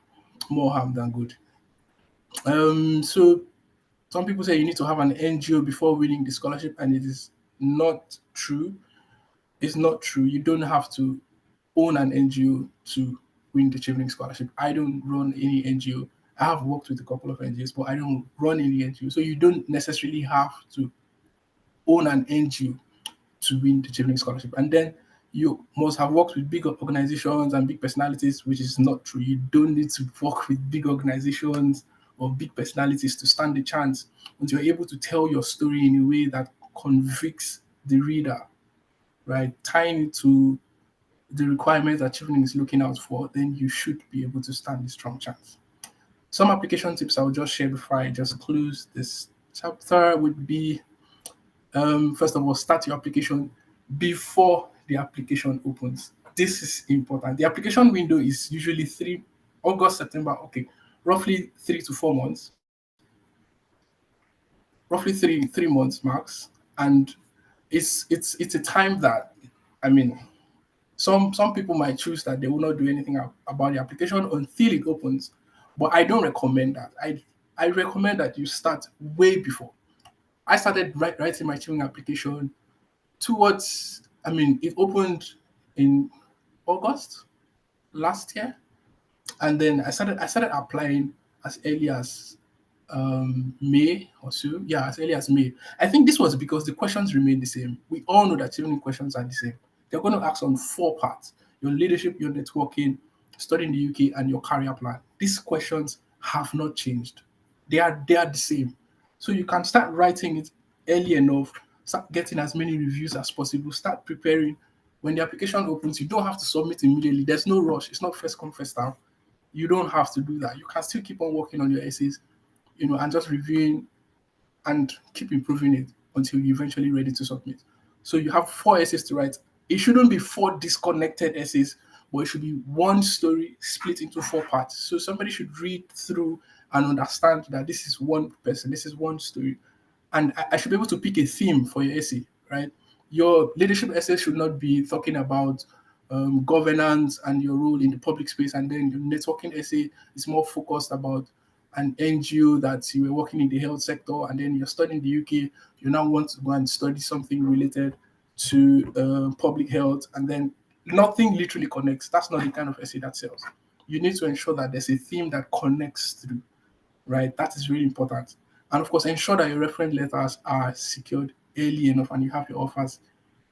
more harm than good. So some people say you need to have an NGO before winning the scholarship, and it is not true. It's not true. You don't have to own an NGO to win the Chevening scholarship. I don't run any NGO. I have worked with a couple of NGOs, but I don't run any NGO. So you don't necessarily have to own an NGO to win the Chevening scholarship. And then you must have worked with big organizations and big personalities, which is not true. You don't need to work with big organizations or big personalities to stand a chance. Once you're able to tell your story in a way that convicts the reader, right, tying it to the requirements that Chevening is looking out for, then you should be able to stand a strong chance. Some application tips I'll just share before I just close this chapter would be first of all, start your application before the application opens. This is important. The application window is usually August, September, okay, roughly 3 to 4 months, roughly three months max, and it's a time that, I mean, some people might choose that they will not do anything about the application until it opens, but I don't recommend that. I recommend that you start way before. I started writing my tuning application towards, I mean, it opened in August last year, and then I started applying as early as May or so. Yeah, as early as May. I think this was because the questions remain the same. We all know that tuning questions are the same. They're going to ask on 4 parts: your leadership, your networking, studying in the UK, and your career plan. these questions have not changed. They are the same. So you can start writing it early enough, start getting as many reviews as possible, start preparing. When the application opens, you don't have to submit immediately. There's no rush. It's not first come, first serve. You don't have to do that. You can still keep on working on your essays, and just reviewing and keep improving it until you're eventually ready to submit. So you have 4 essays to write. It shouldn't be 4 disconnected essays, but it should be one story split into 4 parts. So somebody should read through and understand that this is one person, this is one story. And I should be able to pick a theme for your essay, right? Your leadership essay should not be talking about governance and your role in the public space, and then your networking essay is more focused about an NGO that you were working in the health sector, and then you're studying the UK. You now want to go and study something related to public health, and then nothing literally connects. That's not the kind of essay that sells. You need to ensure that there's a theme that connects through, right? That is really important. And of course, ensure that your reference letters are secured early enough and you have your offers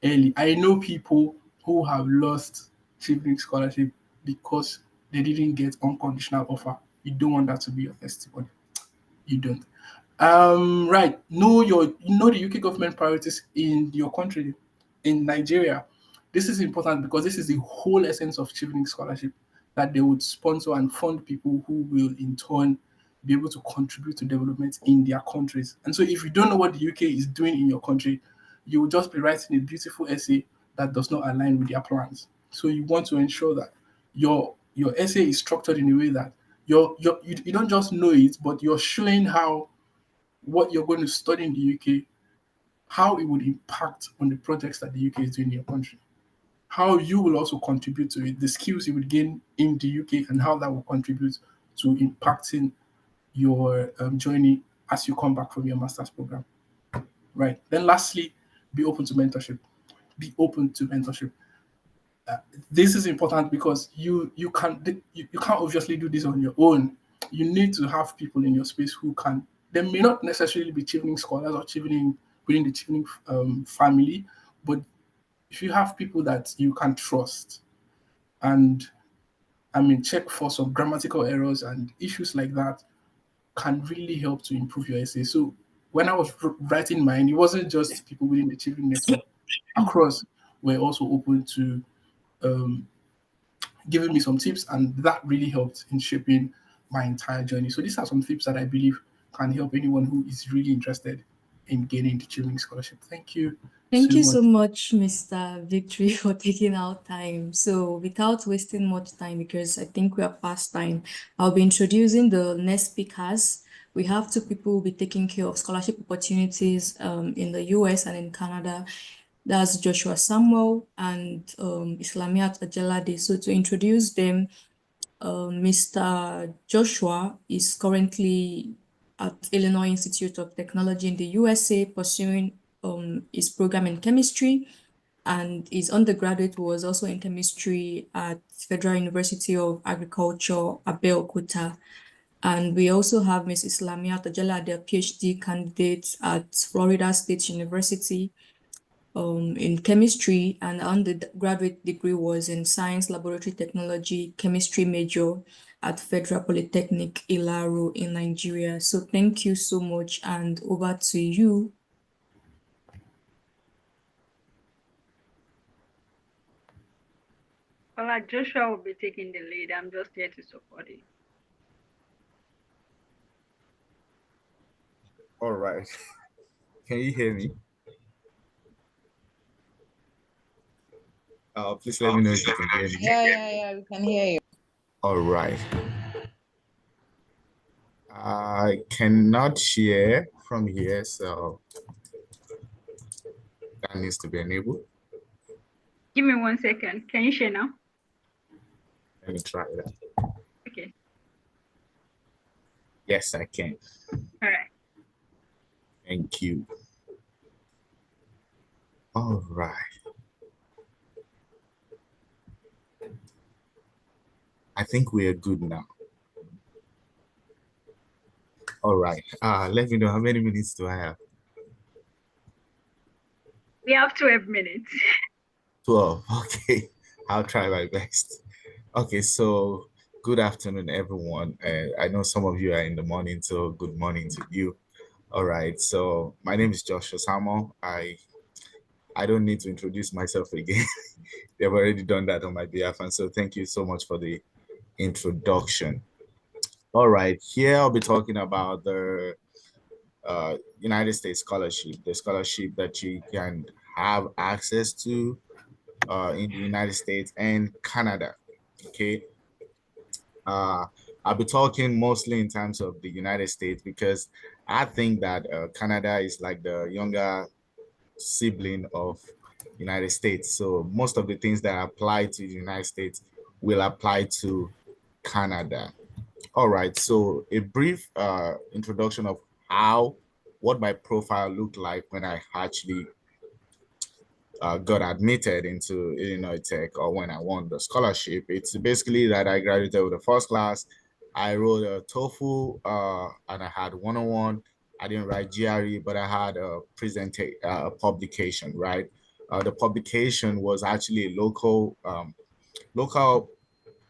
early. I know people who have lost Children's Scholarship because they didn't get unconditional offer. You don't want that to be your testimony. You don't. Right. Know the UK government priorities in your country, in Nigeria. This is important because this is the whole essence of Children's Scholarship, that they would sponsor and fund people who will in turn be able to contribute to development in their countries. And so if you don't know what the UK is doing in your country, you will just be writing a beautiful essay that does not align with their plans. So you want to ensure that your essay is structured in a way that you don't just know it, but you're showing how what you're going to study in the UK, how it would impact on the projects that the UK is doing in your country, how you will also contribute to it, the skills you would gain in the UK, and how that will contribute to impacting your journey as you come back from your master's program. Right. Then lastly, be open to mentorship. Be open to mentorship. This is important because you can't obviously do this on your own. You need to have people in your space who can. They may not necessarily be Chevening scholars or Chevening within the Chevening family, but if you have people that you can trust, and check for some grammatical errors and issues like that, can really help to improve your essay. So when I was writing mine, it wasn't just people within the Chevening network. Across were also open to um, giving me some tips, and that really helped in shaping my entire journey. So these are some tips that I believe can help anyone who is really interested in gaining the Children's Scholarship. Thank you Thank so you so much. much, Mr. Victory, for taking out time. So without wasting much time, because I think we are past time, I'll be introducing the next speakers. We have 2 people who will be taking care of scholarship opportunities in the US and in Canada. That's Joshua Samuel and Islamiyat Ojelade. So to introduce them, Mr. Joshua is currently at Illinois Institute of Technology in the USA pursuing his program in chemistry, and his undergraduate was also in chemistry at Federal University of Agriculture, Abeokuta. And we also have Ms. Islamiyat Ojelade, a PhD candidate at Florida State University in chemistry, and undergraduate degree was in science laboratory technology, chemistry major at Federal Polytechnic Ilaro in Nigeria. So thank you so much, and over to you. Well, Joshua will be taking the lead. I'm just here to support it. All right. Can you hear me? Please let me know if you can hear me. Yeah, we can hear you. All right. I cannot share from here, so that needs to be enabled. Give me 1 second. Can you share now? Let me try that. Okay. Yes, I can. All right. Thank you. All right. I think we are good now. All right. Let me know, how many minutes do I have? We have 12 minutes. 12. Okay. I'll try my best. Okay, so Good afternoon, everyone. I know some of you are in the morning, so good morning to you. All right, so my name is Joshua Samuel. I don't need to introduce myself again. They've already done that on my behalf, and so thank you so much for the introduction. All right, here I'll be talking about the United States scholarship, the scholarship that you can have access to in the United States and Canada. Okay. I'll be talking mostly in terms of the United States because I think that Canada is like the younger sibling of United States. So most of the things that apply to the United States will apply to Canada. All right, so a brief introduction of what my profile looked like when I actually got admitted into Illinois Tech or when I won the scholarship. It's basically that I graduated with a first class. I wrote a TOEFL and I had 101. I didn't write GRE, but I had a publication, right? The publication was actually a local,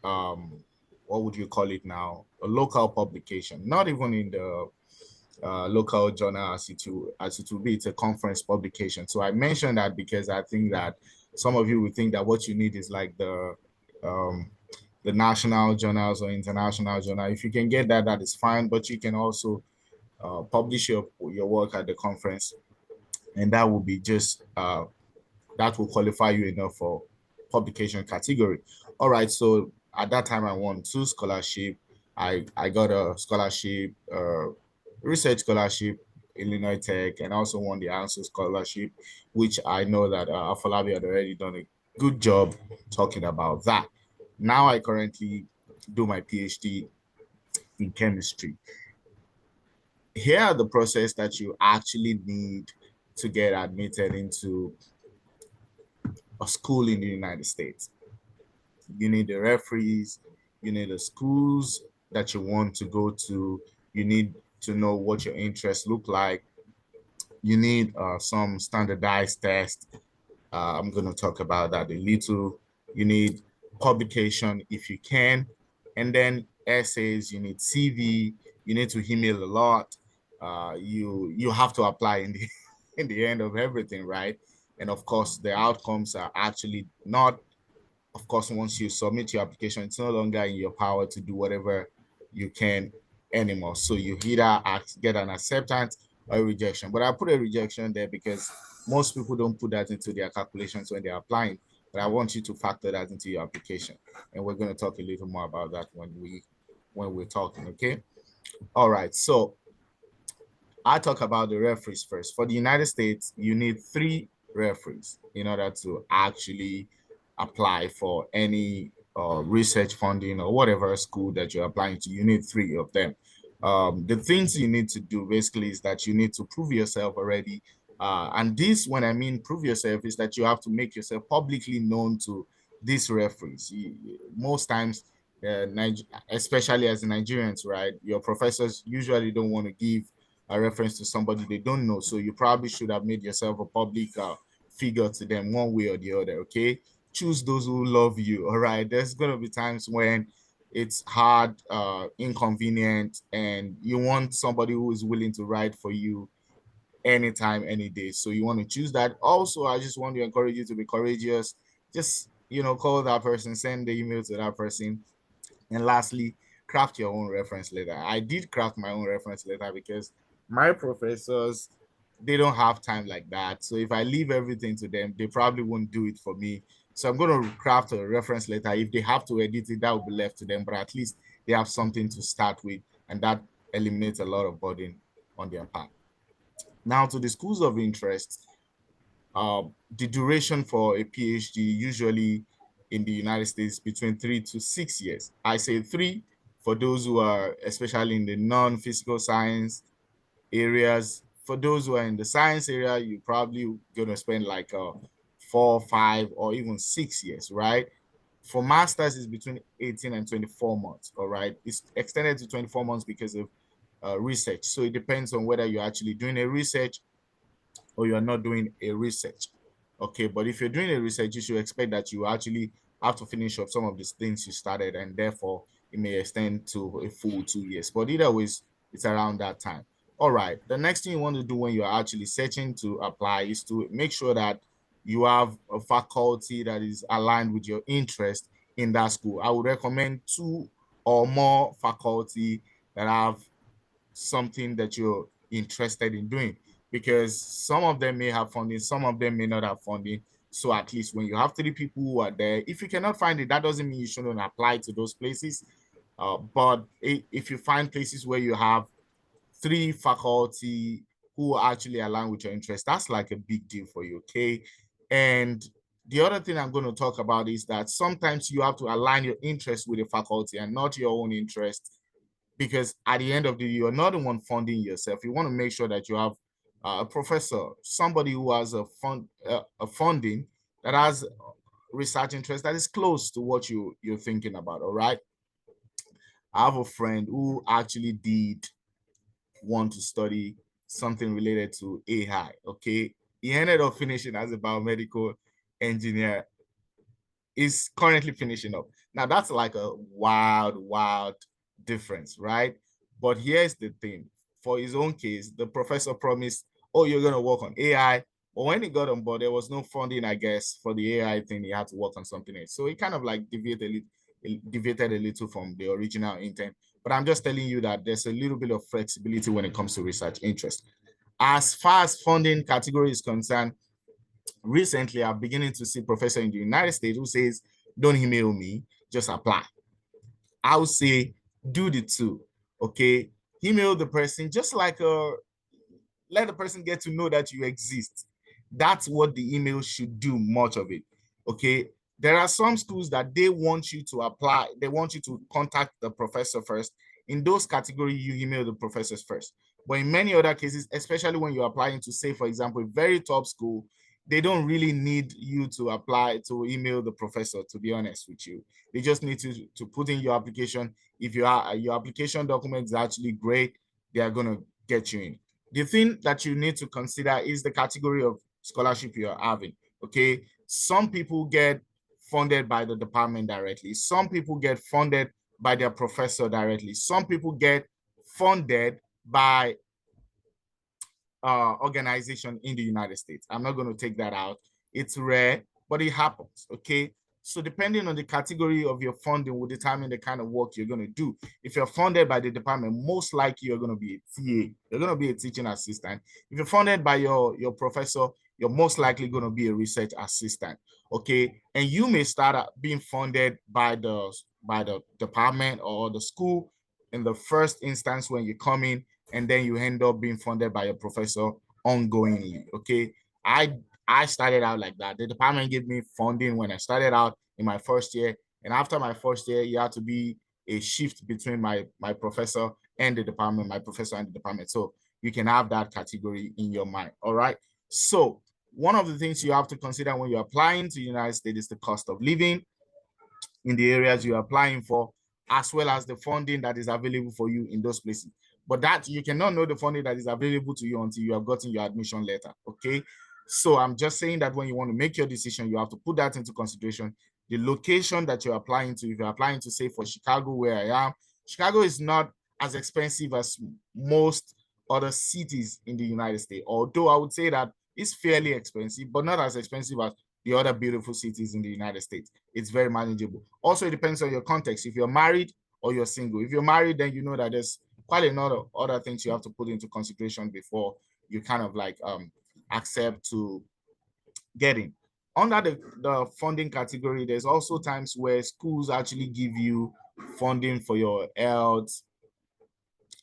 what would you call it now? A local publication, not even in the local journal as it will be. It's a conference publication. So I mentioned that because I think that some of you would think that what you need is like the national journals or international journal. If you can get that, that is fine. But you can also publish your work at the conference, and that will be just that will qualify you enough for publication category. All right, so at that time I won 2 scholarship. I got a scholarship, research scholarship, Illinois Tech, and also won the ANSO scholarship, which I know that Afolabi had already done a good job talking about that. Now I currently do my PhD in chemistry. Here are the process that you actually need to get admitted into a school in the United States. You need the referees, you need the schools that you want to go to, you need to know what your interests look like, you need some standardized tests. I'm going to talk about that a little. You need publication if you can, and then essays, you need CV, you need to email a lot. You have to apply in the in the end of everything, right? And of course, the outcomes are actually not, of course, once you submit your application, it's no longer in your power to do whatever you can anymore. So you either get an acceptance or a rejection. But I put a rejection there because most people don't put that into their calculations when they're applying. But I want you to factor that into your application. And we're going to talk a little more about that when we're talking, okay? All right. So I'll talk about the referees first. For the United States, you need 3 referees in order to actually apply for any research funding or whatever school that you're applying to. You need 3 of them. The things you need to do basically is that you need to prove yourself already. And this, when I mean prove yourself, is that you have to make yourself publicly known to these referees. Most times, especially as Nigerians, right, your professors usually don't want to give a reference to somebody they don't know. So you probably should have made yourself a public figure to them one way or the other, okay? Choose those who love you, all right? There's going to be times when it's hard, inconvenient, and you want somebody who is willing to write for you anytime, any day. So you want to choose that. Also, I just want to encourage you to be courageous. Just, call that person, send the email to that person. And lastly, craft your own reference letter. I did craft my own reference letter because my professors, they don't have time like that. So if I leave everything to them, they probably won't do it for me. So I'm going to craft a reference letter. If they have to edit it, that will be left to them. But at least they have something to start with, and that eliminates a lot of burden on their part. Now to the schools of interest. The duration for a PhD usually in the United States between 3 to 6 years. I say 3 for those who are especially in the non-physical science areas. For those who are in the science area, you're probably going to spend like 4, 5, or even 6 years, right? For masters, it's between 18 and 24 months, all right? It's extended to 24 months because of research. So it depends on whether you're actually doing a research or you are not doing a research. Okay, but if you're doing a research, you should expect that you actually have to finish up some of these things you started, and therefore it may extend to a full 2 years. But either ways, it's around that time. All right. The next thing you want to do when you're actually searching to apply is to make sure that you have a faculty that is aligned with your interest in that school. I would recommend 2 or more faculty that have something that you're interested in doing, because some of them may have funding, some of them may not have funding. So at least when you have 3 people who are there, if you cannot find it, that doesn't mean you shouldn't apply to those places. But if you find places where you have 3 faculty who actually align with your interest, that's like a big deal for you, okay? And the other thing I'm going to talk about is that sometimes you have to align your interest with the faculty and not your own interest, because at the end of the day, you're not the one funding yourself. You want to make sure that you have a professor, somebody who has a funding that has research interest that is close to what you're thinking about, all right? I have a friend who actually did want to study something related to AI, okay? He ended up finishing as a biomedical engineer. Is currently finishing up. Now that's like a wild difference, right? But here's the thing. For his own case, the professor promised, oh, you're going to work on AI. But when he got on board, there was no funding, I guess, for the AI thing. He had to work on something else. So he kind of like deviated a little from the original intent. But I'm just telling you that there's a little bit of flexibility when it comes to research interest. As far as funding category is concerned, recently I'm beginning to see professor in the United States who says, don't email me, just apply. I would say do the 2, okay? Email the person, just like let the person get to know that you exist. That's what the email should do, much of it, okay? There are some schools that they want you to apply, they want you to contact the professor first. In those categories, you email the professors first. But in many other cases, especially when you're applying to, say, for example, a very top school, they don't really need you to apply to email the professor, to be honest with you. They just need to put in your application. If your application document is actually great, they are going to get you in. The thing that you need to consider is the category of scholarship you are having, okay? Some people get funded by the department directly. Some people get funded by their professor directly. Some people get funded by organization in the United States. I'm not going to take that out. It's rare, but it happens, okay? So depending on the category of your funding will determine the kind of work you're going to do. If you're funded by the department, most likely you're going to be a TA. You're going to be a teaching assistant. If you're funded by your professor, you're most likely going to be a research assistant, okay? And you may start being funded by the department or the school in the first instance when you come in, and then you end up being funded by a professor ongoingly, okay? I started out like that. The department gave me funding when I started out in my first year, and after my first year, you had to be a shift between my professor and the department, my professor and the department. So you can have that category in your mind, all right? So one of the things you have to consider when you're applying to the United States is the cost of living in the areas you're applying for, as well as the funding that is available for you in those places. But that you cannot know the funding that is available to you until you have gotten your admission letter, okay? So I'm just saying that when you want to make your decision, you have to put that into consideration. The location that you're applying to, if you're applying to, say, for Chicago, where I am, Chicago is not as expensive as most other cities in the United States, although I would say that it's fairly expensive, but not as expensive as the other beautiful cities in the United States. It's very manageable. Also, it depends on your context. If you're married or you're single. If you're married, then you know that there's quite a lot of other things you have to put into consideration before you kind of like accept to get in. Under the funding category, there's also times where schools actually give you funding for your health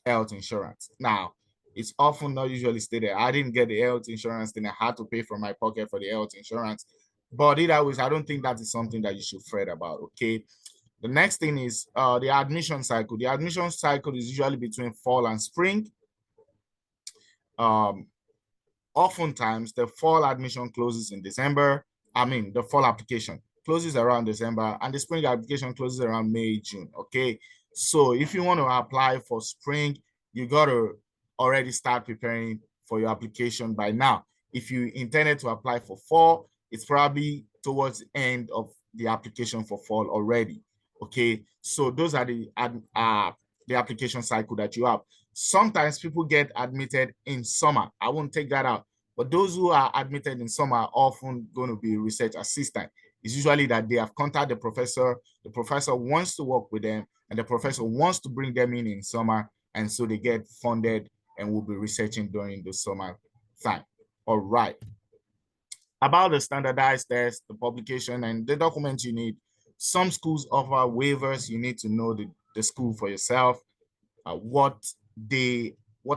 insurance. Now, it's often not usually stated. I didn't get the health insurance, then I had to pay from my pocket for the health insurance. But either way, I don't think that is something that you should fret about, okay? The next thing is the admission cycle. The admission cycle is usually between fall and spring. Oftentimes, the fall admission closes in December. The fall application closes around December, and the spring application closes around May, June, okay? So if you want to apply for spring, you got to already start preparing for your application by now. If you intended to apply for fall, it's probably towards the end of the application for fall already, Okay, so those are the application cycle that you have. Sometimes people get admitted in summer. I won't take that out. But those who are admitted in summer are often going to be research assistant. It's usually that they have contacted the professor wants to work with them, and the professor wants to bring them in summer, and so they get funded and will be researching during the summer time. All right. About the standardized test, the publication, and the documents you need. Some schools offer waivers. You need to know the school for yourself, what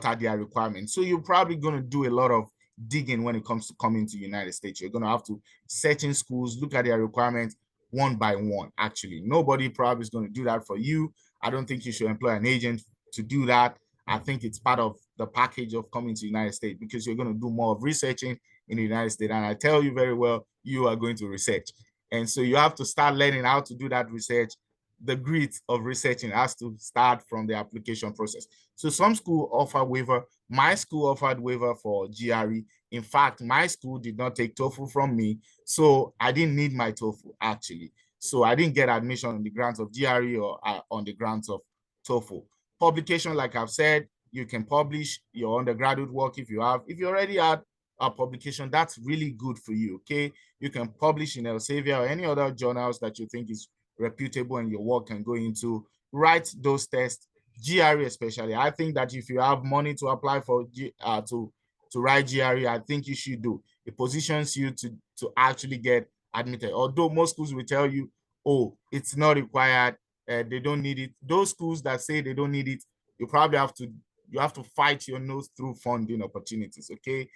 are their requirements. So you're probably going to do a lot of digging when it comes to coming to the United States. You're going to have to search in schools, look at their requirements one by one. Actually, nobody probably is going to do that for you. I don't think you should employ an agent to do that. I think it's part of the package of coming to the United States, because you're going to do more of researching in the United States. And I tell you very well, you are going to research. And so you have to start learning how to do that research. The grit of researching has to start from the application process. So some schools offer waiver. My school offered waiver for GRE. In fact, my school did not take TOEFL from me, so I didn't need my TOEFL actually. So I didn't get admission on the grounds of GRE or on the grounds of TOEFL. Publication, like I've said, you can publish your undergraduate work if you already had a publication. That's really good for you. Okay, you can publish in Elsevier or any other journals that you think is reputable and your work can go into. Write those tests, GRE especially. I think that if you have money to apply for to write GRE, I think you should do. It positions you to actually get admitted. Although most schools will tell you, oh, it's not required, they don't need it. Those schools that say they don't need it, you probably have to fight your nose through funding opportunities. Okay,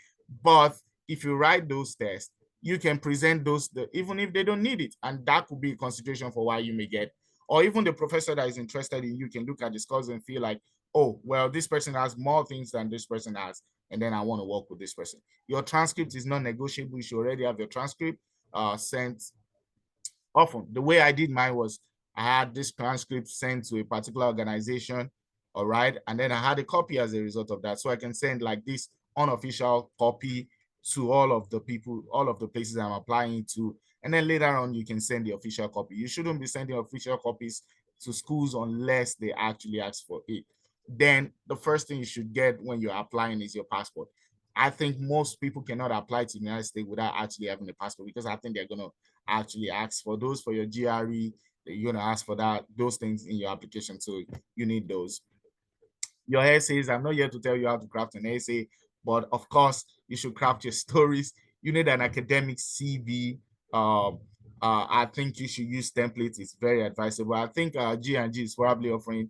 but if you write those tests, you can present those even if they don't need it, and that could be a consideration for why you may get. Or even the professor that is interested in you can look at the scores and feel like, oh, well, this person has more things than this person has, and then I want to work with this person. Your transcript is not negotiable. You should already have your transcript sent. Often the way I did mine was I had this transcript sent to a particular organization, all right, and then I had a copy as a result of that, so I can send like this unofficial copy to all of the people, all of the places I'm applying to, and then later on you can send the official copy. You shouldn't be sending official copies to schools unless they actually ask for it. Then the first thing you should get when you're applying is your passport. I think most people cannot apply to the United States without actually having a passport, because I think they're going to actually ask for those for your GRE. You're going to ask for those things in your application, so you need those. Your essays, I'm not here to tell you how to craft an essay, but of course, you should craft your stories. You need an academic CV. I think you should use templates. It's very advisable. I think G&G is probably offering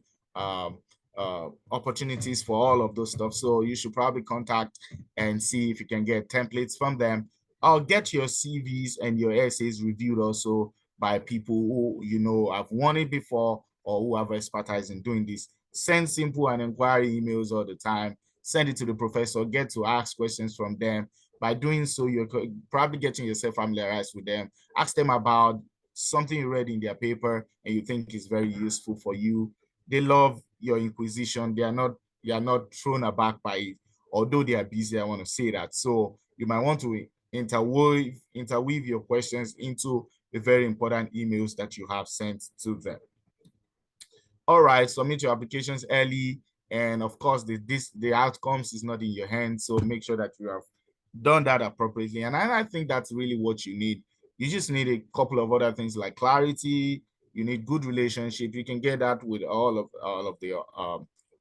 opportunities for all of those stuff. So you should probably contact and see if you can get templates from them. I'll get your CVs and your essays reviewed also by people who have won it before or who have expertise in doing this. Send simple and inquiry emails all the time. Send it to the professor. Get to ask questions from them. By doing so, you're probably getting yourself familiarized with them. Ask them about something you read in their paper and you think is very useful for you. They love your inquisition. You are not thrown aback by it. Although they are busy, I want to say that. So you might want to interweave your questions into the very important emails that you have sent to them. All right, submit your applications early. And of course, the outcomes is not in your hands. So make sure that you have done that appropriately. And I think that's really what you need. You just need a couple of other things like clarity. You need good relationship. You can get that with all of the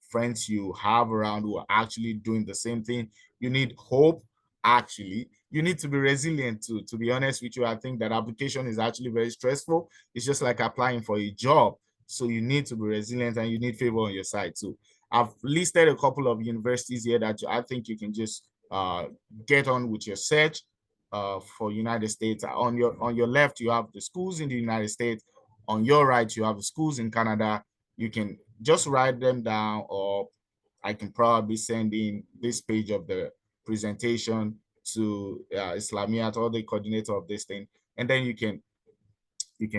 friends you have around who are actually doing the same thing. You need hope. Actually, you need to be resilient too. To be honest with you, I think that application is actually very stressful. It's just like applying for a job. So you need to be resilient and you need favor on your side too. I've listed a couple of universities here that I think you can just get on with your search for United States. On your left, you have the schools in the United States. On your right, you have the schools in Canada. You can just write them down, or I can probably send in this page of the presentation to Islamiyat, or the coordinator of this thing, and then you can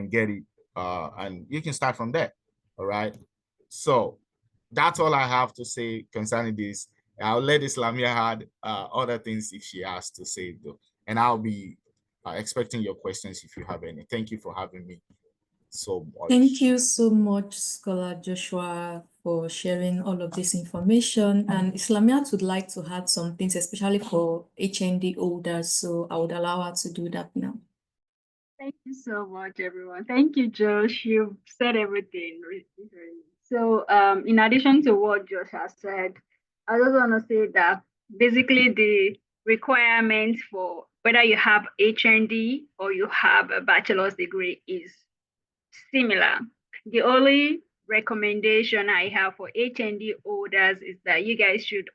get it and you can start from there. All right. So that's all I have to say concerning this. I'll let Islamia add other things if she has to say, though. And I'll be expecting your questions if you have any. Thank you for having me. so much. Thank you so much, Scholar Joshua, for sharing all of this information. And Islamiyat would like to add some things, especially for HND holders. So I would allow her to do that now. Thank you so much, everyone. Thank you, Josh. You've said everything. So, in addition to what Josh has said, I just want to say that basically the requirements for whether you have HND or you have a bachelor's degree is similar. The only recommendation I have for HND holders is that you guys should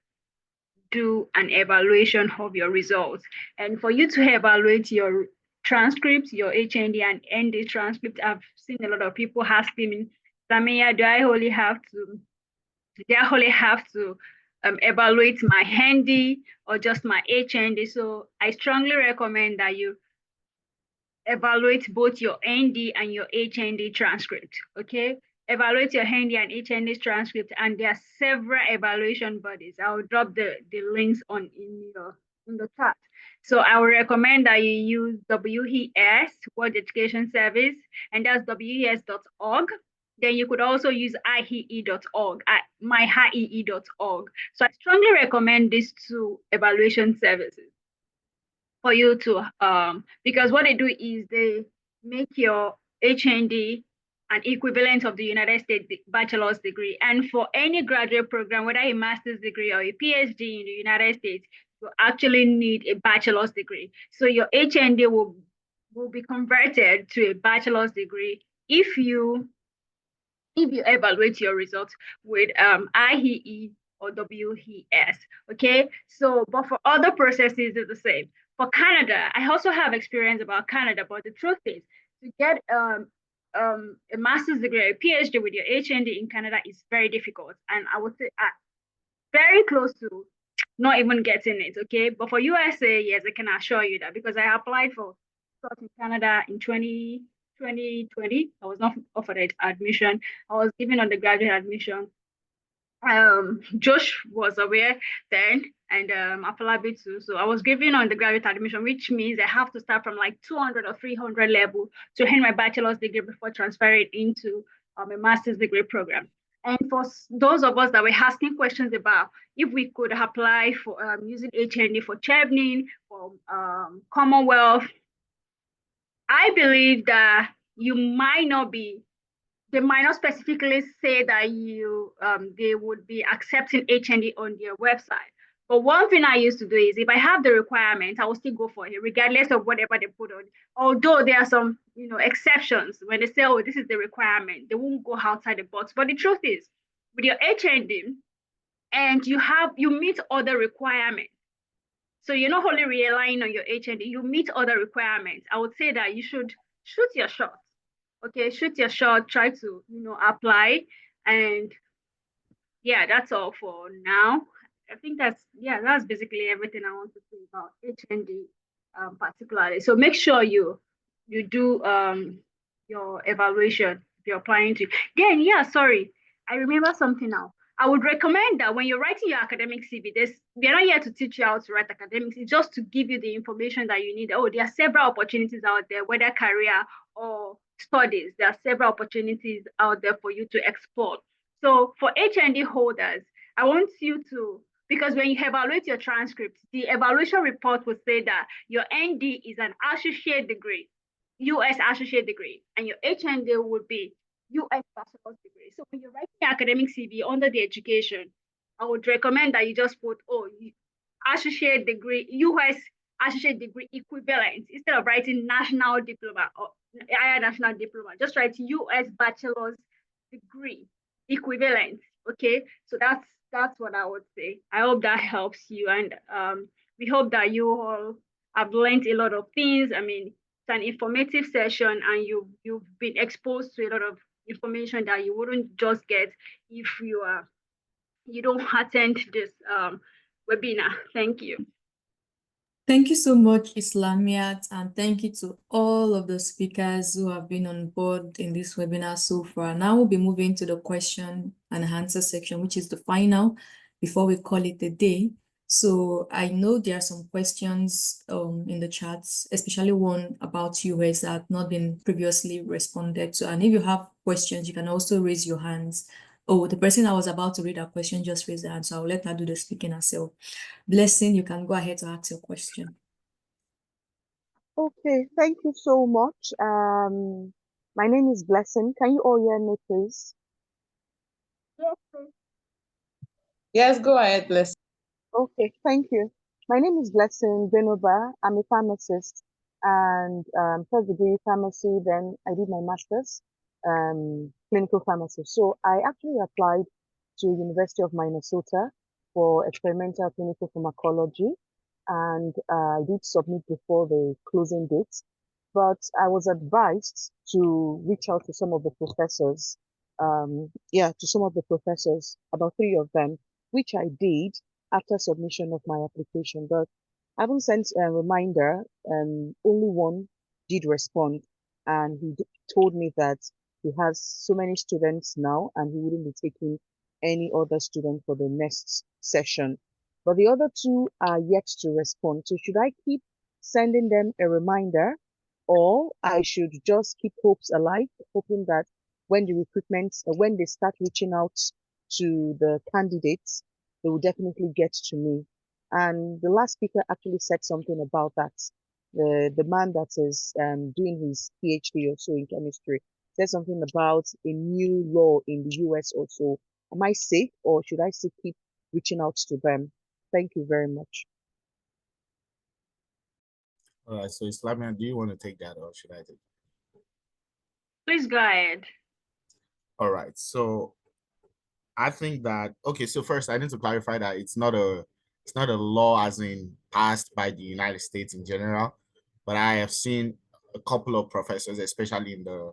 do an evaluation of your results. And for you to evaluate your transcripts, your HND and ND transcript, I've seen a lot of people asking me, Samia, do I only have to evaluate my ND or just my HND? So I strongly recommend that you evaluate both your ND and your HND transcript, okay? Evaluate your ND and HND transcript, and there are several evaluation bodies. I'll drop the links in the chat. So I would recommend that you use WES, World Education Service, and that's WES.org. Then you could also use IEE.org, myIEE.org. So I strongly recommend these two evaluation services for you to because what they do is they make your HND an equivalent of the United States bachelor's degree. And for any graduate program, whether a master's degree or a PhD in the United States, you actually need a bachelor's degree. So your HND will be converted to a bachelor's degree if you evaluate your results with IEE or WES. Okay, so but for other processes, it's the same. For Canada, I also have experience about Canada, but the truth is to get a master's degree, a PhD with your HND in Canada is very difficult, and I would say very close to not even getting it. Okay, but for USA, yes, I can assure you that because I applied for stuff in Canada in 2020. I was not offered admission. I was given undergraduate admission. Josh was aware then, and Afolabi too. So I was given undergraduate admission, which means I have to start from like 200 or 300 level to earn my bachelor's degree before transferring into a master's degree program. And for those of us that were asking questions about if we could apply for using HND for Chevening, for Commonwealth, I believe that you might not be, they might not specifically say that they would be accepting HND on their website. But one thing I used to do is if I have the requirement, I will still go for it, regardless of whatever they put on. Although there are some, exceptions when they say, oh, this is the requirement, they won't go outside the box. But the truth is, with your HND, and you meet other requirements. So you're not only relying on your HND, you meet other requirements. I would say that you should shoot your shot. Okay, shoot your shot, try to, apply. And yeah, that's all for now. I think that's basically everything I want to say about HND particularly. So make sure you do your evaluation if you're applying to. Then, I remember something now. I would recommend that when you're writing your academic CV, they're not here to teach you how to write academics. It's just to give you the information that you need. Oh, there are several opportunities out there, whether career or studies. There are several opportunities out there for you to explore. So for HND holders, I want you to, because when you evaluate your transcript, the evaluation report will say that your ND is an associate degree, US associate degree, and your HND would be US bachelor's degree. So when you're writing your academic CV under the education, I would recommend that you just put, associate degree, US associate degree equivalent, instead of writing national diploma or higher national diploma. Just write US bachelor's degree equivalent. Okay, so that's what I would say. I hope that helps you, and we hope that you all have learned a lot of things. I mean, it's an informative session, and you've been exposed to a lot of information that you wouldn't just get if you don't attend this webinar. Thank you. Thank you so much, Islamiyat, and thank you to all of the speakers who have been on board in this webinar so far. Now we'll be moving to the question and answer section, which is the final before we call it a day. So I know there are some questions in the chats, especially one about US that have not been previously responded to. And if you have questions, you can also raise your hands. Oh, the person I was about to read a question just raised their hand, so I'll let her do the speaking herself. Blessing, you can go ahead to ask your question. Okay, thank you so much. My name is Blessing. Can you all hear me, please? Yes, go ahead, Blessing. Okay, thank you. My name is Blessing Benova. I'm a pharmacist and first degree pharmacy, then I did my master's, clinical pharmacy. So I actually applied to University of Minnesota for experimental clinical pharmacology and I did submit before the closing date, but I was advised to reach out to some of the professors, to some of the professors, about three of them, which I did after submission of my application, but I haven't sent a reminder. Only one did respond, and told me that he has so many students now, and he wouldn't be taking any other student for the next session. But the other two are yet to respond. So should I keep sending them a reminder, or I should just keep hopes alive, hoping that when when they start reaching out to the candidates, they will definitely get to me. And the last speaker actually said something about that. The man that is doing his PhD also in chemistry said something about a new law in the US also. Am I safe or should I still keep reaching out to them? Thank you very much. All right, so Islamiyat, do you want to take that or should I take it? Please go ahead. All right, so I think that okay. So first, I need to clarify that it's not a law as in passed by the United States in general, but I have seen a couple of professors, especially in the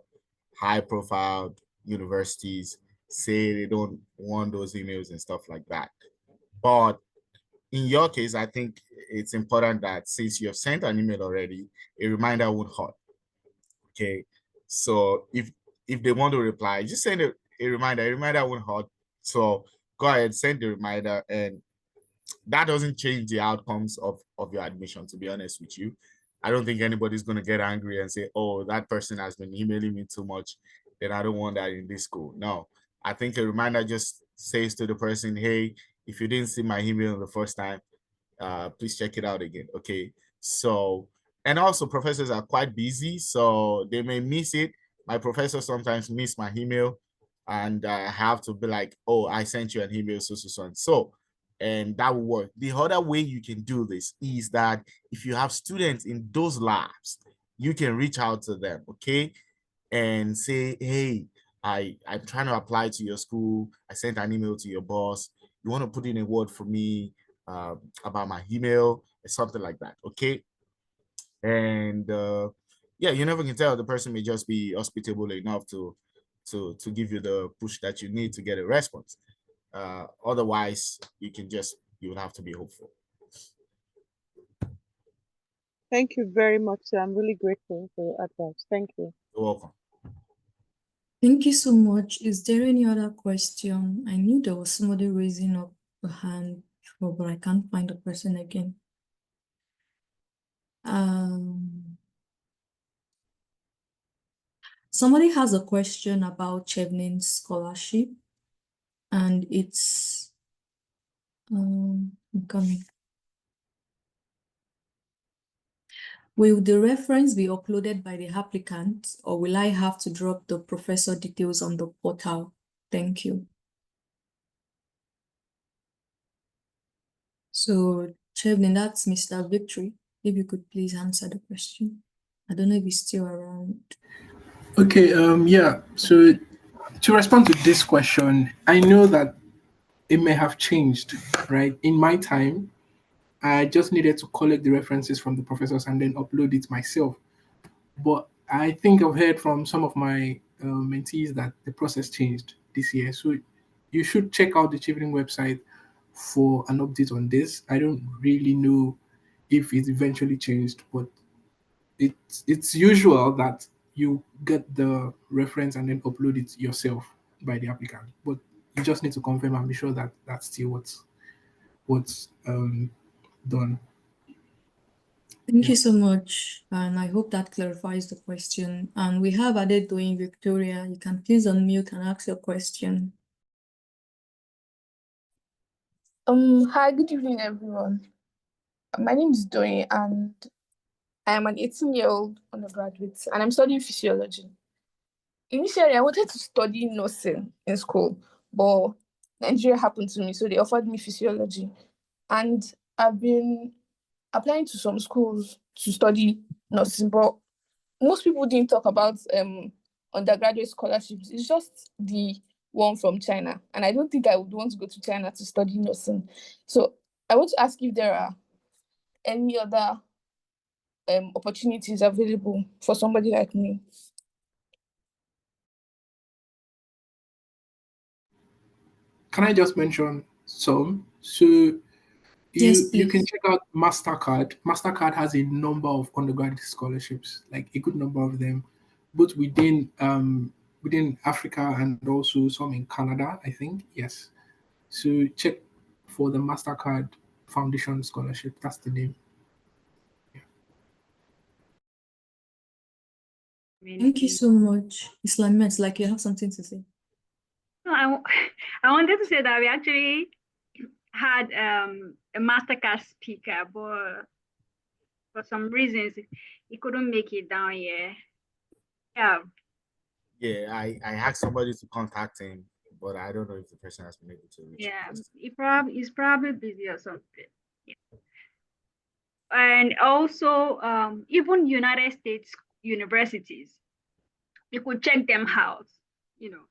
high-profile universities, say they don't want those emails and stuff like that. But in your case, I think it's important that since you have sent an email already, a reminder would hurt. Okay, so if they want to reply, just send a reminder. A reminder won't hurt. So go ahead, send the reminder, and that doesn't change the outcomes of your admission, to be honest with you. I don't think anybody's going to get angry and say, oh, that person has been emailing me too much, then I don't want that in this school. No, I think a reminder just says to the person, hey, if you didn't see my email the first time, please check it out again. Okay, so and also professors are quite busy, so they may miss it. My professors sometimes miss my email, and I have to be like, oh, I sent you an email, so and that will work. The other way you can do this is that if you have students in those labs, you can reach out to them, okay, and say, hey, I'm trying to apply to your school. I sent an email to your boss. You want to put in a word for me about my email or something like that, okay? And yeah, you never can tell. The person may just be hospitable enough to give you the push that you need to get a response. Otherwise, you would have to be hopeful. Thank you very much, sir. I'm really grateful for your advice. Thank you. You're welcome. Thank you so much. Is there any other question? I knew there was somebody raising up a hand, but I can't find the person again. Somebody has a question about Chevening scholarship, and it's coming. Will the reference be uploaded by the applicant, or will I have to drop the professor details on the portal? Thank you. So, Chevening, that's Mr. Victory. If you could please answer the question. I don't know if he's still around. Okay, yeah. So to respond to this question, I know that it may have changed, right? In my time, I just needed to collect the references from the professors and then upload it myself. But I think I've heard from some of my mentees that the process changed this year. So you should check out the Chevening website for an update on this. I don't really know if it eventually changed, but it's usual that you get the reference and then upload it yourself by the applicant. But you just need to confirm and be sure that that's still what's done. Thank you so much, and I hope that clarifies the question. And we have Adedoyin Victoria. You can please unmute and ask your question. Hi, good evening, everyone. My name is Doyin, and I am an 18-year-old undergraduate, and I'm studying physiology. Initially, I wanted to study nursing in school, but Nigeria happened to me, so they offered me physiology. And I've been applying to some schools to study nursing, but most people didn't talk about undergraduate scholarships. It's just the one from China, and I don't think I would want to go to China to study nursing. So I want to ask if there are any other opportunities available for somebody like me. Can I just mention some? So Yes, you can please. check out MasterCard. MasterCard has a number of undergraduate scholarships, like a good number of them, both within Africa and also some in Canada, I think. Yes. So check for the MasterCard Foundation Scholarship. That's the name. Thank you so much, Islamiyat. It's like you have something to say. No, I wanted to say that we actually had a MasterCard speaker, but for some reasons he couldn't make it down here. Yeah. Yeah, I asked somebody to contact him, but I don't know if the person has been able to reach him. Yeah, he's probably busy or something. Yeah. And also, even United States universities, you could check them out. You know,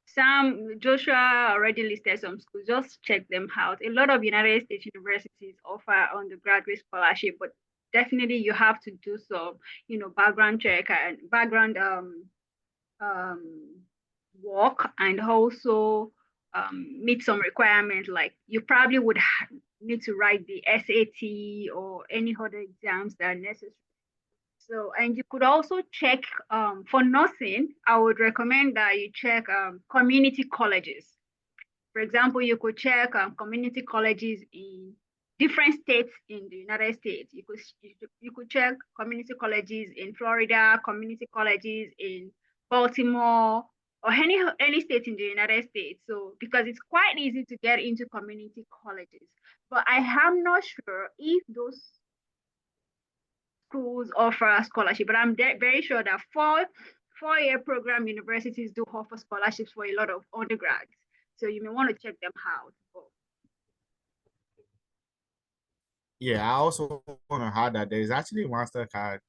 some Joshua already listed some schools. Just check them out. A lot of United States universities offer undergraduate scholarship, but definitely you have to do some, background check and background work, and also meet some requirements. Like you probably would need to write the SAT or any other exams that are necessary. So, and you could also check for nursing. I would recommend that you check community colleges. For example, you could check community colleges in different states in the United States. You could check community colleges in Florida, community colleges in Baltimore, or any state in the United States. So because it's quite easy to get into community colleges, but I am not sure if those schools offer a scholarship. But I'm very sure that four-year program universities do offer scholarships for a lot of undergrads. So you may want to check them out. Yeah, I also want to add that there is actually a MasterCard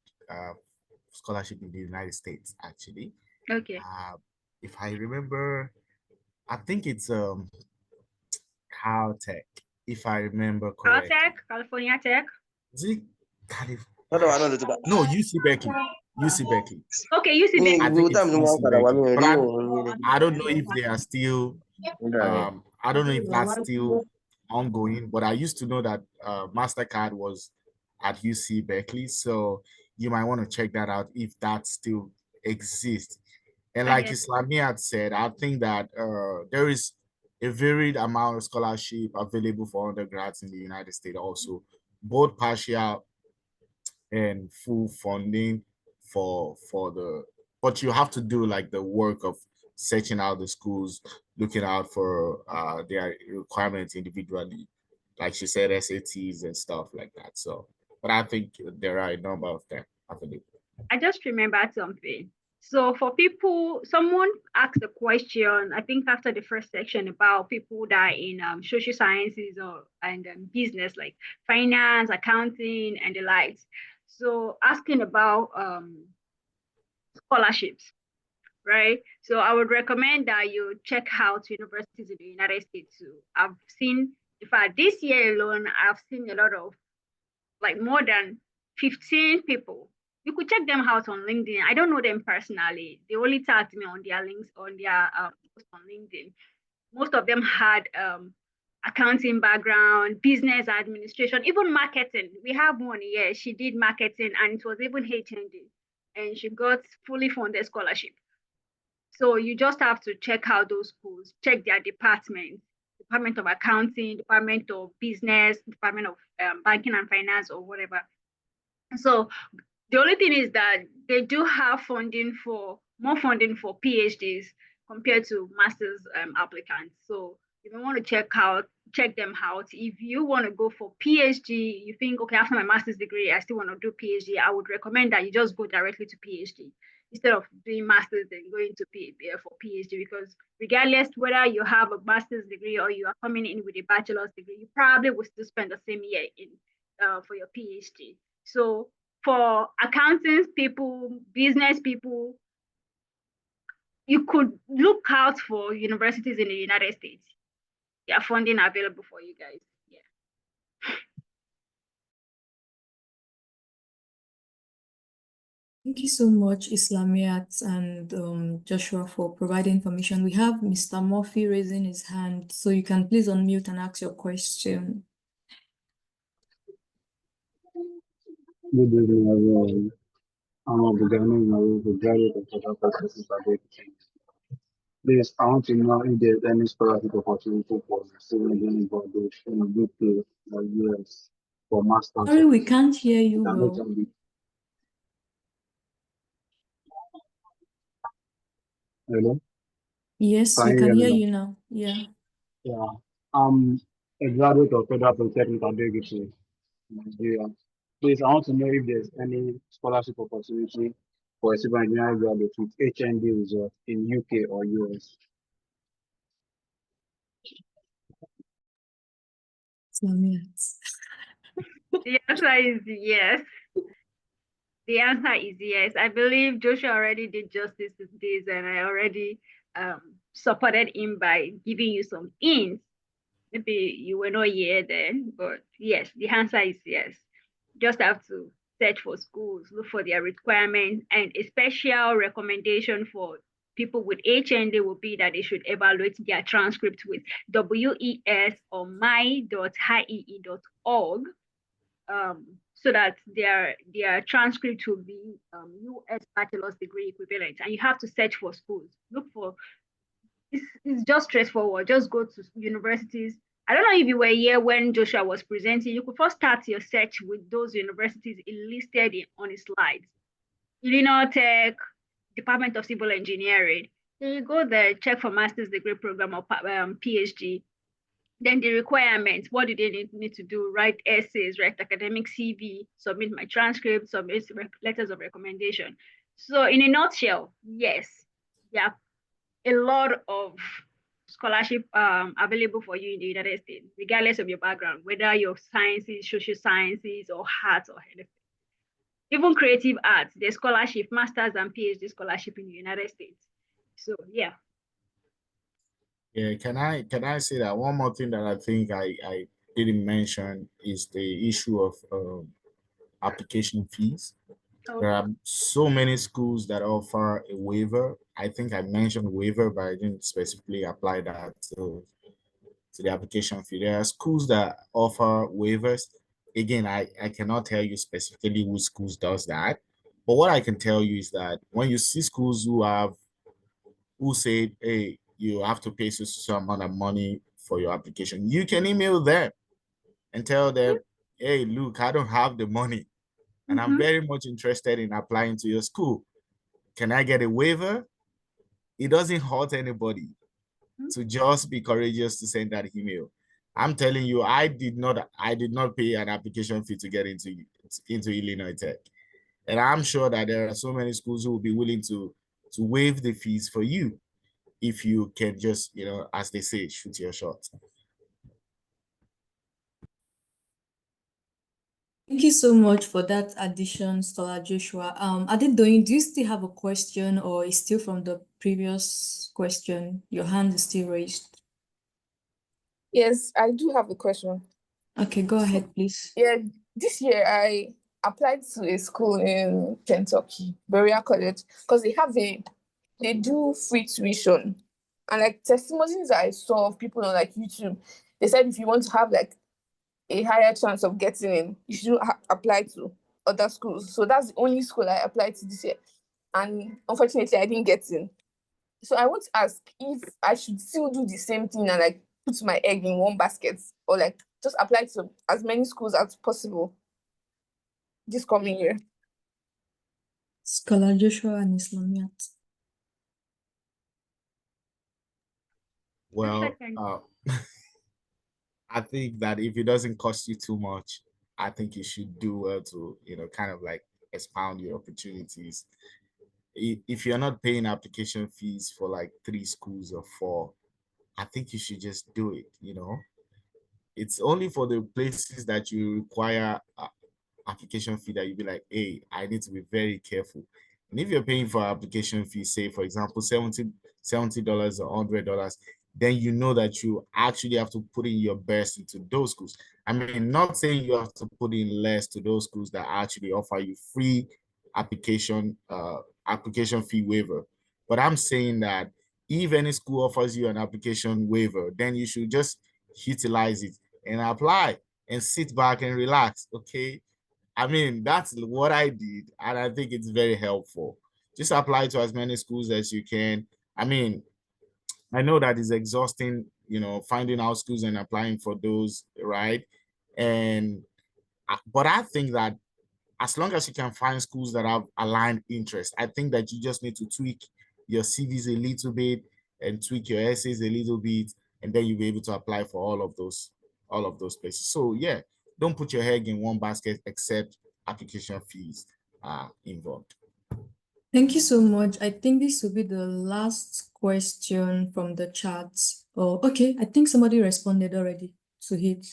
scholarship in the United States, actually. Okay. If I remember, I think it's Caltech, if I remember correctly. Caltech, California Tech. Is it No, UC Berkeley. UC Berkeley. Okay, UC Berkeley. I think it's UC Berkeley. But I don't know if they are still I don't know if that's still ongoing, but I used to know that MasterCard was at UC Berkeley. So you might want to check that out if that still exists. And like Islamiyat said, I think that there is a varied amount of scholarship available for undergrads in the United States also, both partial and full funding but you have to do like the work of searching out the schools, looking out for their requirements individually, like she said, SATs and stuff like that. So, but I think there are a number of them available. I just remembered something. So for people, someone asked a question, I think after the first section, about people that are in social sciences and business, like finance, accounting, and the likes. So asking about scholarships, right? So I would recommend that you check out universities in the United States too. I've seen, in fact, this year alone, I've seen a lot of, like, more than 15 people. You could check them out on LinkedIn. I don't know them personally. They only tagged me on their links, on their post on LinkedIn. Most of them had accounting background, business administration, even marketing. We have one here. She did marketing, and it was even HND, and she got fully funded scholarship. So you just have to check out those schools, check their departments, Department of Accounting, Department of Business, Department of Banking and Finance, or whatever. So the only thing is that they do have more funding for PhDs compared to master's applicants. So if you want to check them out. If you want to go for PhD, you think, okay, after my master's degree, I still want to do PhD, I would recommend that you just go directly to PhD instead of doing master's and going to for PhD, because regardless whether you have a master's degree or you are coming in with a bachelor's degree, you probably will still spend the same year in for your PhD. So for accountants people, business people, you could look out for universities in the United States. There are funding available for you guys. Yeah. Thank you so much, Islamiyat and Joshua, for providing information. We have Mr. Murphy raising his hand, so you can please unmute and ask your question. Good evening, everyone. I'm of the Ghanaian, I will be graduate of Social Processes Adegbenro. Please, I want to know if there's any scholarship opportunity for civil engineering bodies in UK or US for masters. Sorry, we can't hear you Can well. you tell me? Hello? Yes, Can we you can hear me hear now? you now. Yeah. Yeah. I'm a graduate of Federal Polytechnic Adeleke, Nigeria. Please, I want to know if there's any scholarship opportunity for a civil engineering graduate with HND result in UK or US. Islamiyat. The answer is yes. The answer is yes. I believe Joshua already did justice to this, and I already supported him by giving you some hints. Maybe you were not here then, but yes, the answer is yes. Just have to search for schools, look for their requirements, and a special recommendation for people with HND will be that they should evaluate their transcript with WES or my.iee.org, so that their transcript will be US bachelor's degree equivalent. And you have to search for schools. Look for it's just straightforward. Just go to universities. I don't know if you were here when Joshua was presenting. You could first start your search with those universities listed on his slides. Illinois Tech, Department of Civil Engineering. Then you go there, check for master's degree program or PhD. Then the requirements, what do they need to do? Write essays, write academic CV, submit my transcript, submit letters of recommendation. So in a nutshell, yes, yeah, a lot of scholarship available for you in the United States, regardless of your background, whether you're sciences, social sciences, or arts or anything. Even creative arts, there's scholarship, master's and PhD scholarship in the United States. So yeah. Yeah, can I say that one more thing that I think I didn't mention is the issue of application fees. Okay. There are so many schools that offer a waiver. I think I mentioned waiver, but I didn't specifically apply that to the application fee. There are schools that offer waivers. Again, I cannot tell you specifically which schools does that. But what I can tell you is that when you see schools who say, hey, you have to pay some amount of money for your application, you can email them and tell them, hey, look, I don't have the money and I'm very much interested in applying to your school. Can I get a waiver? It doesn't hurt anybody to just be courageous to send that email. I'm telling you, I did not pay an application fee to get into Illinois Tech. And I'm sure that there are so many schools who will be willing to waive the fees for you if you can just, as they say, shoot your shot. Thank you so much for that addition, Scholar Joshua. Adebenro, do you still have a question, or is still from the previous question? Your hand is still raised. Yes, I do have a question. Okay, go ahead, please. Yeah, this year I applied to a school in Kentucky, Berea College, because they do free tuition. And like testimonies I saw of people on like YouTube, they said if you want to have like a higher chance of getting in, you should apply to other schools. So that's the only school I applied to this year. And unfortunately, I didn't get in. So I want to ask if I should still do the same thing and like put my egg in one basket, or like just apply to as many schools as possible this coming year? Scholar Joshua and Islamiyat. Well, I think that if it doesn't cost you too much, I think you should do well to, kind of like expound your opportunities. If you're not paying application fees for like 3 schools or 4, I think you should just do it. It's only for the places that you require application fee that you be like, hey, I need to be very careful. And if you're paying for application fee, say for example, $70 or $100, then you know that you actually have to put in your best into those schools. I mean, not saying you have to put in less to those schools that actually offer you free application fee waiver, but I'm saying that if any school offers you an application waiver, then you should just utilize it and apply and sit back and relax. Okay, I mean, that's what I did, and I think it's very helpful. Just apply to as many schools as you can. I mean, I know that is exhausting, finding out schools and applying for those, right? But I think that as long as you can find schools that have aligned interests, I think that you just need to tweak your CVs a little bit and tweak your essays a little bit, and then you'll be able to apply for all of those places. So yeah, don't put your egg in one basket except application fees are involved. Thank you so much. I think this will be the last question from the chat. Oh, okay. I think somebody responded already to it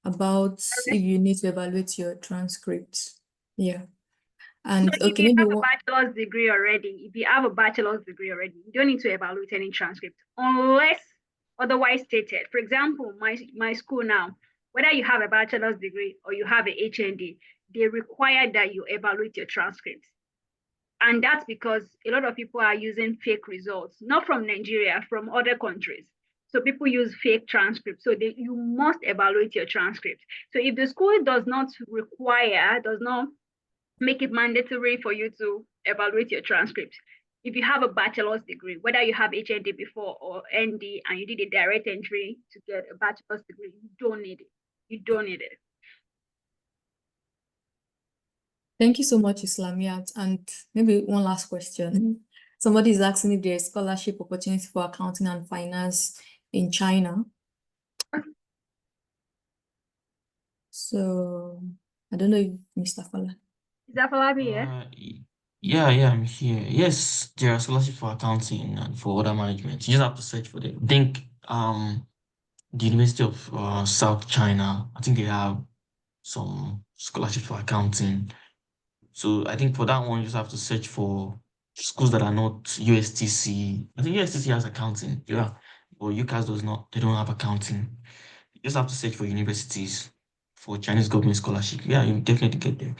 about if you need to evaluate your transcript. Yeah. And So if okay, you maybe have a one. bachelor's degree already, you don't need to evaluate any transcript unless otherwise stated. For example, my school now, whether you have a bachelor's degree or you have a HND, they require that you evaluate your transcripts. And that's because a lot of people are using fake results, not from Nigeria, from other countries. So people use fake transcripts. So you must evaluate your transcript. So if the school does not make it mandatory for you to evaluate your transcript, if you have a bachelor's degree, whether you have HND before or ND, and you did a direct entry to get a bachelor's degree, you don't need it. You don't need it. Thank you so much, Islamiyat. And maybe one last question. Somebody is asking if there is scholarship opportunity for accounting and finance in China. So I don't know if Mr. Fala. Is that Falabi here? Yeah, I'm here. Yes, there are scholarships for accounting and for other management. You just have to search for them. I think the University of South China, I think they have some scholarships for accounting. So I think for that one, you just have to search for schools that are not USTC. I think USTC has accounting, yeah, but UCAS does not. They don't have accounting. You just have to search for universities for Chinese government scholarship. Yeah, you definitely get there.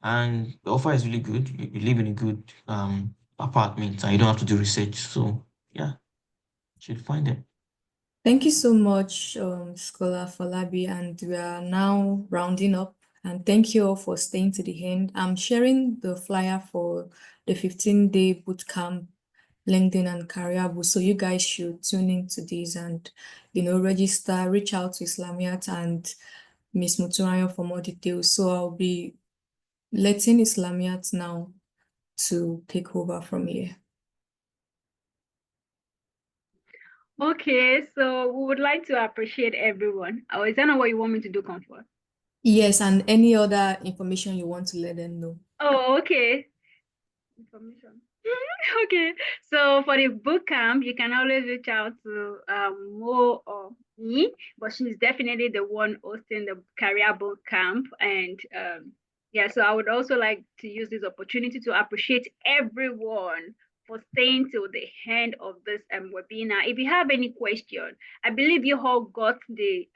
And the offer is really good. You live in a good apartment and you don't have to do research. So yeah, you should find it. Thank you so much, Scholar Falabi, and we are now rounding up. And thank you all for staying to the end. I'm sharing the flyer for the 15-day bootcamp, LinkedIn and Career Boost. So you guys should tune into these and, register, reach out to Islamiyat and Miss Motunrayo for more details. So I'll be letting Islamiyat now to take over from here. Okay, so we would like to appreciate everyone. Is that not what you want me to do, Comfort? Yes, and any other information you want to let them know. Oh, okay. Information. Okay, so for the boot camp, you can always reach out to Mo or me, but she's definitely the one hosting the career boot camp. And yeah, so I would also like to use this opportunity to appreciate everyone for staying till the end of this webinar. If you have any question, I believe you all got the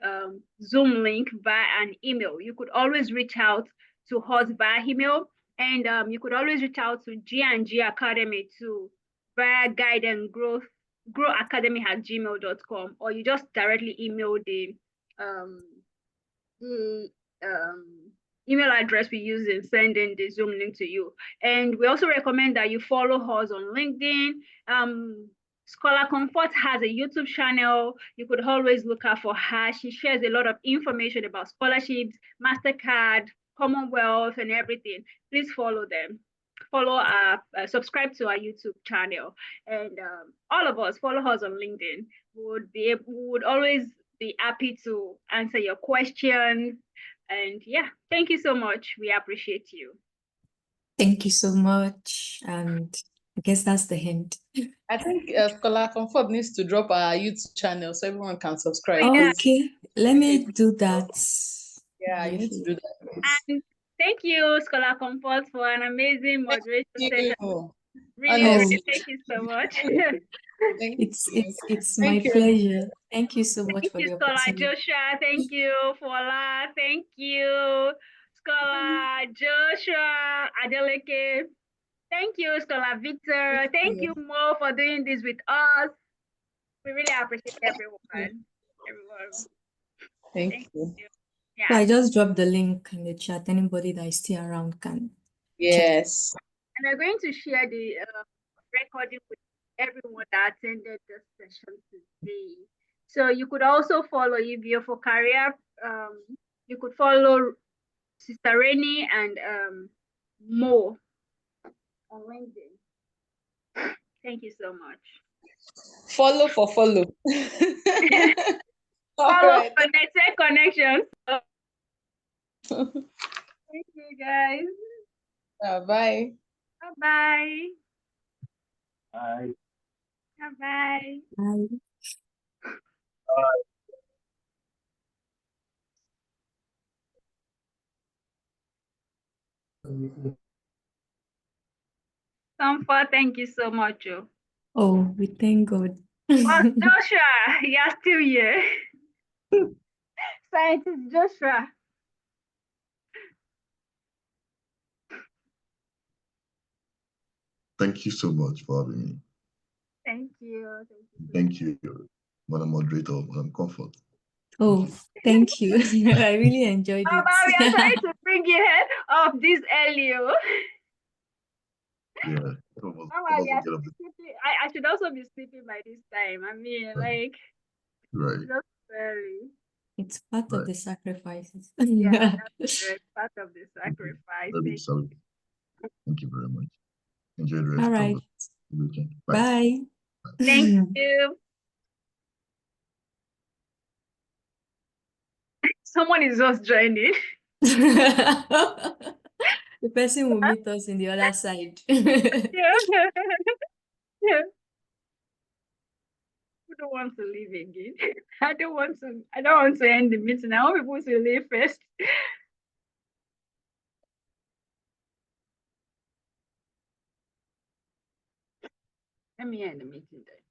Zoom link via an email. You could always reach out to us via email. And you could always reach out to G&G Academy too via guide and growacademy@gmail.com, or you just directly email the email address we use in sending the Zoom link to you. And we also recommend that you follow us on LinkedIn. Scholar Comfort has a YouTube channel. You could always look out for her. She shares a lot of information about scholarships, MasterCard, Commonwealth, and everything. Please follow them. Subscribe to our YouTube channel, and all of us follow us on LinkedIn. We would always be happy to answer your questions. And yeah, thank you so much. We appreciate you. Thank you so much. And I guess that's the hint. I think Scholar Comfort needs to drop our YouTube channel so everyone can subscribe. Yeah. Okay, let me do that. Yeah, you need to do that. And thank you, Scholar Comfort, for an amazing moderation session. Really, Honestly. thank you so much. It's my Thank you. pleasure. Thank you so much Thank for you, the Scholar opportunity. Joshua. Thank you, Fola. Thank you, Scholar Joshua Adeleke. Thank you, Scholar Victor. Thank you, Mo, for doing this with us. We really appreciate everyone. Thank you. Yeah. So I just dropped the link in the chat. Anybody that is still around can Yes. And we're going to share the recording with everyone that attended this session today. So you could also follow, if you're for career, you could follow Sister Rainy and Mo on LinkedIn. Thank you so much. Follow for follow. Follow connected connections. Thank you, guys. Bye. Bye-bye. Bye. Bye-bye. Bye. Comfort, thank you so much, Joe. Oh, we thank God. Oh, Joshua, you're still here. Scientist Joshua. Thank you so much for having me. Thank you. Thank you, Madam Moderator, Madam Comfort. Oh, thank you. I really enjoyed Oh, it. but we are trying to bring you head of this earlier. Yeah. I should also be sleeping by this time. I mean, like, Right. just early. It's part of the sacrifices. Yeah, that's part of the sacrifice. Thank you very much. Enjoy the rest All right. of the weekend. Bye. Thank you. Someone is just joining. The person will meet us in the other side. Yeah. Who don't want to leave again? I don't want to end the meeting. I want people to leave first. Let me end the meeting then.